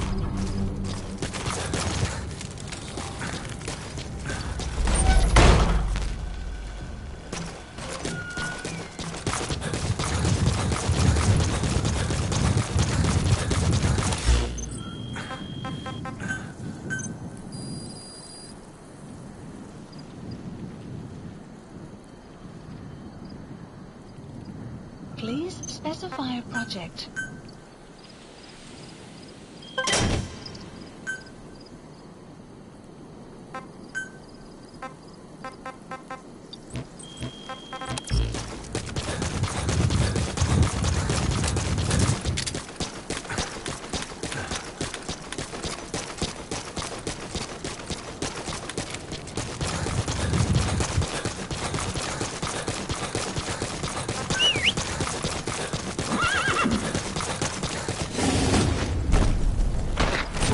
Please specify a project.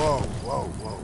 Whoa, whoa, whoa.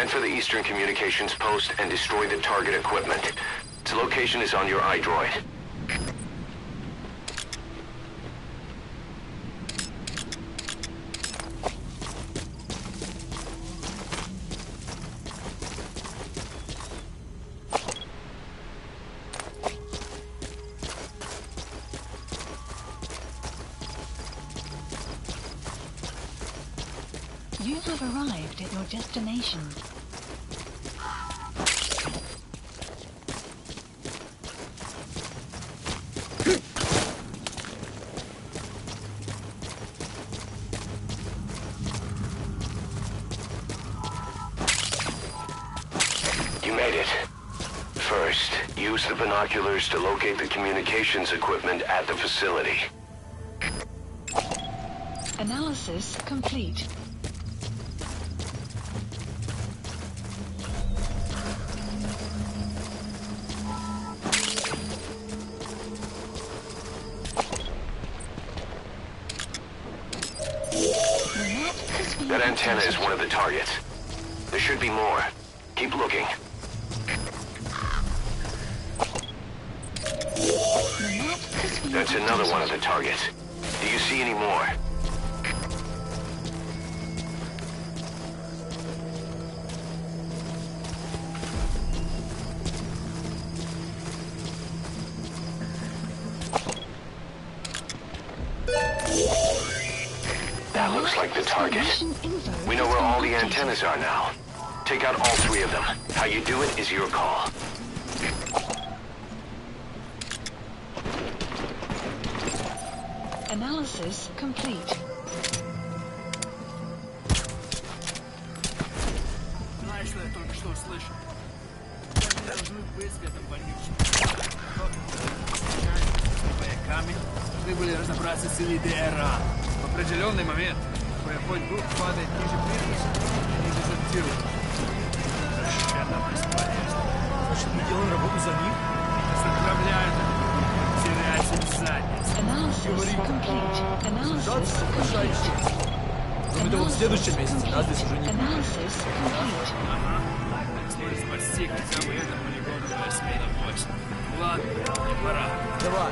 Head for the eastern communications post and destroy the target equipment. Its location is on your iDroid. You have arrived at your destination. You made it. First, use the binoculars to locate the communications equipment at the facility. Analysis complete. That antenna is one of the targets. There should be more. Keep looking. That's another one of the targets. Do you see any more? That looks like the target. We know where all the antennas are now. Take out all three of them. How you do it is your call. Analysis complete. Знаешь, что я только что услышал? Они должны быть в этом вонючем. Вояками должны были разобраться с ЛДРА. В определенный момент боевой дух падает ниже приписи, они дезертируют. Совершенно бесполезно. Значит, мы делаем работу за них? Заправляют их, терять им задницу. Говорим, сражаться, пока исчез. Кроме того, в следующем месяце нас здесь уже не будет. Ага. Стоит спасти хотя бы этот полигон до 8 на 8. Ладно, мне пора. Давай.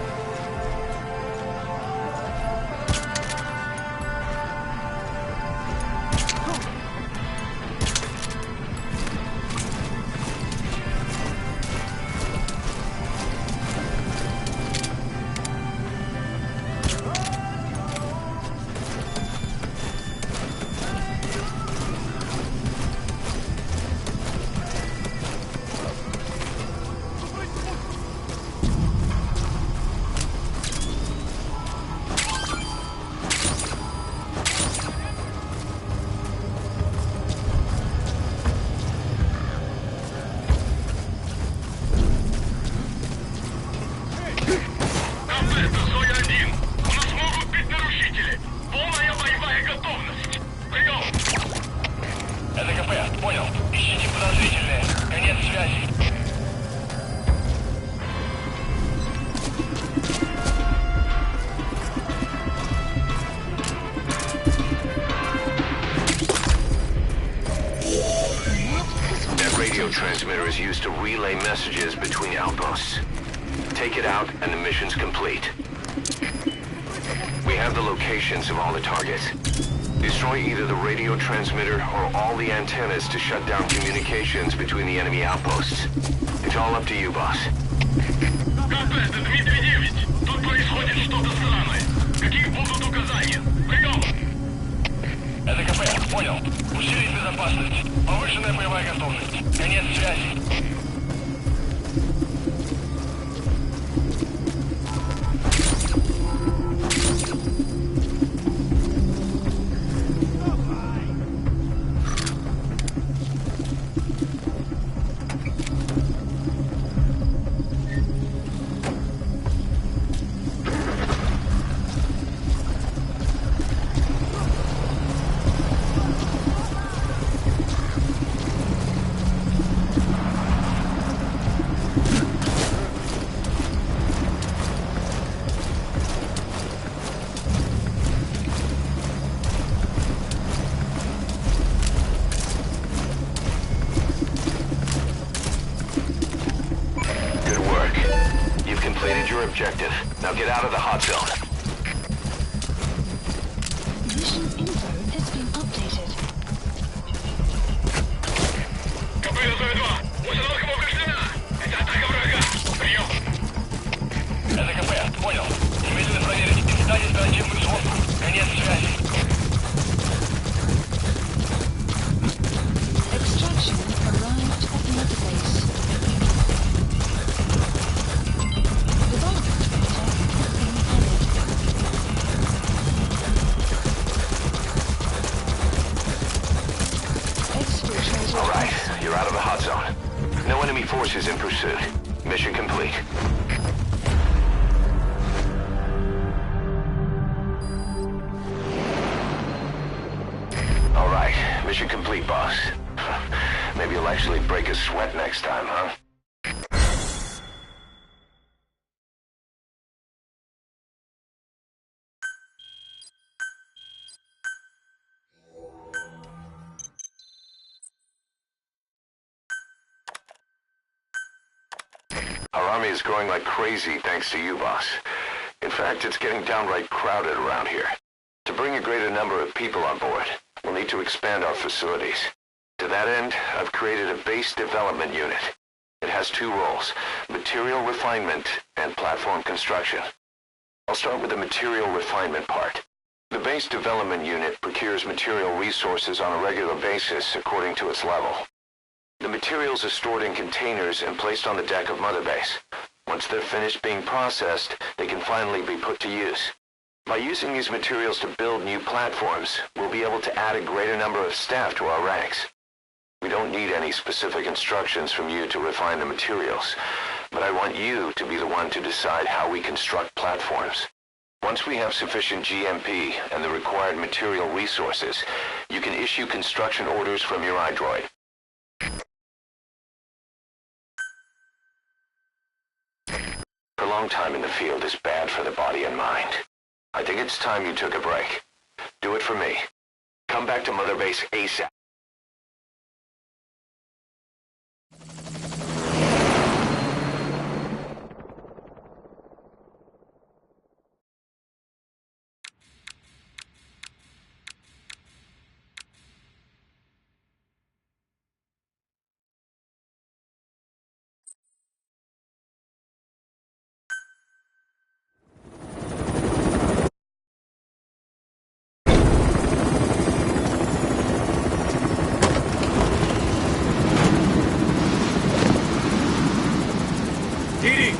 Transmitter is used to relay messages between outposts. Take it out and the mission's complete. We have the locations of all the targets. Destroy either the radio transmitter or all the antennas to shut down communications between the enemy outposts. It's all up to you, boss. КП, это Дмитрий 9. Тут происходит что-то странное. Какие будут указания? Прием! Это КП, понял. Усилить безопасность. Повышенная боевая готовность. Конец связи. objective. Now get out of the hot zone. Mission info has been updated. КП 2. Установка повреждена. Это атака врага. Прием. Это КП. Понял. Немедленно проверить. Инстанет оперативную сводку. Конец связи. Extraction arrived at the other base. Development data has been added. Exfiltrated. All right, you're out of the hot zone. No enemy forces in pursuit. Mission complete. All right, mission complete, boss. Maybe you'll actually break a sweat next time, huh? Our army is growing like crazy thanks to you, boss. In fact, it's getting downright crowded around here. To bring a greater number of people on board, we'll need to expand our facilities. To that end, I've created a base development unit. It has two roles, material refinement and platform construction. I'll start with the material refinement part. The base development unit procures material resources on a regular basis according to its level. The materials are stored in containers and placed on the deck of Mother Base. Once they're finished being processed, they can finally be put to use. By using these materials to build new platforms, we'll be able to add a greater number of staff to our ranks. We don't need any specific instructions from you to refine the materials, but I want you to be the one to decide how we construct platforms. Once we have sufficient GMP and the required material resources, you can issue construction orders from your iDroid. Prolonged time in the field is bad for the body and mind. I think it's time you took a break. Do it for me. Come back to Mother Base ASAP.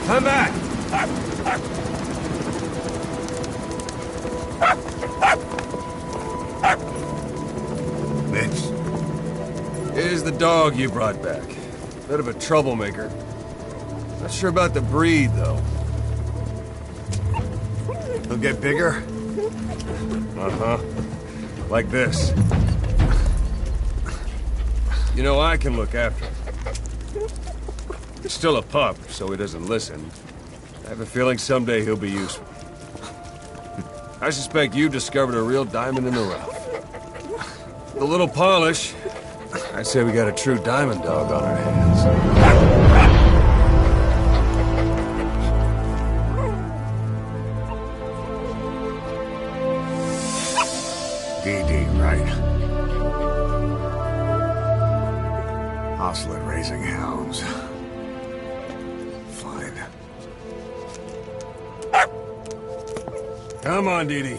Come back! Mitch. Here's the dog you brought back. Bit of a troublemaker. Not sure about the breed, though. He'll get bigger? Uh-huh. Like this. You know, I can look after him. He's still a pup, so he doesn't listen. I have a feeling someday he'll be useful. I suspect you discovered a real diamond in the rough. With a little polish, I'd say we got a true diamond dog on our hands. DD, right? Hostler raising hounds. Fine. Come on, Dee Dee.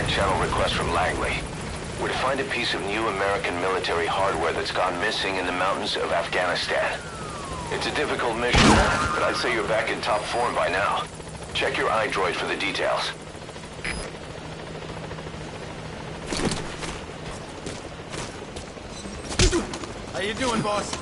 Channel request from Langley. We're to find a piece of new American military hardware that's gone missing in the mountains of Afghanistan. It's a difficult mission, but I'd say you're back in top form by now. Check your iDroid for the details. How you doing, boss?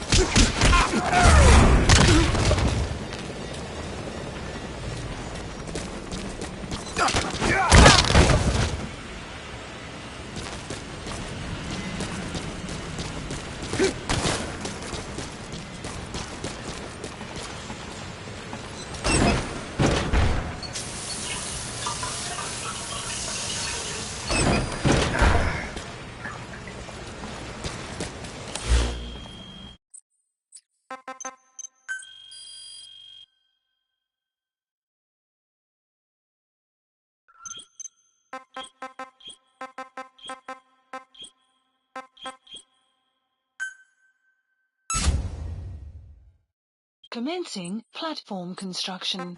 Commencing platform construction.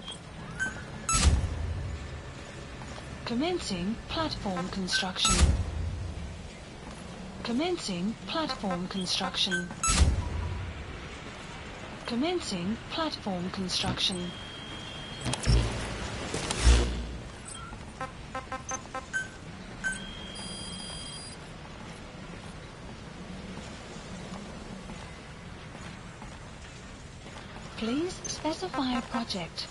Commencing platform construction. Commencing platform construction. Commencing platform construction. Please specify a project.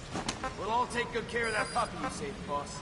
We'll all take good care of that puppy you saved, boss.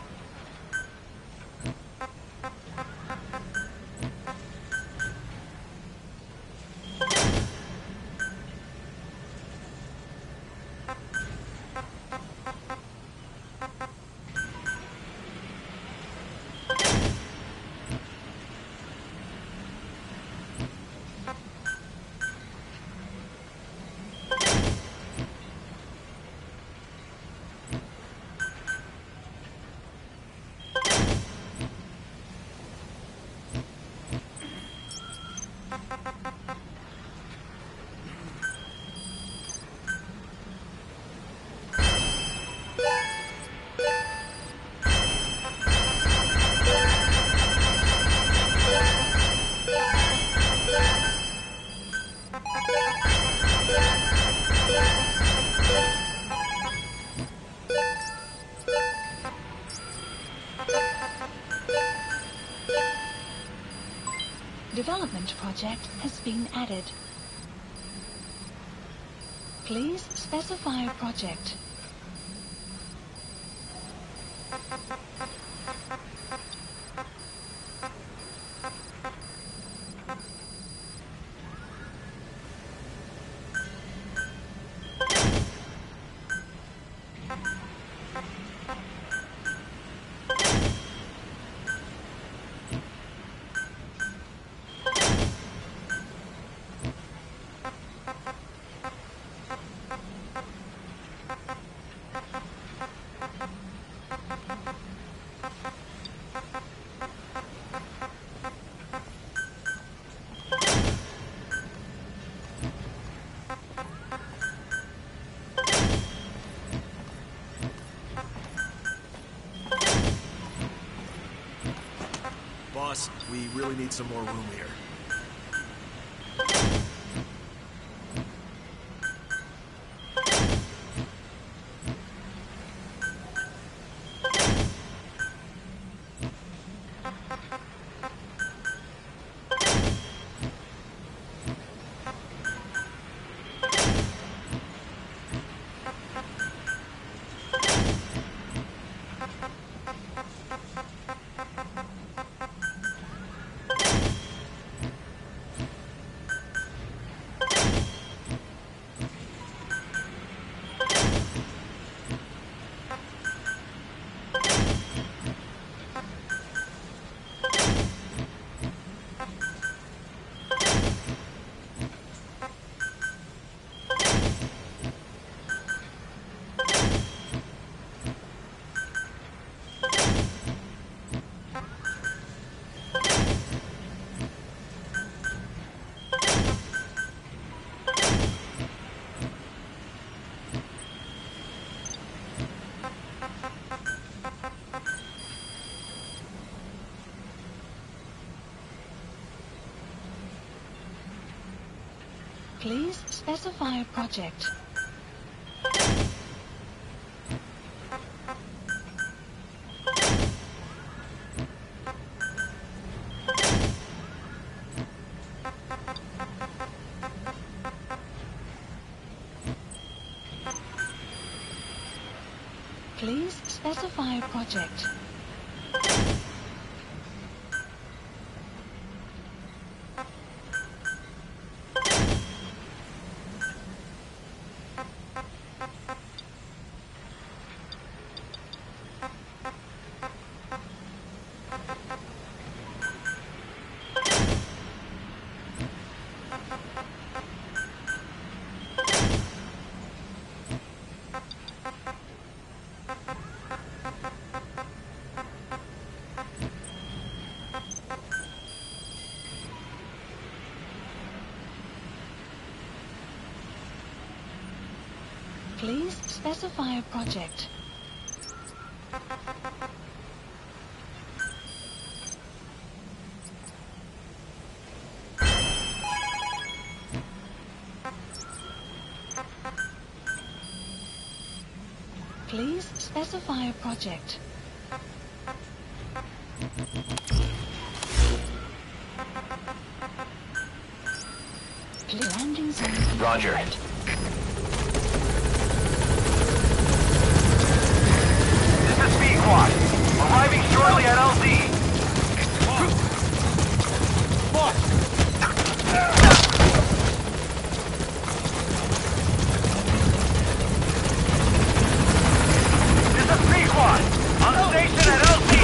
Development project has been added. Please specify a project. Boss, we really need some more room here. Please specify a project. Please specify a project. Please specify a project. Please specify a project. Landing zone. Roger. This is Speed Squad. Arriving shortly at LZ. This is Speed Squad. On station at LZ.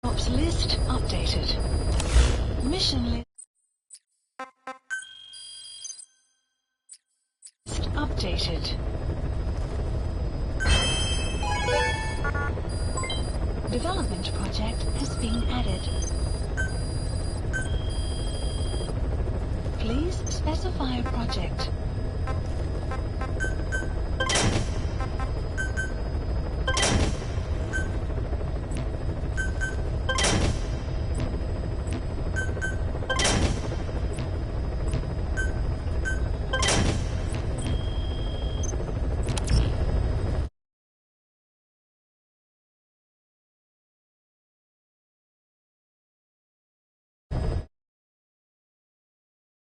Ops list updated. Mission list updated. Development project has been added. Please specify a project.